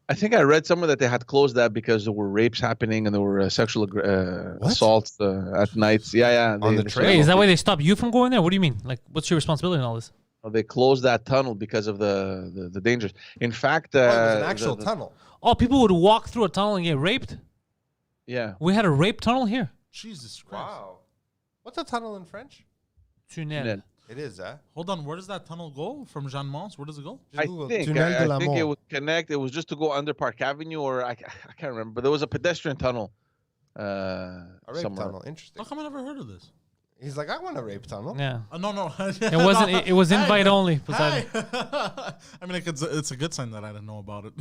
I think I read somewhere that they had closed that because there were rapes happening and there were sexual assaults at nights. Yeah. On the they- trail? Wait, is that why they stopped you from going there? What do you mean? Like, what's your responsibility in all this? They closed that tunnel because of the dangers. In fact, Oh, it was an actual tunnel. Oh, people would walk through a tunnel and get raped? Yeah. We had a rape tunnel here. Jesus Christ. Wow. What's a tunnel in French? Tunnel. Tunnel. It is, eh? Hold on, where does that tunnel go from Jean Mance? Where does it go? I Google think Tunnel de la I think it Mort. would connect. It was just to go under Park Avenue, or I can't remember. But there was a pedestrian tunnel. A rape somewhere. tunnel. Interesting. How come I never heard of this? He's like, I want a rape tunnel. Yeah. No. It wasn't. It was invite only. Poseidon. I mean, it's a good sign that I didn't know about it.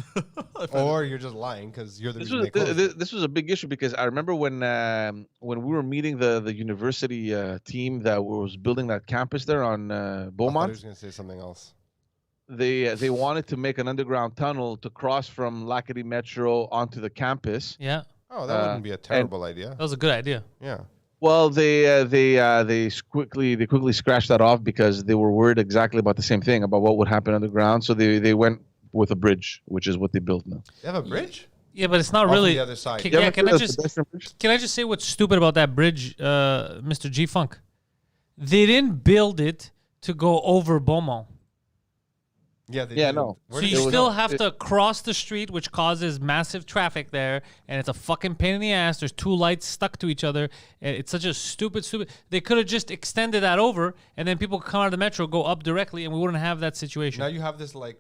Or you're just lying because you're the This reason was they closed. this was a big issue because I remember when we were meeting the university team that was building that campus there on I thought he Beaumont. was gonna say something else. They wanted to make an underground tunnel to cross from Lacadie Metro onto the campus. Yeah. Oh, that wouldn't be a terrible idea. That was a good idea. Yeah. Well, they quickly scratched that off because they were worried exactly about the same thing about what would happen underground. So they went with a bridge, which is what they built now. They have a bridge? Yeah, but it's not Off really. the other side. Can, You yeah, ever can heard I of just pedestrian bridge? can I just say what's stupid about that bridge, Mr. G Funk? They didn't build it to go over Beaumont. Yeah, they Yeah, do. no. Where So did you they- still have to cross the street, which causes massive traffic there, and it's a fucking pain in the ass. There's two lights stuck to each other, and it's such a stupid. They could have just extended that over, and then people could come out of the metro, go up directly, and we wouldn't have that situation. Now you have this like,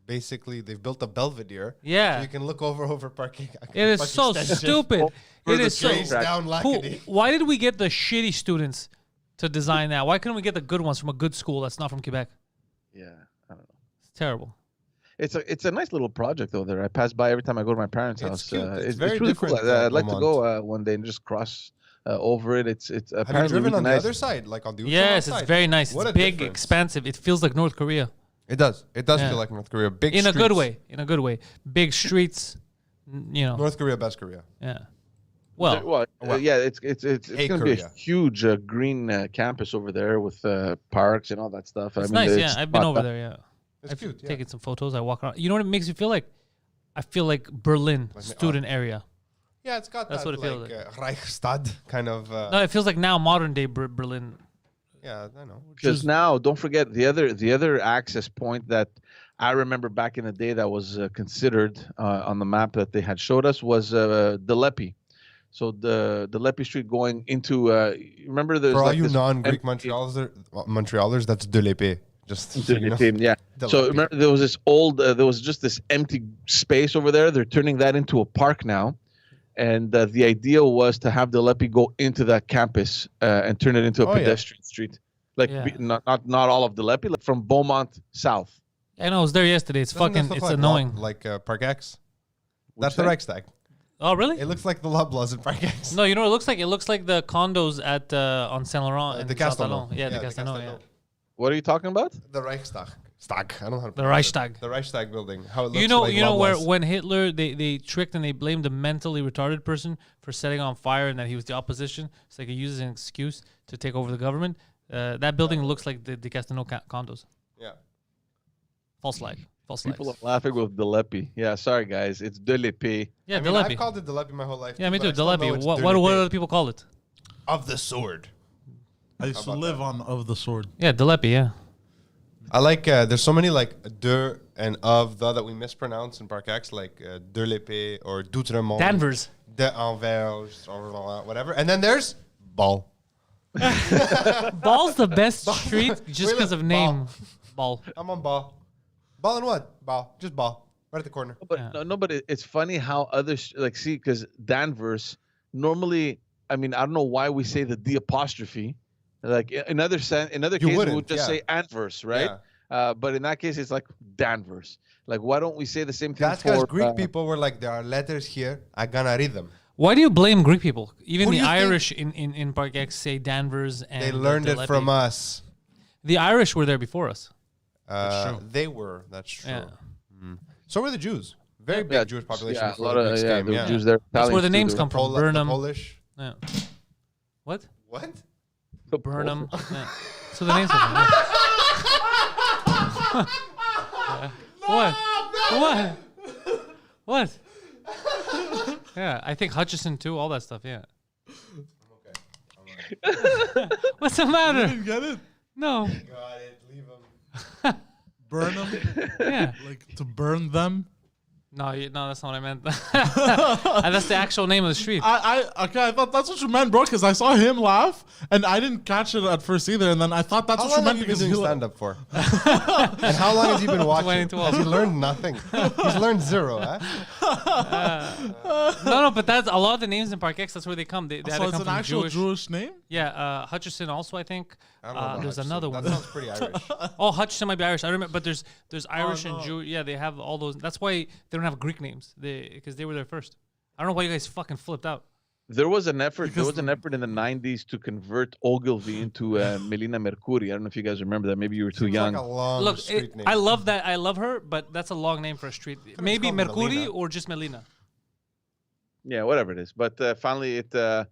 basically they've built a Belvedere. Yeah. So you can look over parking. It is parking so extension. stupid. For It the is so. Trains down Who, Lacadie. why did we get the shitty students to design that? Why couldn't we get the good ones from a good school that's not from Quebec? Yeah, I don't know. It's terrible. It's a nice little project though. There, I pass by every time I go to my parents' It's house. cute. It's It's very really cool. different, I'd like to Beaumont. go one day and just cross over it. It's Have you apparently driven really on the nice. other side, like on the Yes, Outremont it's side? very nice. What It's a big, difference. expansive. It feels like North Korea. It does. It does Yeah. feel like North Korea. Big In a good streets. way. In a good way. Big streets. You know. North Korea, best Korea. Yeah. Well, Yeah, it's Hey, going to be a Korea. huge green campus over there with parks and all that stuff. it's I mean, nice. it's Yeah, I've been not over that- there. Yeah. It's I've cute. Yeah. taken some photos. I walk around. You know what it makes me feel like? I feel like Berlin student area. Yeah, it's got That's that what it feels like Reichstag kind of. No, it feels like now modern day Berlin. Yeah, I know. Because now, don't forget the other access point that I remember back in the day that was considered on the map that they had showed us was Delepi. So the Delepi Street going into remember there's For all like you this non-Greek empty- Montrealers, that's de l'épée. Just so you know. Yeah. Delepi. So remember there was this old there was just this empty space over there. They're turning that into a park now. And the idea was to have Delepi go into that campus and turn it into a Oh, yeah. pedestrian street. Like Yeah. not all of Delepi, like from Beaumont south. I know I was there yesterday. It's Doesn't this fucking look it's like annoying. Like Park X. That's the thing? Reichstag. Oh really? It looks like the Loblaws in Park X. No, you know what it looks like? It looks like the condos at on Saint Laurent and the Saint Castelnau. Laurent. Yeah, the Castelnau. Yeah. What are you talking about? The Reichstag. Stag. I don't know how to The pronounce it. Reichstag. The Reichstag building. How it looks You know, like where Loblaws. when Hitler they tricked and they blamed the mentally retarded person for setting on fire and that he was the opposition, so they could use it as an excuse to take over the government. That building looks like the Castelnau condos. Yeah. False flag. False People flags. are laughing with Delepi. Yeah, sorry guys, it's Delepi. Yeah, I mean, Delepi. I've called it Delepi my whole life. Yeah, me but too. I still know Delepi. it's What Delepi. other people call it? Of the sword. I used to live on of the sword. Yeah, Delepi. Yeah. I like. There's so many like de and of the that we mispronounce in Park X, like de l'épée or d'outremont. Danvers. De Anvers or whatever. And then there's Ball. Ball's the best street just Wait, because of look, name. Ball. I'm on Ball. Ball and what? Ball. Just Ball. Right at the corner. But Yeah. no, but it's funny how others like see because Danvers normally. I mean, I don't know why we say the D apostrophe. Like in other cases, we wouldn't, would just yeah. say Anvers, right? Yeah. But in that case, it's like Danvers. Like, why don't we say the same thing That's because for Greek people were like, there are letters here. I'm gonna read them. Why do you blame Greek people? Even Who do the you think- Irish in Park X say Danvers and They learned it Delepi. from us. The Irish were there before us. true. They were. That's true. Yeah. So were the Jews. Very big Yeah, Jewish population. Yeah, a before lot the of Greeks yeah, came, there were yeah. Jews there. That's where the Italians names too, come from. The Burnham. Polish. Yeah. What? What? the Burnham. Yeah. So the names come from. Yeah. What? What? What? Yeah, I think Hutchison too. All that stuff. Yeah. What's the matter? Didn't get it? No. Got it. Leave them. Burn them, Yeah. like to burn them. No, no, that's not what I meant. And that's the actual name of the street. I thought that's what you meant, bro. Because I saw him laugh, and I didn't catch it at first either. And then I thought that's How what you long meant have you been because doing he stand up for? And how long has he been watching? 2012. Has he learned nothing? He's learned zero, huh? No, but that's a lot of the names in Park X. That's where they come. They had So to it's come an from actual Jewish. Jewish name. Yeah, Hutchison also, I think. I don't know about There's Hutchison. another That one. sounds pretty Irish. Oh, Hutchison might be Irish. I don't remember, but there's Irish no. and Jew. Yeah, they have all those. That's why they don't have Greek names. Because they were there first. I don't know why you guys fucking flipped out. There was an effort. Because There was an effort in the '90s to convert Ogilvy into Melina Mercouri. I don't know if you guys remember that. Maybe you were too Seems young. like a long Look, street name. I love that. I love her, but that's a long name for a street. Maybe called Mercuri Melina. or just Melina. Yeah, whatever it is. But finally, the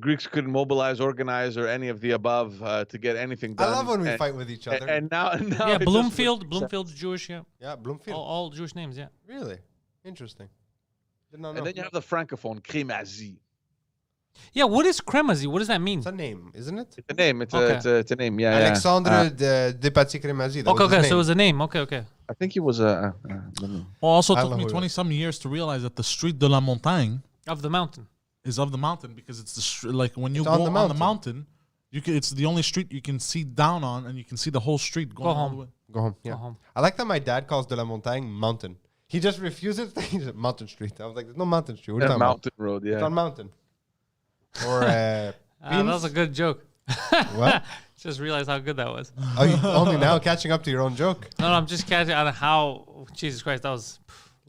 Greeks couldn't mobilize, organize, or any of the above to get anything I done. love when we and, fight with each other. And now, Yeah, it just Bloomfield. works. Bloomfield's Jewish. Yeah, yeah, Bloomfield. all Jewish names. Yeah. Really? Interesting. Did not know. And then you have the francophone Crémazie. Yeah. What is Cremazie? What does that mean? It's a name, isn't it? It's a name. It's Okay. it's a name. Yeah, Alexandre yeah. de Paty Crémazie. That Okay, was his okay. name. So it was a name. Okay, okay. I think he was a. Let me- Well, also I took don't me know who it 20-some years to realize that the Street de la Montagne Of the mountain. is of the mountain because it's like when you It's go on the on the mountain. mountain, it's the only street you can see down on, and you can see the whole street going all home. the way. Go home. Yeah. home. I like that my dad calls de la Montagne mountain. He just refuses. He said Mountain Street. I was like, there's no Mountain Street. What are you talking Mountain Road. about? It's Yeah. on Mountain. Or That was a good joke. What? Just realized how good that was. Are you only now catching up to your own joke? No, I'm just catching on how. Jesus Christ, that was.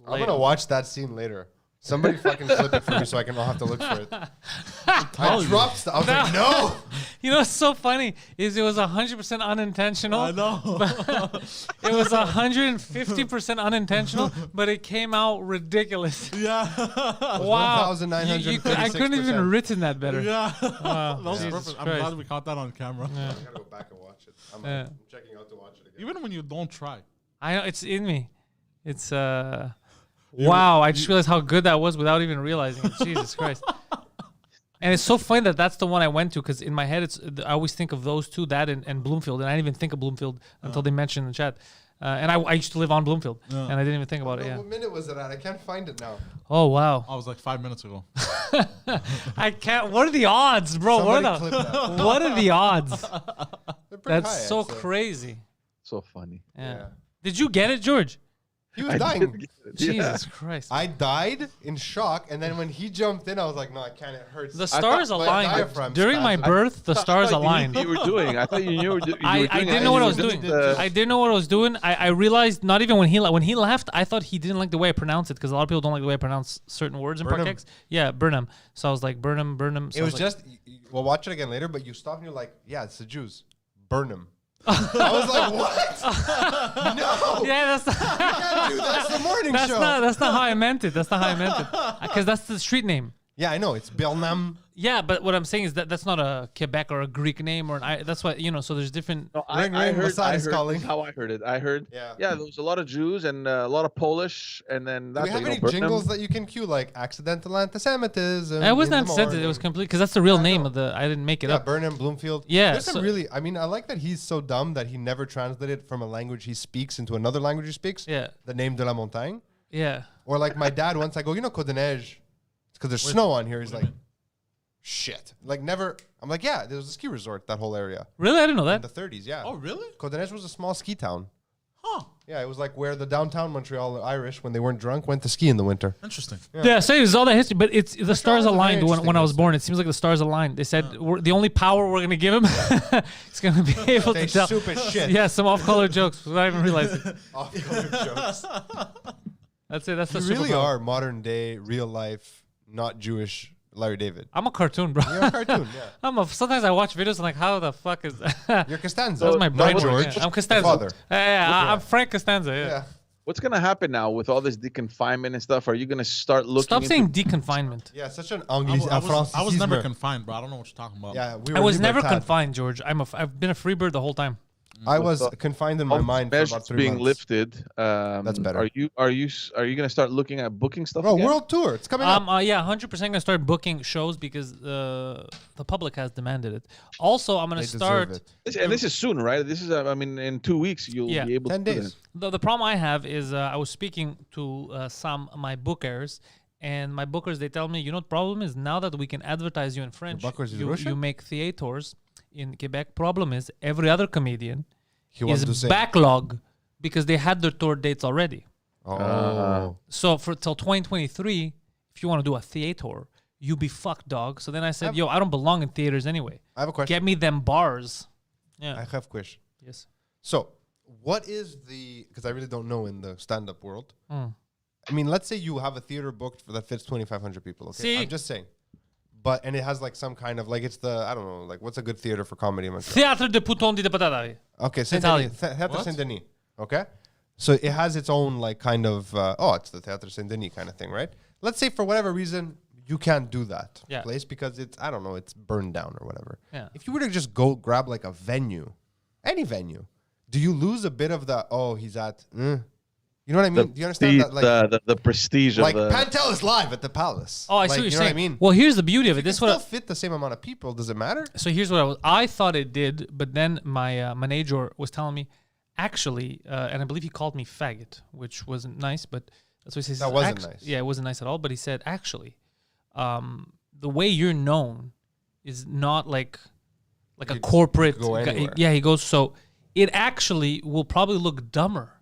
I'm late. gonna watch that scene later. Somebody fucking flip it for me so I can not have to look for it. I dropped stuff. I was like, no. You know what's so funny is it was 100% unintentional. I know. It was 150% unintentional, but it came out ridiculous. Yeah. Wow. 1,936%. I couldn't have even written that better. Yeah. Wow. That was Jesus perfect. I'm Christ. glad we caught that on camera. Yeah. I gotta go back and watch it. I'm Yeah. checking out to watch it again. Even when you don't try. I know it's in me. It's wow, I just realized how good that was without even realizing it. Jesus Christ. And it's so funny that that's the one I went to because in my head, I always think of those two, that and Bloomfield. And I didn't even think of Bloomfield until they mentioned in the chat. And I used to live on Bloomfield, and I didn't even think about it. Yeah. What minute was it at? I can't find it now. Oh, wow. I was like 5 minutes ago. I can't. What are the odds, bro? Somebody clip that. What are the odds? They're pretty That's high, so I'd say. crazy. So funny. Yeah. Yeah. Did you get it, George? He was I dying. did get it. Yeah. Jesus Christ. I died in shock, and then when he jumped in, I was like, "No, I can't. It hurts." The stars my aligned. diaphragm During my spasmed. birth, the stars I thought aligned. You were doing. I thought you were doing. I didn't know what I was doing. I didn't know what I was doing. I realized not even when he left, I thought he didn't like the way I pronounce it because a lot of people don't like the way I pronounce certain words in Burnham. Parkex. Yeah, Burnham. So I was like, Burnham. So It I was like, just. We'll watch it again later, but you stopped and you're like, "Yeah, it's the Jews. Burn them." I was like, "What? No, yeah, that's can't do that. That's the morning show." that's not how I meant it. That's not how I meant it because that's the street name. Yeah, I know. It's Belnam. Yeah, but what I'm saying is that's not a Quebec or a Greek name or that's what so there's different. No, Ring, ring, Mossad is heard calling. how I heard it. I heard. Yeah. Yeah, there was a lot of Jews and a lot of Polish, and then Do that's we have what, any jingles that you can cue, like accidental anti-Semitism? I wasn't in the anti-Semitic. It was morning? complete because that's the real I name know. of the. I didn't make it Yeah, up. Burnham, Bloomfield. Yeah, There's some so- really. I mean, I like that he's so dumb that he never translated from a language he speaks into another language he speaks. Yeah, The name de la montagne. yeah. Or like my dad once, I go, Côte de Neige. It's because there's snow on here. He's like, shit. Like never. I'm like, yeah, there was a ski resort, that whole area. Really, I didn't know In that. the 30s, yeah. Oh, really? Côte de Neige was a small ski town. Huh. Yeah, it was like where the downtown Montreal Irish, when they weren't drunk, went to ski in the winter. Interesting. Yeah, so it's all that history, but it's the stars was a very aligned when interesting I was history. born. It seems like the stars aligned. They said the only power we're gonna give him, he's gonna be able Say to tell. stupid shit. Yeah, some off-color jokes without even realizing. Off-color jokes. That's it. That's the You really superpower. are modern day, real life, not Jewish Larry David. I'm a cartoon, bro. You're a cartoon, yeah. Sometimes I watch videos and like, how the fuck is that? You're Costanza. That's my not brain. George. Yeah. I'm the Costanza. father. I'm Frank Costanza. Yeah. Yeah. What's gonna happen now with all this deconfinement and stuff? Are you gonna start looking? Stop into- saying deconfinement. Yeah, such an I was never Francicisme. confined, bro. I don't know what you're talking about. Yeah, we I were was never libertad. confined, George. I've been a free bird the whole time. I was the- confined in all my these mind for measures about 3 being months. lifted. That's better. Are you gonna start looking at booking stuff? Bro, again? world tour. It's coming up. Yeah, 100% gonna start booking shows because the public has demanded it. Also, I'm gonna They deserve start. it. And this is soon, right? This is, I mean, in 2 weeks you'll Yeah. be able 10 to do days. that. The problem I have is I was speaking to some of my bookers, and my bookers they tell me, you know, what the problem is now that we can advertise you in French, bookers is you Russian? make theaters in Quebec. Problem is every other comedian He wants to is say. backlog because they had their tour dates already. Oh. So for till 2023, if you want to do a theater, you be fucked, dog. So then I said, yo, I don't belong in theaters anyway. I have a question. Get me them bars. Yeah. I have a question. Yes. So, what is the? Because I really don't know in the stand-up world. Mm. I mean, let's say you have a theater booked that fits 2,500 people. Okay, See? I'm just saying. But and it has like some kind of like it's the I don't know like what's a good theater for comedy in Montreal? Théâtre de Pouton di de Patata. Okay, Italian. Theatre What? Saint Denis. Okay, so it has its own like kind of it's the Theatre Saint Denis kind of thing, right? Let's say for whatever reason you can't do that Yeah. place because it's I don't know it's burned down or whatever. Yeah. If you were to just go grab like a venue, any venue, do you lose a bit of the he's at? You know what I mean? Do you understand that? Like the prestige like of the Pantelis live at the Palace. Oh, I see Like, what you're you know saying. What I mean? Well, here's the beauty of it. This This still what fit the same amount of people. Does it matter? so here's what I thought it did, but then my manager was telling me, actually, and I believe he called me faggot, which wasn't nice, but that's what he says. That wasn't nice. Yeah, it wasn't nice at all. But he said, actually, the way you're known is not like a could corporate. go anywhere. Yeah, he goes. So it actually will probably look dumber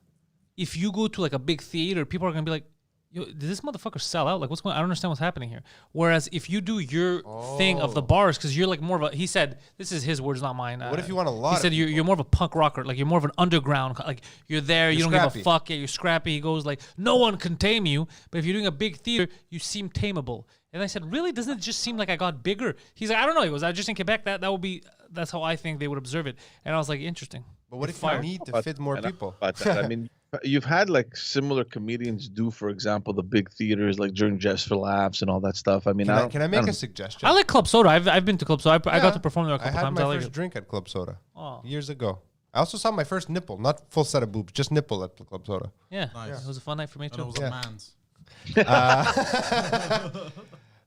if you go to like a big theater. People are gonna be like, Yo, did this motherfucker sell out? Like, what's going on? I don't understand what's happening here. Whereas if you do your thing of the bars, because you're like more of a, he said, this is his words, not mine. What if you want a lot? He said you're more of a punk rocker, like you're more of an underground, like you're there, you don't give a fuck, yeah, you're scrappy. He goes like, no one can tame you, but if you're doing a big theater, you seem tameable. And I said, really? Doesn't it just seem like I got bigger? He's like, I don't know. He goes, I just in Quebec, that would be, that's how I think they would observe it. And I was like, interesting. But what if you need to fit more people? About that. I mean, you've had like similar comedians do, for example, the big theaters like during Just for Laughs and all that stuff. I mean, can I make a suggestion? I like Club Soda. I've been to Club Soda. I got to perform there a couple times. I I had my like first it. drink at Club Soda Oh. years ago. I also saw my first nipple, not full set of boobs, just nipple at Club Soda. Yeah, Nice. it was a fun night for me And too. it was a man's.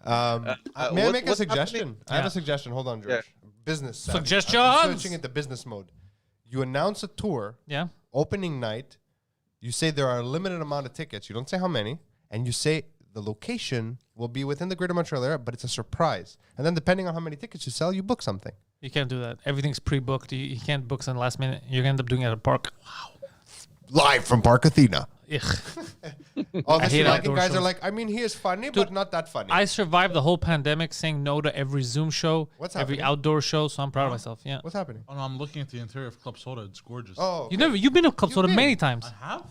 May I make a what's suggestion? happening? I have Yeah. a suggestion. Hold on, George. Yeah. Business Suggestions! I'm switching into business mode. You announce a tour, Yeah. opening night. You say there are a limited amount of tickets. You don't say how many, and you say the location will be within the Greater Montreal area, but it's a surprise. And then depending on how many tickets you sell, you book something. You can't do that. Everything's pre-booked. You can't book some last minute. You're gonna end up doing it at a park. Live from Park Athena. Ugh. All the hate Sri Lankan outdoor guys are shows. like, I mean, he is funny, but not that funny. I survived the whole pandemic saying no to every Zoom show, What's every happening? outdoor show. So I'm proud of myself. Yeah. What's happening? Oh no, I'm looking at the interior of Club Soda. It's gorgeous. Oh, You you've been to Club You've Soda been. many times. I have.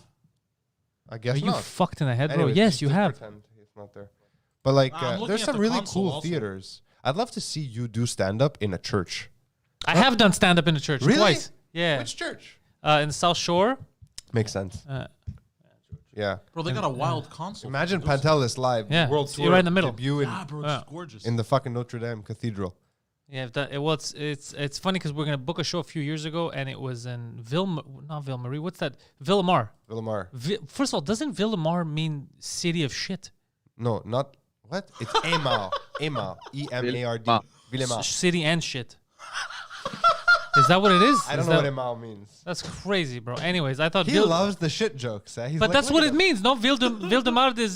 I guess Are you not. fucked in the head, bro? Anyways, Yes, just- you just have. Pretend it's not there. But like, I'm looking there's at some the really console cool also. theaters. I'd love to see you do stand up in a church. I have done stand up in the church Really? twice. Yeah. Which church? In the South Shore. Makes sense. Yeah. Bro, they got a wild console. Imagine Pantelis live Yeah, world so tour you're right in the middle. debut Yeah, bro, it's gorgeous. in the fucking Notre Dame Cathedral. Yeah, it's funny because we're gonna book a show a few years ago, and it was in not Ville Marie. What's that? Villamar. Villamar. First of all, doesn't Villamar mean city of shit? No, not what? It's Emar. Emar. E-M-A-R-D. Villemar. City and shit. Is that what it is? I don't Is know that- what Emar means. That's crazy, bro. Anyways, I thought He loves the shit jokes. Eh? He's but like, that's "Look what at it him." means. No, Ville de Mar is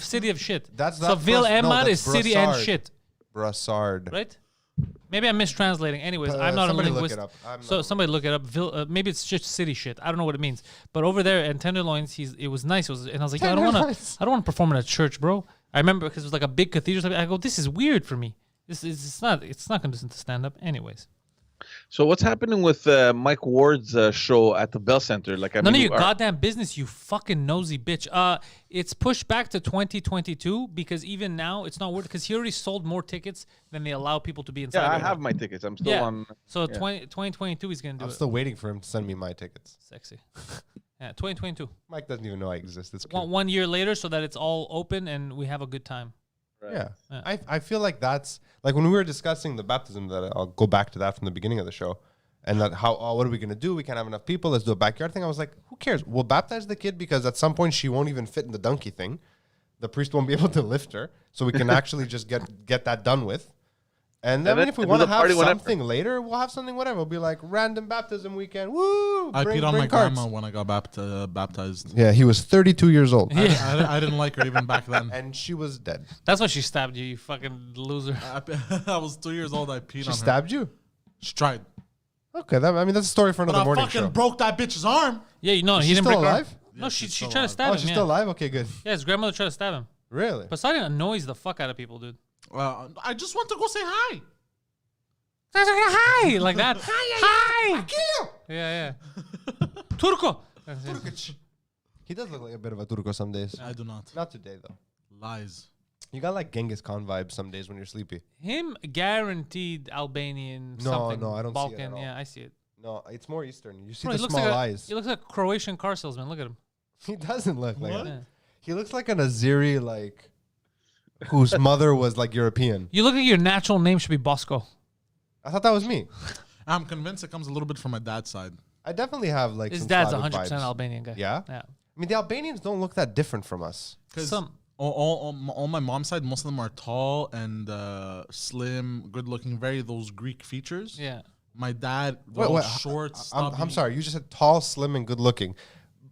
city of shit. That's so not Ville Bras- no, Emar that's is city and Brassard. shit, Brassard. right? Maybe I'm mistranslating. Anyways, I'm not a somebody look linguist. it up. I'm So not- somebody look it up. Maybe it's just city shit. I don't know what it means. But over there in Tenderloins, it was nice. And I was like, yeah, I don't want to perform in a church, bro. I remember because it was like a big cathedral. I go, this is weird for me. It's not conducive to stand up. Anyways, So what's happening with Mike Ward's show at the Bell Center? Like, none of your goddamn business, you fucking nosy bitch. It's pushed back to 2022 because even now it's not worth because he already sold more tickets than they allow people to be inside. Yeah, I right now. have my tickets. I'm still on. So yeah. 2022 he's gonna do I'm it. still waiting for him to send me my tickets. Sexy. Yeah, 2022. Mike doesn't even know I exist. It's cute. One year later, so that it's all open and we have a good time. Yeah. Yeah. I feel like that's like when we were discussing the baptism, that I'll go back to that from the beginning of the show. And that what are we going to do? We can't have enough people. Let's do a backyard thing. I was like, who cares? We'll baptize the kid because at some point she won't even fit in the donkey thing. The priest won't be able to lift her. So we can actually just get that done with. And then, then if we do want to the have party whenever. something later, we'll have something whatever. It'll be like random baptism weekend. Woo! I Bring peed on my cards. grandma when I got baptized. Yeah, he was 32 years old. I didn't like her even back then. And she was dead. That's why she stabbed you, you fucking loser. I was 2 years old. I peed She on her. stabbed you? She tried. Okay, that's a story for But another I morning fucking show. broke that bitch's arm. Yeah, you know, Is he she didn't still break her alive? arm. No, Yeah, she she's tried still to stab Oh, him. she's Yeah. still alive? Okay, good. Yeah, his grandmother tried to stab him. Really? Poseidon annoys the fuck out of people, dude. I just want to go say hi. Hi, like that. Hi. Yeah, yeah. Turco. He does look like a bit of a Turco some days. I do not. Not today, though. Lies. You got like Genghis Khan vibes some days when you're sleepy. Him guaranteed Albanian No, something. no, I don't see it Balkan. at all. Yeah, I see it. No, it's more Eastern. You see Bro, the he looks small like eyes. he looks like a Croatian car salesman. Look at him. He doesn't look like What? that. Yeah. He looks like an Azeri, like, whose mother was like European. You look like your natural name should be Bosco. I thought that was me. I'm convinced it comes a little bit from my dad's side. I definitely have like His some dad's Slavic 100% vibes. Albanian guy. Yeah? Yeah. I mean, the Albanians don't look that different from us. Because Some. all my mom's side, most of them are tall and slim, good looking, very those Greek features. Yeah. My dad, Wait, all wait, short, I'm stubby. sorry. You just said tall, slim, and good looking.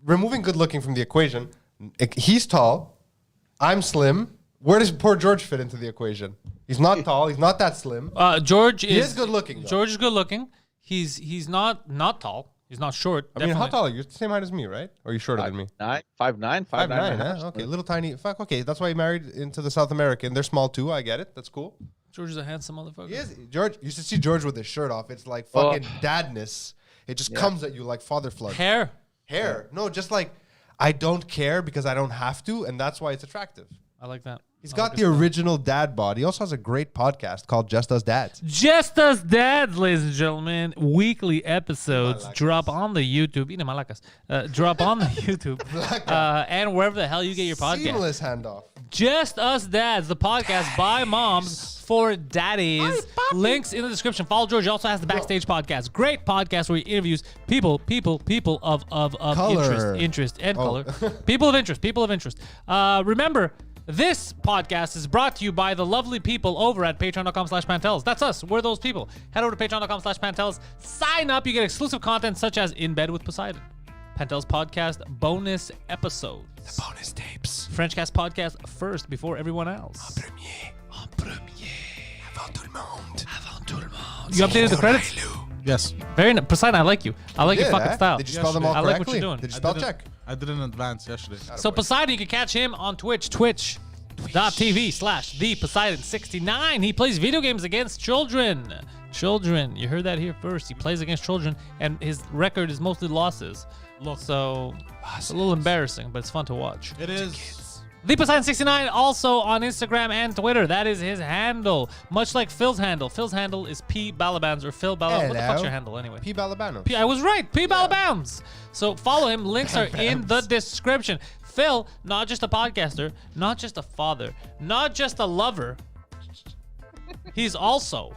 Removing good looking from the equation, he's tall. I'm slim. Where does poor George fit into the equation? He's not tall. He's not that slim. George He is is good looking, though. George is good looking. He's not tall. He's not short. I mean, how definitely. tall are you? You're the same height as me, right? Or are you shorter than me? 5'9", 5'9", 5'9", huh? Okay, little tiny. Fuck, okay. That's why he married into the South American. They're small too. I get it. That's cool. George is a handsome motherfucker. He is. George, you should see George with his shirt off. It's like Oh. fucking dadness. It just comes at you like father flood. Hair. Hair. No, just like, I don't care because I don't have to. And that's why it's attractive. I like that. He's I got like the original dad bod. He also has a great podcast called Just Us Dads. Just Us Dads, ladies and gentlemen. Weekly episodes Malacas. drop on the YouTube. Malacas. Drop on the YouTube. And wherever the hell you get your podcast. Seamless handoff. Just Us Dads, the podcast by moms for daddies. Links in the description. Follow George. He also has the Backstage podcast. Great podcast where he interviews people of Color. interest and Oh. color. People of interest. Remember, this podcast is brought to you by the lovely people over at patreon.com/Pantelis. That's us. We're those people. Head over to patreon.com/Pantelis. Sign up. You get exclusive content such as In Bed with Poseidon, Pantelis podcast bonus episodes, Bonus tapes. Frenchcast podcast first before everyone else. En premier. Avant tout le monde. Avant tout le monde. You updated the credits? Yes. Very nice. Poseidon, I like you. I like your Did, fucking eh? style. Did you spell them all I like correctly? what you're doing. Did you spell check? I did in advance yesterday. So Poseidon, you can catch him on twitch.tv/theposeidon69. He plays video games against children. Children, you heard that here first. He plays against children, and his record is mostly losses. So it's a little embarrassing, but it's fun to watch. It is. The Poseidon69 also on Instagram and Twitter. That is his handle, much like Phil's handle. Phil's handle is P Balabans or Phil Balabans. What the fuck's Hello. your handle anyway? P. Balabano. I was right. P Balabans. So follow him. Links are in the description. Phil, not just a podcaster, not just a father, not just a lover. He's also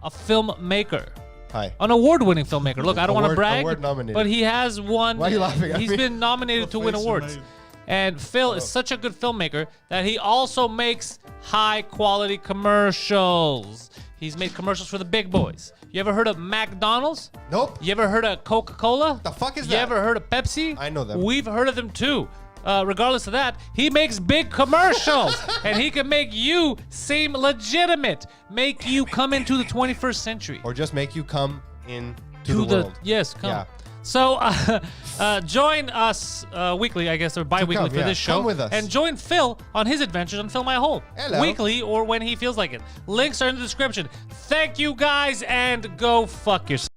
a filmmaker. Hi. An award-winning filmmaker. Look, I don't want to Award- brag, award nominated. but he has won. Why are you laughing at He's me? been nominated to win face you awards. made. And Phil is such a good filmmaker that he also makes high-quality commercials. He's made commercials for the big boys. You ever heard of McDonald's? Nope. You ever heard of Coca-Cola? The fuck is You that? ever heard of Pepsi? I know them. We've heard of them too. Regardless of that, he makes big commercials, and he can make you seem legitimate, make you come into the 21st century. Or just make you come in to the world. Yes, come. Yeah. So join us weekly, I guess, or bi-weekly come, for yeah. this show. Come with us. And join Phil on his adventures on Phil My Hole. Hello. Weekly or when he feels like it. Links are in the description. Thank you guys, and go fuck yourself.